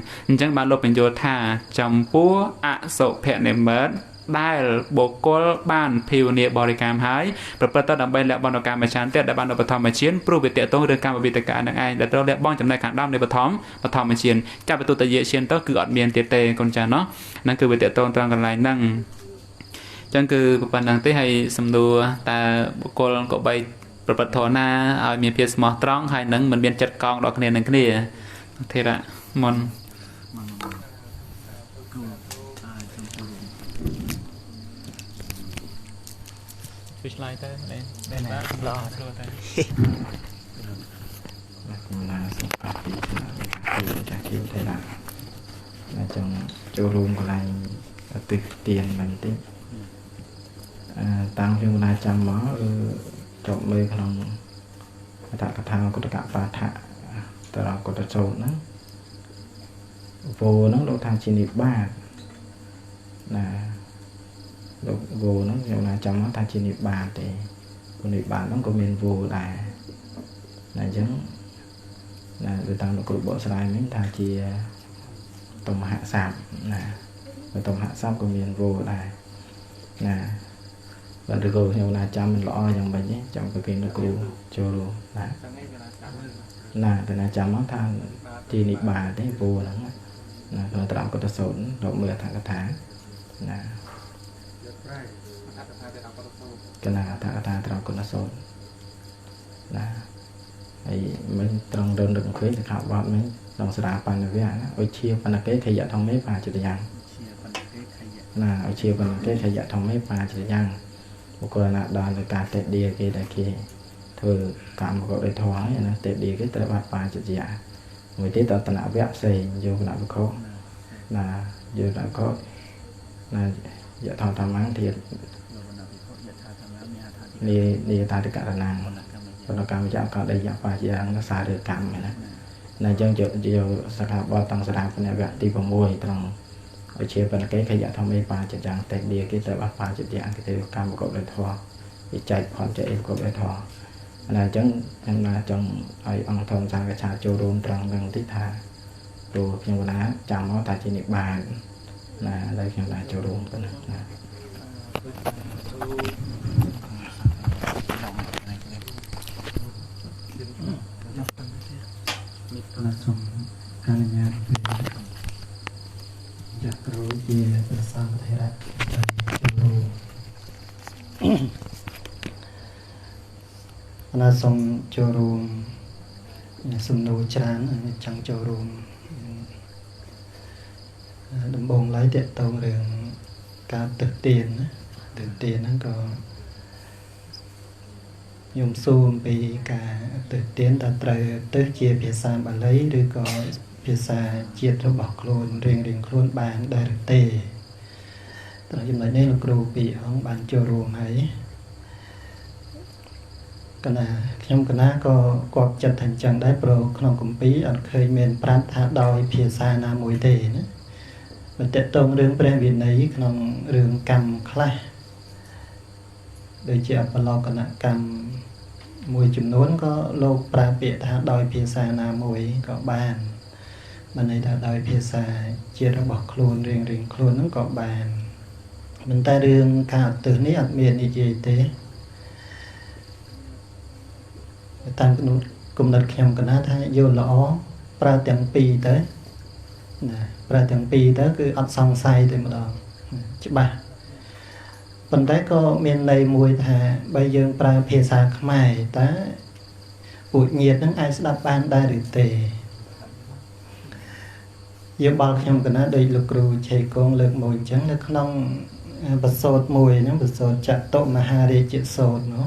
จังบานลบเป็นโยธาจมปูอโศเพเนเมอร์ได้บกกลบ้านพิวเนียบริการหายประตูนำไปและบอลการมาชันเตะได้บานปฐมมาเชียนปรูเวเตะโตเรื่องการวิตกะดังไอ้แต่เราและบอลจำได้ขันดำในปฐมมาเชียนจับประตูตะเยเชียนต้องคืออดเมียนเตะคนจะเนาะนั่นคือวิเตะโตตรงกันไรนั่งจังคือปัญหาที่ให้สำดูแต่บุคคลก็ไปประปทนาเอามีเพียสมอตรองให้นั่งมันเบียนจัดกองดอกเนี่ยนั่งนี่เทระมนฟิชไลท์ได้ไหมรอได้นาสุภาพดีคือจากคิวไทยละlà trong châu rùm của lại từ tiền mình tí tăng trong là trăm mó trộm mê không tạ cả thao của tất cả ba thạ từ đó của tất sâu nó vô nó độ thang chỉ niệm ba là độ vô nó nhiều là trăm mó thang chỉ niệm ba thì của niệm ba nó có miền vô là giống là từ tăng độ của bộ slide mình thang chỉ tổng hạ sạp là tổng hạ sạp của miền vô là và được rồi nhiều là trăm mình lo dòng bệnh nhé trong cái nó cũ cho luôn là từ là trăm nó than chỉ nị bà đấy vô lắm là rồi tạo có thể sốn độ 10 tháng cả tháng là cái là ta tạo có thể sốn là ấy mình trong đơn đựng khuyến thì học vào mình đồng sự đáp bàn với anh ở chia phần là cái thầy dạy thông mấy bà chỉ để dặn là ở chia phần cái thầy dạy thông mấy bà chỉ để dặn một con là đoàn là cả tết đi kia đại kia thôi cả một cậu để thoái là tết đi cái tết bà chỉ dặn người tí tao tận vẽ xây vô lại có là vô lại có là dạy thằng tham ăn thiệt đi ta được cả là nàng còn cảm giác có đây dạng phải chỉ nó xả được cảm này là chân chiều sạc hạt bao tăng sạc hạt này vẽ đi vào môi tăng ở chia phần cái khai dạ thông mê ba chỉ chẳng tẹt đi cái tẹt ba chỉ dạng cái tẹt cam một cậu để thò bị chạy còn chạy em cậu để thò là chân em là trong ai ông thông sang cái trà châu đôn trăng gần tích tha đồ nhưng mà lá chạm nó tại chỉ niệm bàn là đây là châu đôn cái này là xong hai nhà giặc rồi về từ sau có thể là là xong cho rùm xong đồ chán chẳng cho rùm đừng bông lấy tiện tông đường cả từ tiền nó có dùng xùm bị cả từ tiến ta trời tới chia phía xa bà lấy rồi có phía xa chia cho bọc luôn riêng luôn bàn đời tề tại vì vậy nên là cừu bị ông bàn cho ruộng ấy cái này trong cái ná có quạt chặt thành chân đáy pro không cũng bí ở khơi miền pram thả đòi phía xa na mùi tề nữa mình tệ tông đường pram việt này không đường cầm khai đời chị ở lo cái nặng cầm mùi chùm nón có lô pra bịa thả đòi phía xa na mùi có bàn bên này thả đòi phía xa chia ra bọc luôn riêng luôn nó có bàn mình ta đường cả từ ní ở miền như gì thế tăng cái nút cùng đặt kèm cái nát hay vô lõ pra tiếng pi tới pra tiếng pi tới cứ ăn xong say thì một đòn chứ ba phần đấy có miền này mùi thà bây giờ pra phía xa mày ta bụi nhiệt nó ai sẽ đặt ban đa được tề យើងបល់ខ្ញុំកណាដោយលោកគ្រូឆេកងលើកមួយអញ្ចឹងនៅក្នុងបទសូត្រមួយហ្នឹងបទសូត្រចតុមហារាជសូត្រនោះ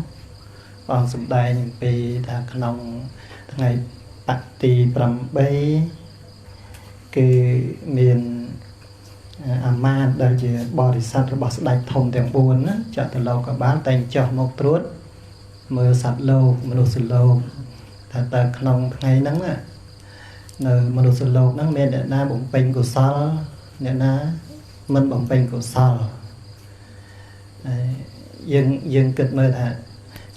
អង្គសម្ដែងអំពីថាក្នុងថ្ងៃបតិ8គឺមានអាមាត្យដែលជាបរិស័ទរបស់ស្ដេចធំទាំង4ណាចតុលោកបាលតែងចុះមកត្រួតមើលសត្វលោកមនុស្សលោកថាតើក្នុងថ្ងៃហ្នឹងណានៅមនុស្សលោកហ្នឹងមានអ្នកណាបំពេញកុសលអ្នកណាមិនបំពេញកុសលយើងគិតមើលថា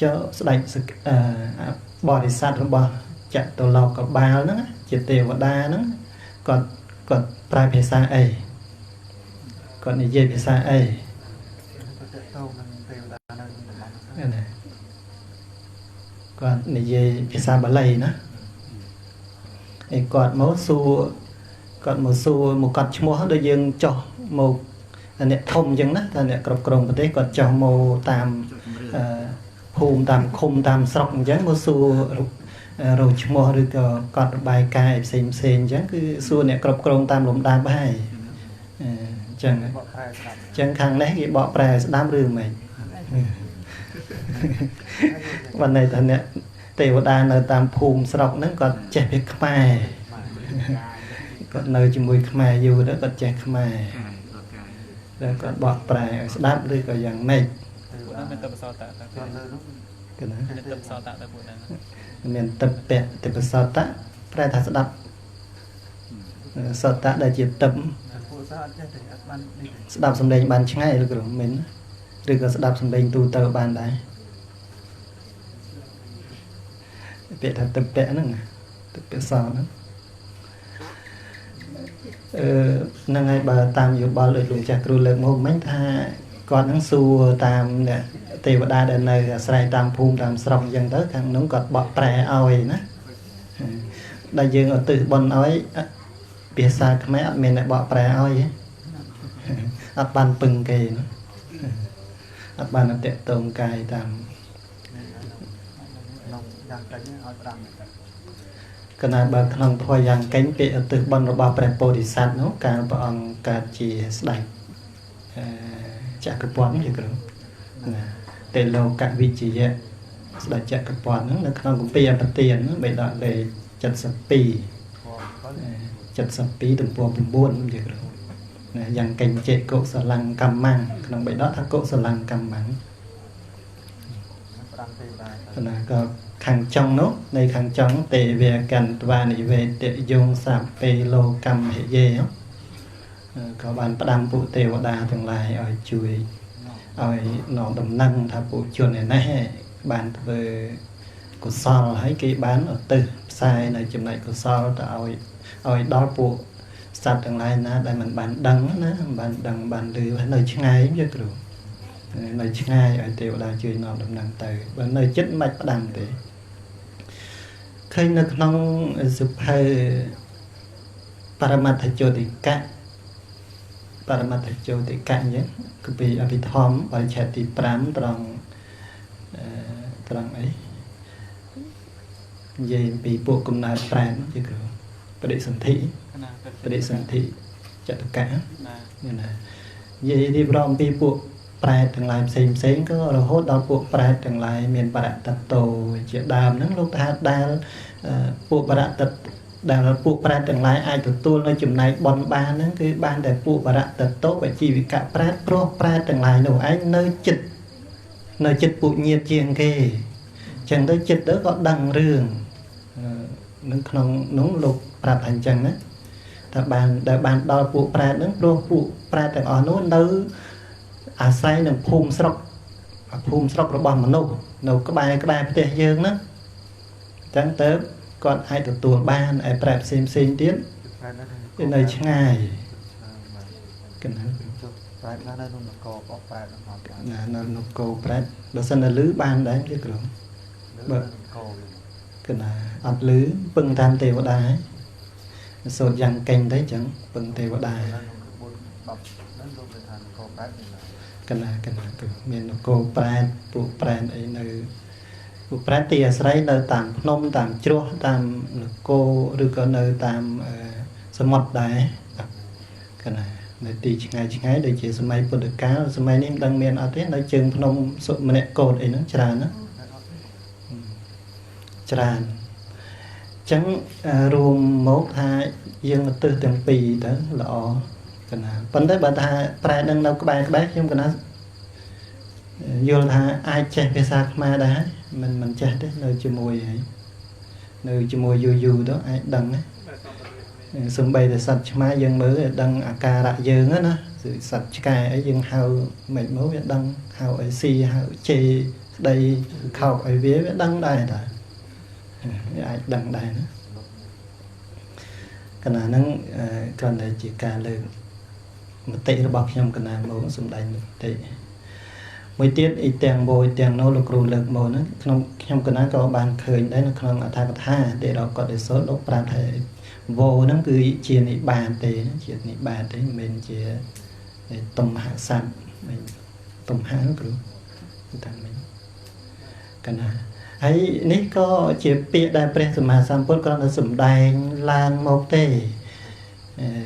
ចុះស្ដេចបរិស័ទរបស់ចតុលោកបាលហ្នឹងជាទេវតាហ្នឹងគាត់ប្រើភាសាអីគាត់និយាយភាសាអីគាត់និយាយភាសាបាលីណាឯគាត់មកសួរមកកាត់ឈ្មោះដូចយើងចុះមកអ្នកធំអញ្ចឹងណាតែអ្នកគ្រប់គ្រងប្រទេសគាត់ចុះមកតាមភូមិតាមឃុំតាមស្រុកអញ្ចឹងមកសួររកឈ្មោះឬក៏កត់របាយការណ៍ផ្សេងអញ្ចឹងគឺសួរអ្នកគ្រប់គ្រងតាមលំដាប់ហើយអញ្ចឹងខាងនេះគេបកប្រែស្ដាប់ឬមិនวันnàyថាអ្នកទេវតានៅតាមភូមិស្រុកហ្នឹងគាត់ចេះភាសាខ្មែរគាត់នៅជាមួយខ្មែរយូរទៅគាត់ចេះខ្មែរแล้วគាត់បកប្រែឲ្យស្ដាប់ឬក៏យ៉ាងម៉េចមានទឹកបសតតើគឺណាមានទឹកបសតតទៅពួកហ្នឹងមានទឹកពៈទឹកបសតតប្រែថាស្ដាប់សតតដែលជាទឹកស្ដាប់សំឡេងបានឆ្ងាយឬក៏មិនឬក៏ស្ដាប់សំឡេងទូទៅបានដែរពាក្យថាទឹកពៈហ្នឹងទឹកពៈសហ្នឹងហ្នឹងហើយបើតាមយោបល់ដោយលោកចាស់គ្រូលើកមកមិញថាគាត់នឹងសួរតាមអ្នកទេវតាដែលនៅអាស្រ័យតាមភូមិតាមស្រុកអញ្ចឹងទៅខាងនោះគាត់បកប្រែឲ្យណាដែលយើងឧទ្ទិសបុណ្យឲ្យភាសាខ្មែរអត់មានអ្នកបកប្រែឲ្យទេអត់បានពឹងគេណាអត់បានតេតងកាយតាមយ៉ាងកេញឲ្យប្រាំកណាបើក្នុងធម៌យ៉ាងកេញពាក្យឧទ្ទិសបុណ្យរបស់ព្រះពោធិសត្វនោះកាលព្រះអង្គកើតជាស្ដេចចក្រពត្តិនេះគ្រូណាតេលោកវិជ្ជយៈស្ដេចចក្រពត្តិហ្នឹងនៅក្នុងគម្ពីរអបទានបេដកលេខ72ទំព័រ9នេះគ្រូណាយ៉ាងកេញចេកុសលង្កម្មមាំងក្នុងបេដកថាកុសលង្កម្មមាំងណាក៏ខាងចុងនោះនៃខាងចុងទេវកន្តវានិវេតយងសាពេលោកម្មហិយេក៏បានផ្ដាំពួកទេវតាទាំងឡាយឲ្យជួយឲ្យនាំដំណឹងថាពួកជនឯនេះបានធ្វើកុសលហើយគេបានឧទ្ទិសផ្សាយនៅចំណែកកុសលទៅឲ្យដល់ពួកសត្វទាំងឡាយណាដែលមិនបានដឹងណាបានដឹងបានឮនៅឆ្ងាយទេគ្រូនៅឆ្ងាយឲ្យទេវតាជួយនាំដំណឹងទៅបើនៅចិត្តមិនបាច់ផ្ដាំទេឃើញនៅក្នុងសុភៅបរមត្ថជោតិកៈអញ្ចឹងគឺពីអភិធម្មបរិច្ឆេទទី5ត្រង់អីនិយាយពីពួកកំណើតប្រែនជាគ្រូបដិសន្ធិចតុកៈណានិយាយរៀបរាប់ពីពួកប្រែតទាំងឡាយផ្សេងក៏រហូតដល់ពួកប្រែតទាំងឡាយមានបរតតោជាដើមហ្នឹងលោកថាដែលពួកបរតតដែលពួកប្រែតទាំងឡាយអាចទទួលនៅចំណែកបនបានហ្នឹងគឺបានតែពួកបរតតោបជីវិកៈប្រែតព្រោះប្រែតទាំងឡាយនោះឯងនៅចិត្តពួកញាតិជាងគេអញ្ចឹងទៅចិត្តទៅក៏ដឹងរឿងនៅក្នុងនោះលោកប្រាប់ថាអញ្ចឹងណាថាបានដល់ពួកប្រែតហ្នឹងព្រោះពួកប្រែតទាំងអស់នោះនៅអាស្រ័យនឹងភូមិស្រុករបស់មនុស្សនៅក្បែរផ្ទះយើងហ្នឹងអញ្ចឹងទៅគាត់អាចទទួលបានឯប្រែផ្សេងទៀតវានៅឆ្ងាយកណ្ដាលប្រែនៅក្នុងនគរអបប្រែនៅនគរប្រែបើសិនតែលឺបានដែរទេគ្រូបើកណ្ដាលអត់លឺពឹងតាមទេវតាសូត្រយ៉ាងកេញទៅអញ្ចឹងពឹងទេវតាកណ្ដាលគឺមាននគរប្រែតពួកប្រែតអីនៅពួកប្រែតទីអាស្រ័យនៅតាមភ្នំតាមជ្រោះតាមនគរឬក៏នៅតាមសមុទ្រដែរ cái này để tì ngay để chỉ sớm mai bột được cá sớm mai nem đang miền ở thế nói chừng phnom sụp mà nè cột ấy nó tràn chẳng rùm mốt tha dương từ từng pì đó lọ cái nào vấn đề bà tha prai đang đâu các bạn nhưng cái nào vô tha ai chạy về xa mà đã mình chạy đấy nơi chùa mùi ấy nơi chùa mùi dù đó ai đằng ấy sum bay để sạch má dân mới đăng ca đại dương á nó sự sạch cài ấy dân hào mình mới đăng hào ấy si hào chê đây khảo ấy vía đăng đây rồi ai đăng đây nữa cái nào nó còn để chỉ ca lên một tệ nó bọc trong cái nào muốn sum đầy một tệ mỗi tiết ít tiền bồi tiền nô lực rù lực mồ nó trong cái nào có bàn khởi đấy nó không là thay tha để đó có để số lúc ra thầy vô nó cứ chia này bàn tề nó chia này bàn thế mình chia tôm hạ sẵn mình tôm hạ nó cứ thằng mình cái nào ấy ní có chia bịa đại press mà sam put con là sủng đài lang một tề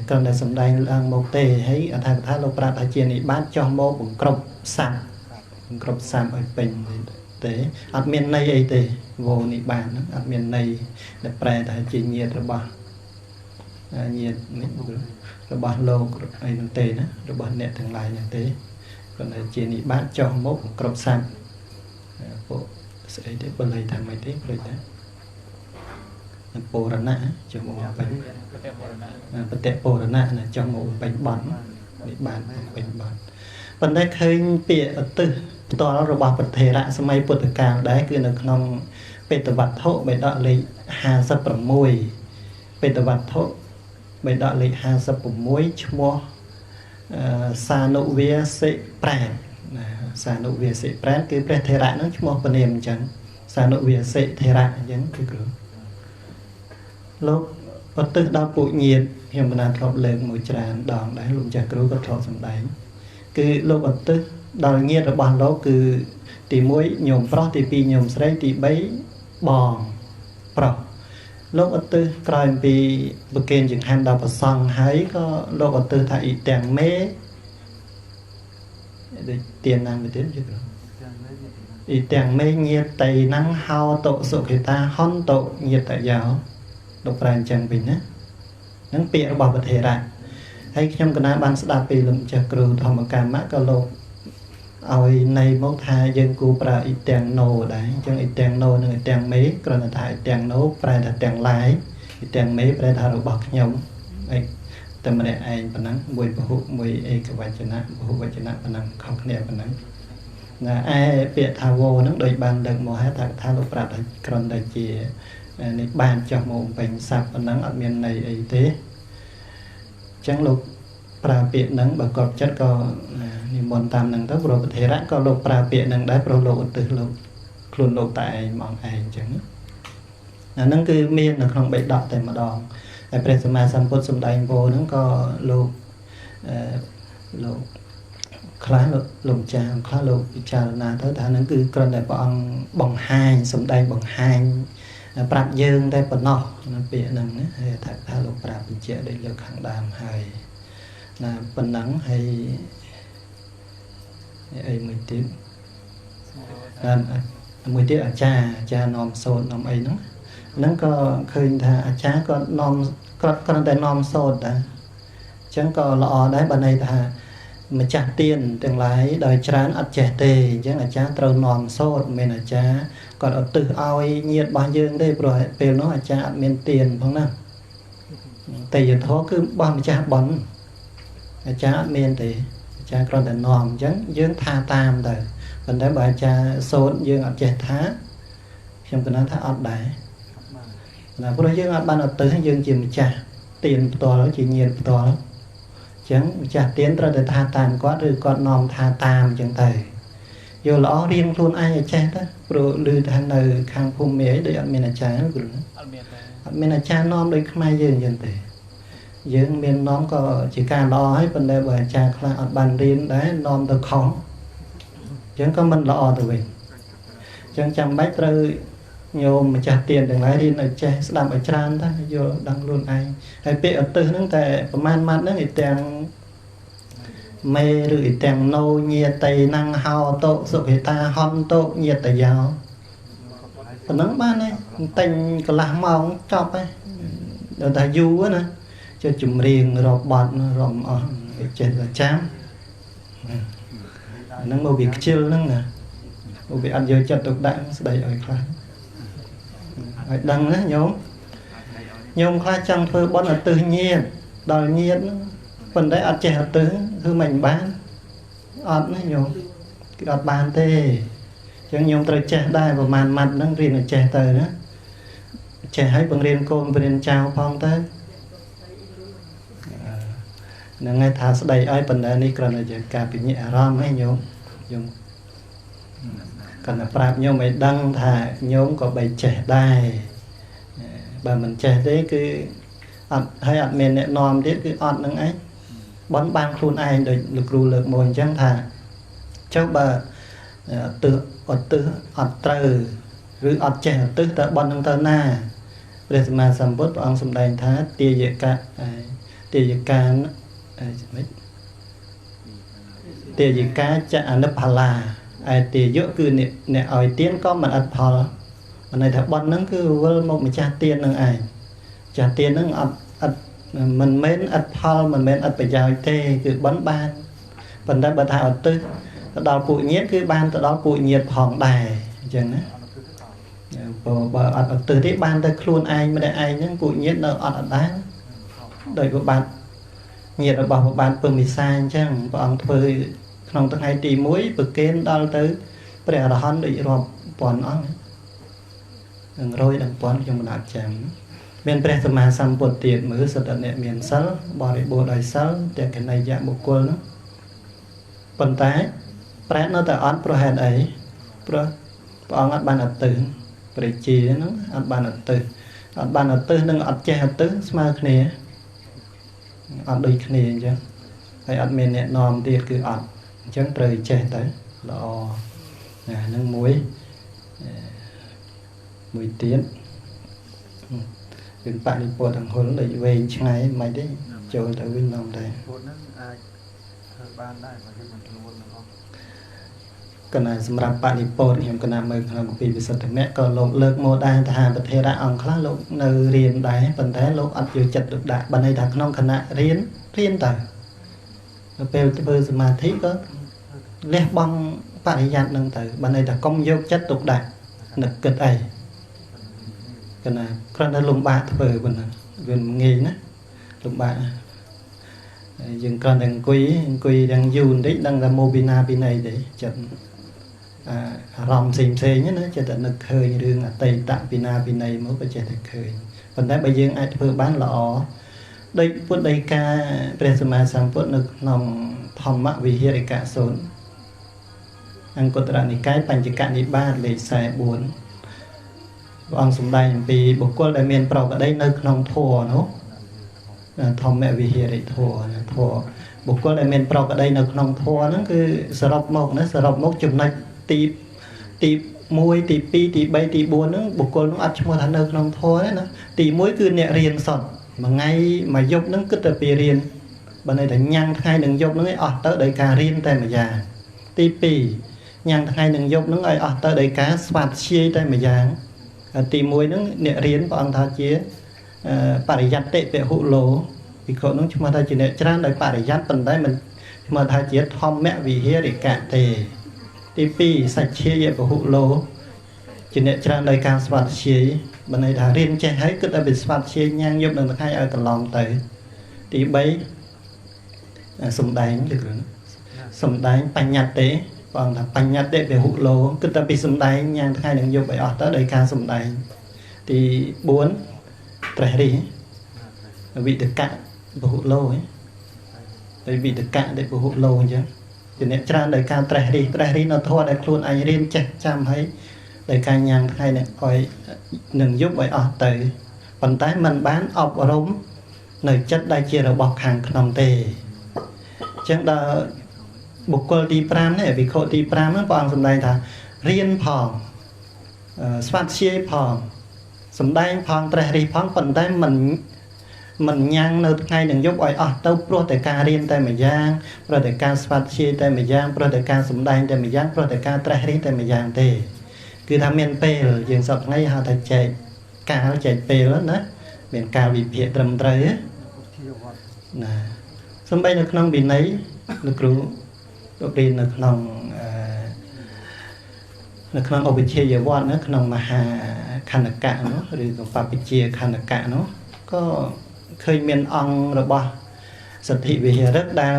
con là sủng đài lang một tề ấy ở thang thái lục ra thầy chia này bán cho mô bằng cọp sẵn ở bình thế admin này ấy tề vô này bàn admin này để press thầy chia nhiệt rồi bà nhiệt rồi bán lô ấy nó tê nữa rồi bán nẹt thằng lại như thế còn là chỉ đi bán cho mốt cọp xanh bộ sẽ để bên này thằng mày thế rồi đấy bồ rắn nã cho một bánh bật tẹt bồ rắn nã là cho một bánh bắn để bán bánh bắn bên đây khơi bịa ở từ to rồi bảo vật thể lại xem mấy bột càng đấy cứ là không về từ vật thổ về đó lấy hà sập bằng môi về từ vật thổ về đó lấy hà sập bằng môi mua sa nụ vía sẽ prang sa nụ vía sẽ prang cứ prang thể lại nó mua phần em chẳng sa nụ vía sẽ thể lại chẳng cứ lúc vật tư đau bụi nhiệt hiện mình thọp lên mũi tràn đòn đấy luôn chả cứ có thọp xong đấy cứ lúc vật tư đòn nhiệt ở bàn đó cứ thì mũi nhổm pro thì pi nhổm sấy thì bấy bòn pro lúc vật tư coi vì bậc kênh chừng hành đào và song hãy có lúc vật tư thầy tiền mế để tiền năng về tiếng chứ ý tiền mê nhiệt tây năng hao tổ số người ta hon tổ nhiệt tại giáo độc ràng chẳng bình á nắng bịa bảo vật thể ra hay trong cái ban đạp bị lụm chặt cừu thầm một cảm mát cao lô ôi này mốt thai dân cú pra ít tiền nô đấy chẳng ít tiền nô nên tiền mấy còn là thai tiền nô pra là tiền lái tiền mấy pra là đồ bọc nhộng ấy tầm này anh phần nắng mùi bổ mùi ấy cái vài chân nát bổ vài chân nát phần nắng không nè phần nắng là ai bịa thao vô nó đôi bàn được một hai thằng thao lục pra là còn là chỉ này bàn cho một bệnh sạp phần nắng ở miền này ấy thế chẳng lục pra bịa nắng bằng cọp chất có niệm môn tam nắng đó rồi thể ra có lục pra bịa nắng đấy rồi lục từ lục luôn lục tại mong ai chẳng nắng cứ miên là không bị đọt tại mà đòn ai presma samput sum đại vô nó có lục lục khá lục chàng khá lục chàng là tới thà nó cứ còn lại bọn bằng hai sum đại bằng hai prap dương đây phần nọ nó bịa nắng hay thà lục prap chia để cho kháng đàm hay là phần nắng hay ấy 10 tiếng 10 tiếng ở cha nòm sồn nòm ấy nó có khơi thà cha có nòm con tại nòm sồn đã chẳng có lọ đấy bên này thà mà trả tiền tương lai đời trán ắt trẻ tề chẳng là cha trâu nòm sồn mình là cha còn ở từ ao nhiệt bao nhiêu đây rồi về nó là cha miền tiền không nào tiền thó cứ bao nhiêu cha bắn cha miền thì cha con tại nòm chẳng dương tha tam rồi còn đấy bà cha sốt dương ở trẻ thá trong cái nó thá ọt đấy là có đôi dương ở ban ở tứ dương chìm cha tiền to đó chỉ nhiệt to lắm chẳng cha tiến ra để tha tam quá rồi con nòm tha tam chẳng thầy vô lõ riêng luôn ai ở cha đó rồi lưu thằng nơi khang phum mía để ăn miền là cha nó cũng miền là cha nòm đây không ai dương thầy dương miền nóm có chỉ càng lo hết vấn đề bởi cha là ở bàn riêng đấy nóm được không chẳng có mình lo từ mình chẳng chăm bách rồi ញោមម្ចាស់ទានទាំងឡាយរៀនឲ្យចេះស្ដាប់ឲ្យច្រើនទៅយល់ដឹងខ្លួនឯងហើយពាក្យឧទ្ទិសហ្នឹងតែប្រមាណម៉ាត់ហ្នឹងឯទាំងមេឬឯទាំងណូញាតៃណាំងហោតោសុខេតាហន្តោញាតយោប៉ុណ្ណឹងបានហើយតែញកន្លះម៉ោងចប់ហើយដល់តែយូរណាចុះចម្រៀងរាប់បទរំអស់ឲ្យចេះតែចាំហ្នឹងមកវាខ្ជិលហ្នឹងណាមកវាអត់យកចិត្តទុកដាក់ស្ដីឲ្យខ្លះឲ្យដឹងណាញោមខ្លះចង់ធ្វើបុណ្យឧទ្ទិសញាតិដល់ញាតិហ្នឹងប៉ុន្តែអត់ចេះឧទ្ទិសគឺមិនបានអត់ណាញោមគឺអត់បានទេអញ្ចឹងញោមត្រូវចេះដែរប្រហែលម៉ាត់ហ្នឹងរៀនឲ្យចេះទៅណាចេះឲ្យបង្រៀនកូនបង្រៀនចៅផងទៅហ្នឹងហើយថាស្ដីឲ្យប៉ុន្តែនេះគ្រាន់តែជាការពិនិត្យអារម្មណ៍ហ្នឹងញោមគាត់តែប្រាប់ញោមឲ្យដឹងថាញោមក៏បីចេះដែរបើមិនចេះទេគឺអត់ហើយអត់មានអ្នកនាំទៀតគឺអត់នឹងឯងបន់បានខ្លួនឯងដោយលោកគ្រូលើកមកអញ្ចឹងថាចុះបើឧទ្ទិសអត់ត្រូវឬអត់ចេះឧទ្ទិសតើបន់នឹងទៅណាព្រះសម្មាសម្ពុទ្ធព្រះអង្គសម្ដែងថាទាយកាទាយកាទាយកាចអនុផល្លាឯទាយគឺអ្នកឲ្យទានក៏មិនអត់ផលមិនន័យថាបន់ហ្នឹងគឺវិលមកម្ចាស់ទាននឹងឯងចាស់ទានហ្នឹងអត់មិនមែនអត់ផលមិនមែនអត់ប្រយោជន៍ទេគឺបន់បានប៉ុន្តែបើថាឧទ្ទិសទៅដល់ពួកញាតិគឺបានទៅដល់ពួកញាតិផងដែរអញ្ចឹងណាបើអត់ឧទ្ទិសទេបានទៅខ្លួនឯងម្នាក់ឯងហ្នឹងពួកញាតិនៅអត់ដែរដោយប្របាទញាតិរបស់ប្របាទពឹមវិសាអញ្ចឹងព្រះអង្គធ្វើក្នុងថ្ងៃទី1ប្រគេនដល់ទៅព្រះអរហន្តដូចរាប់ពាន់អង្គនឹងរយដល់ពាន់ខ្ញុំមិនអាចចាំមានព្រះសម្មាសម្ពុទ្ធទៀតមើលសិតតែអ្នកមានសិលបរិបូរណ៍ដោយសិលតែកណៃយៈបុគ្គលនោះប៉ុន្តែប្រែនៅតែអត់ប្រហែលអីព្រោះព្រះអង្គអត់បានឧទ្ទិសព្រះជាហ្នឹងអត់បានឧទ្ទិសនឹងអត់ចេះឧទ្ទិសស្មើគ្នាអត់ដូចគ្នាអញ្ចឹងហើយអត់មានអ្នកនាំទៀតគឺអត់អញ្ចឹងត្រូវចេះទៅល្អណាហ្នឹងមួយទៀតយើងបរិពតអង្គុលដូចវែងឆ្ងាយមិនទេចូលទៅវិញឡងដែរពុទ្ធហ្នឹងអាចធ្វើបានដែរបើយើងមិនខ្លួនហ្នឹងកណាសម្រាប់បរិពតខ្ញុំកណាមើលក្នុងគម្ពីរវិសុទ្ធិមគ្គក៏លោកលើកមកដែរថាប្រធេរៈអង្គខ្លះលោកនៅរៀនដែរប៉ុន្តែលោកអត់យកចិត្តទុកដាក់បើន័យថាក្នុងគណៈរៀនទៅពេលធ្វើសមាធិក៏លះបង់បរិយ័តហ្នឹងទៅបើន័យថាកុំយកចិត្តទុកដាក់នឹកគិតអីកណាគ្រាន់តែលំបាកធ្វើប៉ុណ្ណឹងវាមិនងាយណាលំបាកយើងគ្រាន់តែអង្គុយទាំងយូរបន្តិចដឹងថាមកពីណាពីណីទេចិត្តអារម្មណ៍ផ្សេងណាចិត្តតែនឹកឃើញរឿងអតីតពីណាពីណីមកក៏ចេះតែឃើញប៉ុន្តែបើយើងអាចធ្វើបានល្អដោយពុទ្ធដីកាព្រះសម្មាសម្ពុទ្ធនៅក្នុងធម្មវិហារិកសូត្រអង្គុត្តរនិកាយបញ្ចកនិបាតលេខ44ព្រះអង្គសម្ដែងអំពីបុគ្គលដែលមានប្រកបដីនៅក្នុងធម៌នោះធម្មវិហារិធម៌បុគ្គលដែលមានប្រកបដីនៅក្នុងធម៌ហ្នឹងគឺសរុបមកចំណុចទី1ទី2ទី3ទី4ហ្នឹងបុគ្គលនោះអត់ឈ្មោះថានៅក្នុងធម៌ទេណាទី1គឺអ្នករៀនសតមួយថ្ងៃមួយយប់ហ្នឹងគិតតែពីរៀនបើន័យថាញ៉ាំងថ្ងៃនឹងយប់ហ្នឹងឯងអស់ទៅដោយការរៀនតែមួយយ៉ាងទី2ញ៉ាំងថ្ងៃនឹងយប់ហ្នឹងឲ្យអស់ទៅដោយការស្វាធ្យាយតែមួយយ៉ាងទី1ហ្នឹងអ្នករៀនព្រះអង្គថាជាបរិយត្តិពហុលោភិក្ខុហ្នឹងឈ្មោះថាជាអ្នកច្រើនដោយបរិយត្តិប៉ុន្តែមិនឈ្មោះថាជាធម្មវិហារិកៈទេទី2សច្ឆាយពហុលោជាអ្នកច្រើនដោយការស្វាធ្យាយបើន័យថារៀនចេះហើយគិតតែពីស្វាធ្យាយញ៉ាំងយប់នឹងថ្ងៃឲ្យកន្លងទៅទី3សំដែងឬគ្រឿងសំដែងបញ្ញត្តិព្រះអង្គថាបញ្ញត្តិពហុលោគិតតែពីសំដែងញ៉ាំងថ្ងៃនឹងយប់ឲ្យអស់ទៅដោយការសំដែងទី4ត្រេះរិះវិតកៈពហុលោហើយវិតកៈដែលពហុលោអញ្ចឹងជាអ្នកច្រើនដោយការត្រេះរិះនៅធម៌ដែលខ្លួនឯងរៀនចេះចាំហើយដោយការញ៉ាំងថ្ងៃនេះឲ្យនឹងយប់ឲ្យអស់ទៅប៉ុន្តែมันបានអប់រំនៅចិត្តដែលជារបស់ខាងក្នុងទេអញ្ចឹងដល់បុគ្គលទី5នេះវិខទី5ហ្នឹងព្រះអង្គសម្ដែងថារៀនផង ស្វាត់ជាផងសំដែងផងត្រេះរិះផងប៉ុន្តែមិនញ៉ាំងនៅថ្ងៃនឹងយប់ឲ្យអស់ទៅព្រោះតែការរៀនតែម្យ៉ាងព្រោះតែការស្វាត់ជាតែម្យ៉ាងព្រោះតែការសំដែងតែម្យ៉ាងព្រោះតែការត្រេះរិះតែម្យ៉ាងទេគឺថាមានពេលយើងសពថ្ងៃហៅថាចែកកាលចែកពេលណាមានការវិភាគត្រឹមត្រូវណាសំបីនៅក្នុងវិន័យលោកគ្រូលោករៀននៅក្នុងឧបជាយវត្តនៅក្នុងមហាខណ្ឌកៈនោះឬក៏បព្វជិខណ្ឌកៈនោះក៏ឃើញមានអង្គរបស់សទ្ធិវិហារឹកដែល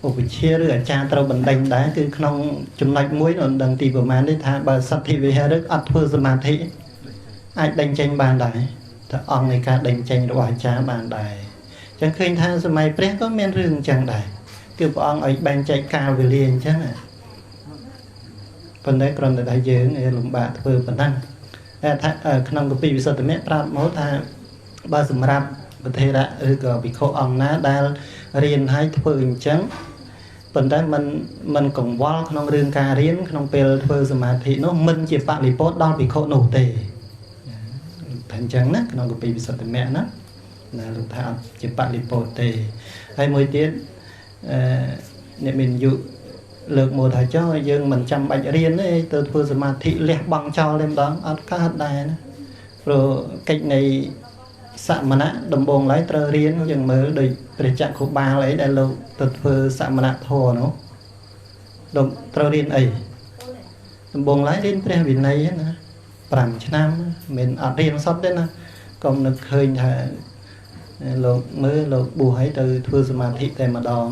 ឧបជាឬអាចារ្យត្រូវបណ្ដេញដែរគឺក្នុងចំណុចមួយមិនដឹងទីប្រមាណទេថាបើសទ្ធិវិហារឹកអត់ធ្វើសមាធិអាចដេញចេញបានដែរតែអង្គនៃការដេញចេញរបស់អាចារ្យបានដែរអញ្ចឹងឃើញថាសម័យព្រះក៏មានរឿងអញ្ចឹងដែរគឺព្រះអង្គឲ្យបែងចែកកាលវេលាអញ្ចឹងណាប៉ុន្តែគ្រាន់តែយើងលំបាកធ្វើប៉ុណ្ណឹងតែថាក្នុងគម្ពីរវិសុទ្ធិមគ្គប្រាប់មកថាបើសម្រាប់ប្រធេរៈឬក៏ភិក្ខុអង្គណាដែលរៀនឲ្យធ្វើអញ្ចឹងប៉ុន្តែមិនកង្វល់ក្នុងរឿងការរៀនក្នុងពេលធ្វើសមាធិនោះមិនជាបរិពោធដល់ភិក្ខុនោះទេតែអញ្ចឹងណាក្នុងគម្ពីរវិសុទ្ធិមគ្គណាលោកថាអត់ជាបរិពោធទេហើយមួយទៀតអ្នកមានយុលើកមកថាចុះយើងមិនចាំបាច់រៀនទេទៅធ្វើសមាធិលះបង់ចោលតែម្ដងអត់កើតដែរណាព្រោះកិច្ចនៃសមណៈដំបងឡើយត្រូវរៀនយើងមើលដូចព្រះចក្ខុបាលអីដែលលោកទៅធ្វើសមណៈធម៌នោះលោកត្រូវរៀនអីដំបងឡើយរៀនព្រះវិន័យណា5ឆ្នាំមិនអត់រៀនសតទេណាកុំនឹកឃើញថាលោកមើលលោកបួសឲ្យទៅធ្វើសមាធិតែម្ដង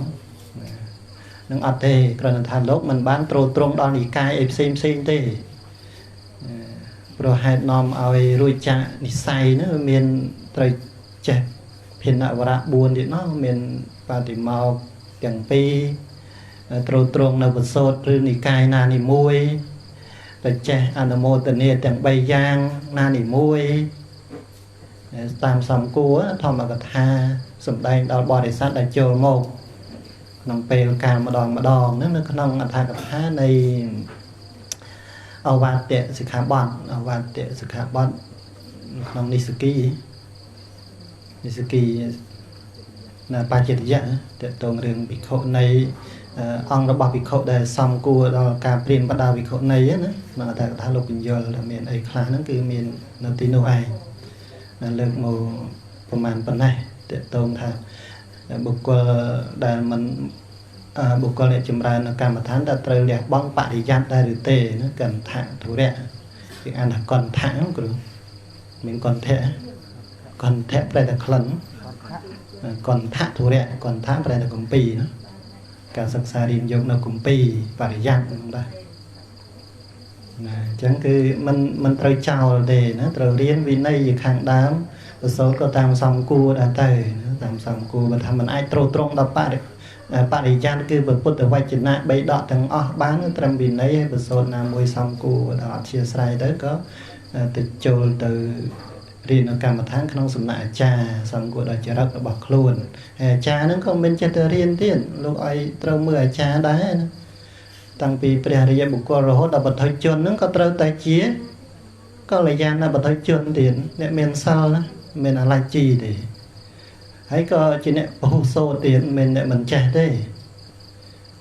នឹងអត់ទេគ្រាន់តែថាលោកមិនបានត្រួតត្រងដល់និកាយអីផ្សេងទេព្រោះហេតុនាំឲ្យរួចចាកនិស័យនោះមានត្រូវចេះភិនវរៈ4ទៀតនោះមានបាតិមោកទាំងពីរត្រួតត្រងនៅបសោតឬនិកាយណានីមួយទៅចេះអនុមោទនាទាំង3យ៉ាងណានីមួយតាមសំគួរធម្មកថាសម្ដែងដល់បរិស័ទដែលចូលមកក្នុងពេលកាលម្ដងហ្នឹងនៅក្នុងអត្ថកថានៃអវាទសិក្ខាបទក្នុងនិស្សគីណាបច្ចតិយៈតើតងរឿងភិក្ខុនៃអង្គរបស់ភិក្ខុដែលសំគួរដល់ការព្រានបដាភិក្ខុនៃណាក្នុងអត្ថកថាលោកបញ្យល់ថាមានអីខ្លះហ្នឹងគឺមាននៅទីនោះឯងណាលើកមកប្រមាណប៉ុណ្ណេះតើតងថាបុគ្គលដែលមិនបុគ្គលអ្នកចម្រើននៅកម្មដ្ឋានដែលត្រូវលះបង់បរិយ័តដែរឬទេណាកន្ធៈធុរៈគឺអានថាកន្ធៈគ្រូមានកន្ធៈប្រែតែក្លិនកន្ធៈធុរៈកន្ធៈប្រែតែគម្ពីរណាការសិក្សារៀនយកនៅគម្ពីរបរិយ័តហ្នឹងដែរណាអញ្ចឹងគឺมันត្រូវចោលទេណាត្រូវរៀនវិន័យខាងដើមប្រសូតក៏តាមសំគួរដែរទៅតាមសំគួរបើថាมันអាចត្រួតត្រងដល់បរិយានគឺពុទ្ធវចនៈ3ដកទាំងអស់បានត្រឹមវិន័យហើយប្រសូតណាមួយសំគួរដល់អធិស្ស្រ័យទៅក៏ទៅចូលទៅរៀននៅកម្មដ្ឋានក្នុងសំណាក់អាចារ្យសំគួរដល់ចរិតរបស់ខ្លួនហើយអាចារ្យហ្នឹងក៏មិនចេះទៅរៀនទៀតលោកឲ្យត្រូវមើលអាចារ្យដែរណាតាំងពីព្រះរិយបុគ្គលរហូតដល់បឋិជនហ្នឹងក៏ត្រូវតែជាកល្យាណបឋិជនទៀតអ្នកមានសិលណាមានអាឡ័យជីទេហើយក៏ជាអ្នកពហុសូត្រទៀតមិនអ្នកមិនចេះទេ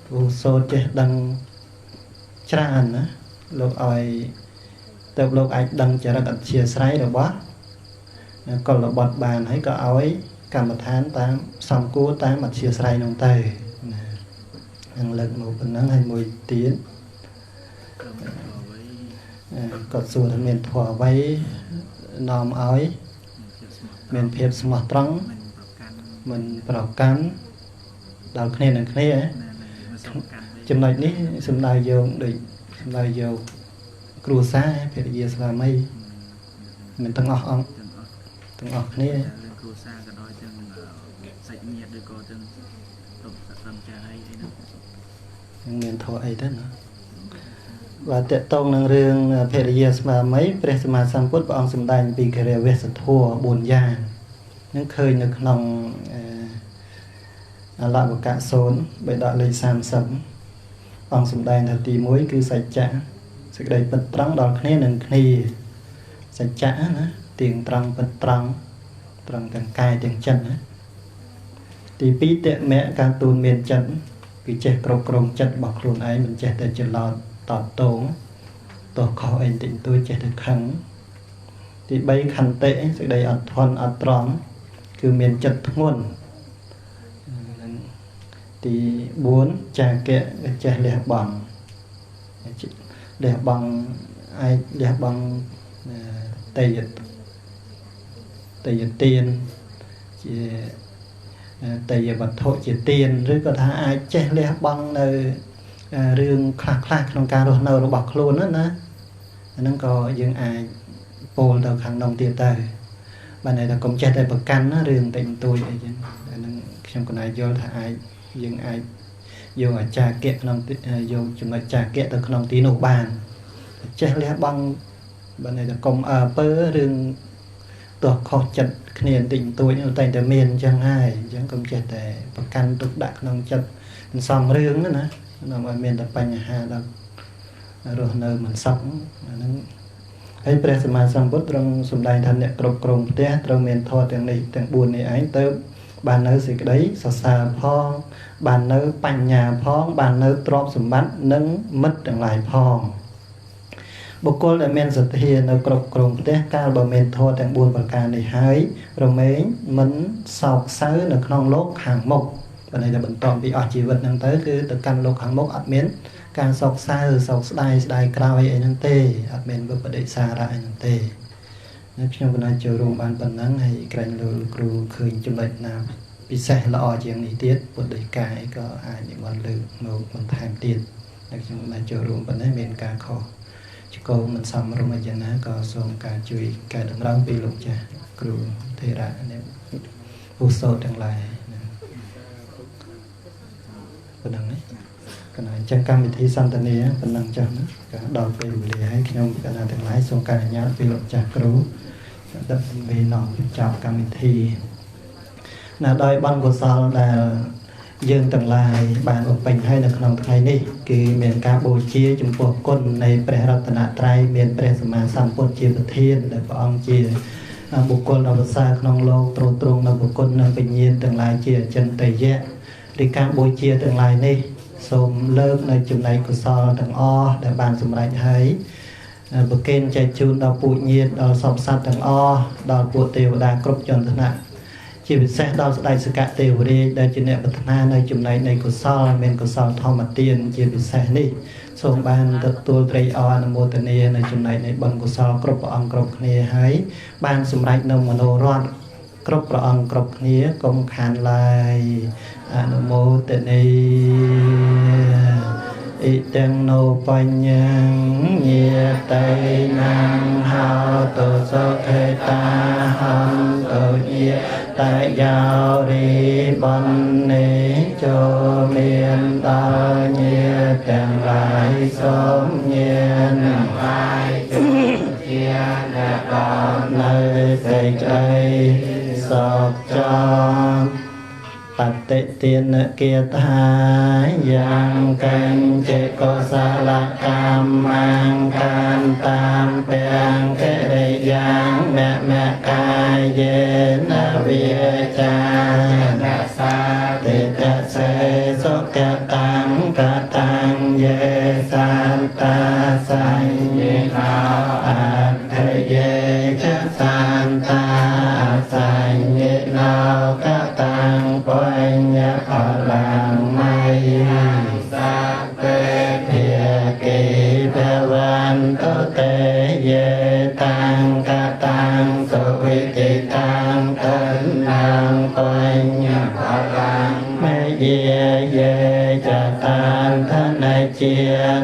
ពហុសូត្រចេះដឹងច្រើនណាលោកឲ្យទៅលោកអាចដឹងចរិតអធិស្ស្រ័យរបស់កុលបុត្របានហើយក៏ឲ្យកម្មដ្ឋានតាមសំគួរតាមអធិស្ស្រ័យនោះទៅណានឹងលើកមកប៉ុណ្ណឹងហើយមួយទៀតគាត់សួរថាមានធម៌អ្វីនាំឲ្យមានភាពស្មោះត្រង់មិនប្រកាន់ដល់គ្នានឹងគ្នាចំណុចនេះសំដៅយកដូចសំដៅយកគ្រួសារភរិយាស្វាមីមិនទាំងអស់អង្គទាំងអស់គ្នាគ្រួសារក៏ដោយទាំងសាច់ញាតិឬក៏ទាំងទុកសកម្មចារ្យអីហ្នឹងមានធម៌អីទៅណាបាទតកតងនឹងរឿងភរិយាស្វាមីព្រះសម្មាសម្ពុទ្ធព្រះអង្គសម្ដែងពីកិរិយាវេសធម៌4យ៉ាងនឹងឃើញនៅក្នុងអលវកៈសូនបេដកលេខ30អង្គសម្ដែងថាទី1គឺសច្ចៈ សេចក្តីពិតត្រង់ដល់គ្នានឹងគ្នាសច្ចៈណាទៀងត្រង់ពិតត្រង់ទាំងកាយទាំងចិត្តណាទី2តមៈការទូនមានចិត្តគឺចេះគ្រប់គ្រងចិត្តរបស់ខ្លួនឯងមិនចេះតែច្រឡោតតបតងទោះខុសអីតិចតួចចេះតែខឹងទី3ខន្តិសេចក្តីអត់ធន់អត់ត្រង់គឺមានចិត្តធ្ងន់ទី4ចាគៈចេះលះបង់លះបង់អាចលះបង់តេយទានជាតេយវត្ថុជាទានឬក៏ថាអាចចេះលះបង់នៅរឿងខ្លះក្នុងការរស់នៅរបស់ខ្លួនណាអាហ្នឹងក៏យើងអាចពោលទៅខាងក្នុងទៀតទៅបើន័យថាកុំចេះតែប្រកាន់ណារឿងតិចតួចអីចឹងអាហ្នឹងខ្ញុំក៏អាចយល់ថាយើងអាចយកអាចារ្យគៈក្នុងយកចំណុចចាគៈទៅក្នុងទីនោះបានចេះលះបង់បើន័យថាកុំពើរឿងទោះខុសចិត្តគ្នាបន្តិចបន្តួចតែមានអញ្ចឹងហើយអញ្ចឹងកុំចេះតែប្រកាន់ទុកដាក់ក្នុងចិត្តមិនសមរឿងណានាំឲ្យមានតែបញ្ហាដល់រស់នៅមិនសុខអាហ្នឹងហើយព្រះសម្មាសម្ពុទ្ធទ្រង់សម្ដែងថាអ្នកគ្រប់គ្រងផ្ទះត្រូវមានធម៌ទាំងនេះទាំង4នេះឯងទៅបាននៅសេចក្តីសរសើរផងបាននៅបញ្ញាផងបាននៅទ្រព្យសម្បត្តិនិងមិត្តទាំងឡាយផងបុគ្គលដែលមានសទ្ធានៅគ្រប់គ្រងផ្ទះកាលបើមានធម៌ទាំង4ប្រការនេះហើយរមែងមិនសោកសៅនៅក្នុងលោកខាងមុខបើន័យថាបន្តពីអស់ជីវិតហ្នឹងទៅគឺទៅកាន់លោកខាងមុខអត់មានការសោកសៅសោកស្ដាយក្រោយអីហ្នឹងទេអត់មានវិបដិសារៈអីហ្នឹងទេខ្ញុំក៏អាចចូលរួមបានប៉ុណ្ណឹងហើយក្រែងលោកគ្រូឃើញចំណុចណាពិសេសល្អជាងនេះទៀតពុទ្ធដីកាយក៏អាចនិមន្តលើកមកបន្ថែមទៀតហើយខ្ញុំអាចចូលរួមប៉ុណ្ណេះមានការខុសឆ្គងមិនសមរម្យអីយ៉ាងណាក៏សូមការជួយកែតម្រង់ពីលោកចាស់គ្រូធេរៈអ្នកឧស្សាហ៍ទាំងឡាយប៉ុណ្ណឹងណាកណ្ដាលអញ្ចឹងកម្មវិធីសន្ទនាប៉ុណ្ណឹងចាស់ណាក៏ដល់ពេលវេលាហើយខ្ញុំកណ្ដាលទាំងឡាយសូមការអនុញ្ញាតពីលោកចាស់គ្រូដឹកមេណោះចាប់កម្មវិធីណាដោយបានកុសលដែលយើងទាំងឡាយបានបំពេញឲ្យនៅក្នុងថ្ងៃនេះគឺមានការបូជាចំពោះគុណនៃព្រះរតនត្រ័យមានព្រះសម្មាសម្ពុទ្ធជាប្រធានដែលព្រះអង្គជាបុគ្គលដ៏ប្រសើរក្នុងលោកទ្រទ្រង់នៅបុគ្គលនិងបញ្ញាទាំងឡាយជាអចិន្ត្រៃយៈឬការបូជាទាំងឡាយនេះសូមលើកនៅចំណែកកុសលទាំងអស់ដែលបានសម្រេចហើយប្រគេនចែកជូនដល់ពួកញាតិដល់សពសត្វទាំងអស់ដល់ពួកទេវតាគ្រប់ជាន់ឋានៈជាពិសេសដល់ស្ដេចសកទេវរាជដែលជាអ្នកប្រាថ្នានៅចំណែកនៃកុសលមានកុសលធម្មទានជាពិសេសនេះសូមបានទទួលត្រេកអរអនុមោទនានៅចំណែកនៃបុណ្យកុសលគ្រប់ព្រះអង្គគ្រប់គ្នាហើយបានសម្រេចនៅមនោរតគ្រប់ព្រះអង្គគ្រប់គ្នាកុំខានឡើយអនុមោទនាអ៊ីទាំងណោបញ្ញញាតៃណាំហោតុសុខេតាហន្តោយាតយោរីបណ្ណេចូលមានដល់ញាទាំងឡាយសូមញាទាំងឡាយជាអ្នកបាននៅសេចក្តីសុខចំបតិទានគាថាយ៉ាងកិញ្ចេកុសលកម្មកានតាមទាំងកិរិយ៉ាងមកាយេនវិចារសាតិតសេសុខតាំកតាំយេសន្តាសញ្ញេណោអថយេចសន្តាសញ្ញេណោកតាំបញ្ញផលាងមយសាពេភិគិភវន្តតេយេតាំកតាំសុវិទិតាំតនាងបញ្ញផលាងមយយេចតានធនជា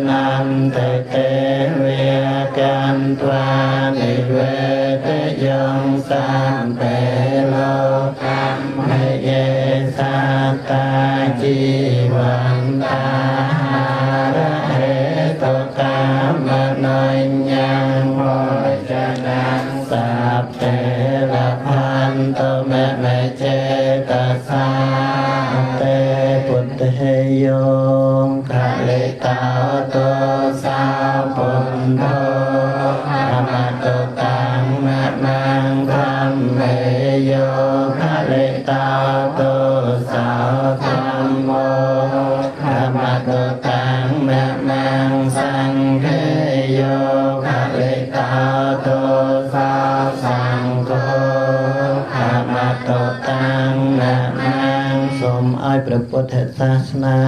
នន្តតេវិកន្ត្វានិវេតយងសំពេលោកម្មយេសាតាជីវន្តារហេតុកាមនញ្ញមោចនាសាភេរផន្តមេមេចេតសាតេពុទ្ធេយោងកលិតោតោសាពុន ព្រះពុទ្ធសាសនា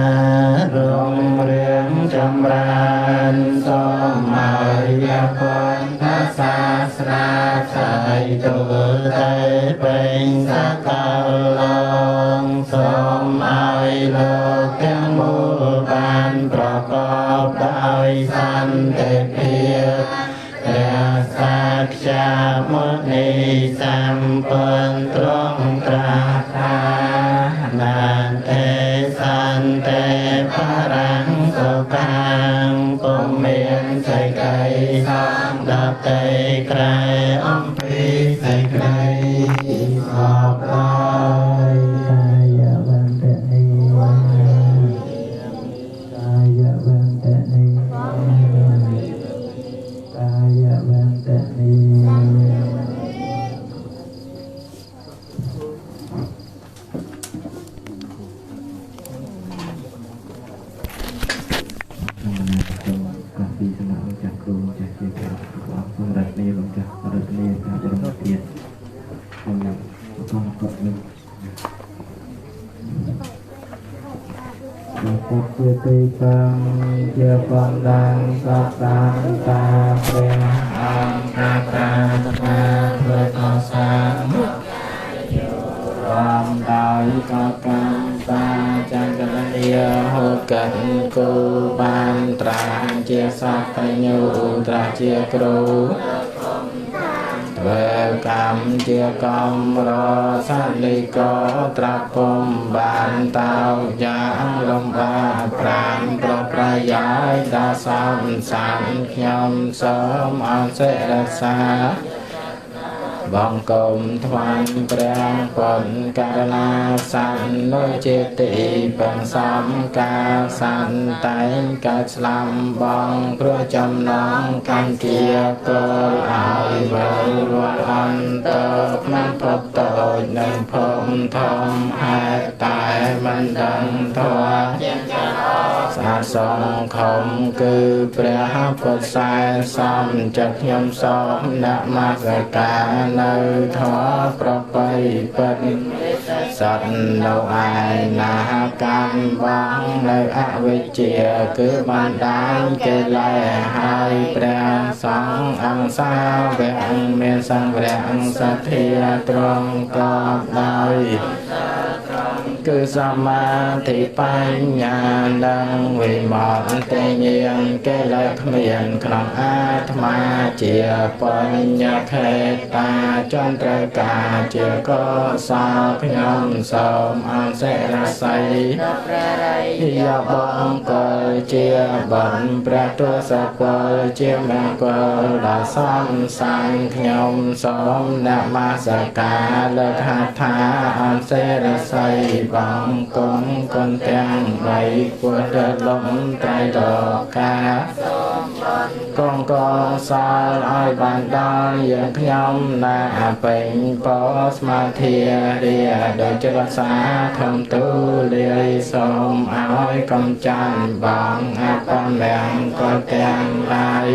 រុងរឿងចម្រើនសូមឲ្យពុទ្ធសាសនាស្អីទូទៅពេញសកលលោកសូមឲ្យលោកទាំងមូលបានប្រកបដោយសន្តិភាពព្រះសាក្យាមុនីសម្ពុទ្ធទ្រង់ត្រាស់ថានាទេសន្តិបរាំងសុខាំពុំមានសេចក្តីដតីក្រែអំពីសេចក្តីសពឡើយកាយវន្តនីកាយវន្តនីកាយវន្តនី ពីសំណាក់លោកចាស់គ្រូចាស់ជាការសម្រាប់នេះលោកចាស់រត់នេះការបរមទៀតសម្រាប់អង្គគាត់នេះពុទ្ធជាទីតាំងជាបំដានសត្វតាព្រះអង្គតាតាធ្វើកសាងរំដោយកកម្មតាចង្កលនីហូតកិនគូបានត្រាជាសត្វបញ្ញូត្រាជាគ្រូធ្វើកម្មជាកម្មរសនិកត្រាពុំបានតោយ៉ាងលំបាប្រាំប្រប្រយោជន៍ដល់សំសានខ្ញុំសូមអសិរសាបងកុំថ្វាំព្រះពុទ្ធករណាសន្នុចេតិបង្សំការសន្តែងកើតស្លាំបងព្រោះចំណងកម្មជាកលឲ្យវិលវល់អន្តក្នុងភពតូចនិងភពធំហេតុតែមិនដឹងធម៌សាសងខំគឺព្រះពុទ្ធសែសំចិត្តខ្ញុំសូមនមស្ការនៅធម៌ប្រពៃពិតសត្វនៅឯណាកម្មបងនៅអវិជ្ជាគឺបានដានកិលេសហើយព្រះសង្ឃអង្គសាវកមានសង្ឃព្រះសទ្ធាត្រង់កបដោយគឺសមាធិបញ្ញានិងវិមត្តទេញាណកិលេសគ្មានក្នុងអាត្មាជាបញ្ញខេតាចន្ទ្រកាជាកុសលខ្ញុំសូមអសិរស័យយកបងកលជាបុណ្យព្រះទសពលជាមង្គលដល់សំសានខ្ញុំសូមនមស្ការលើកថាថាអសិរស័យបងគុំគុណទាំងបីពុទ្ធលំត្រៃរកាកងកសលឲ្យបានដល់យើងខ្ញុំណាពេញពោស្មាធារាដោយចរសាធំទូលាយសូមឲ្យកំចាន់បងអបមទាំងក៏ទាំងឡាយ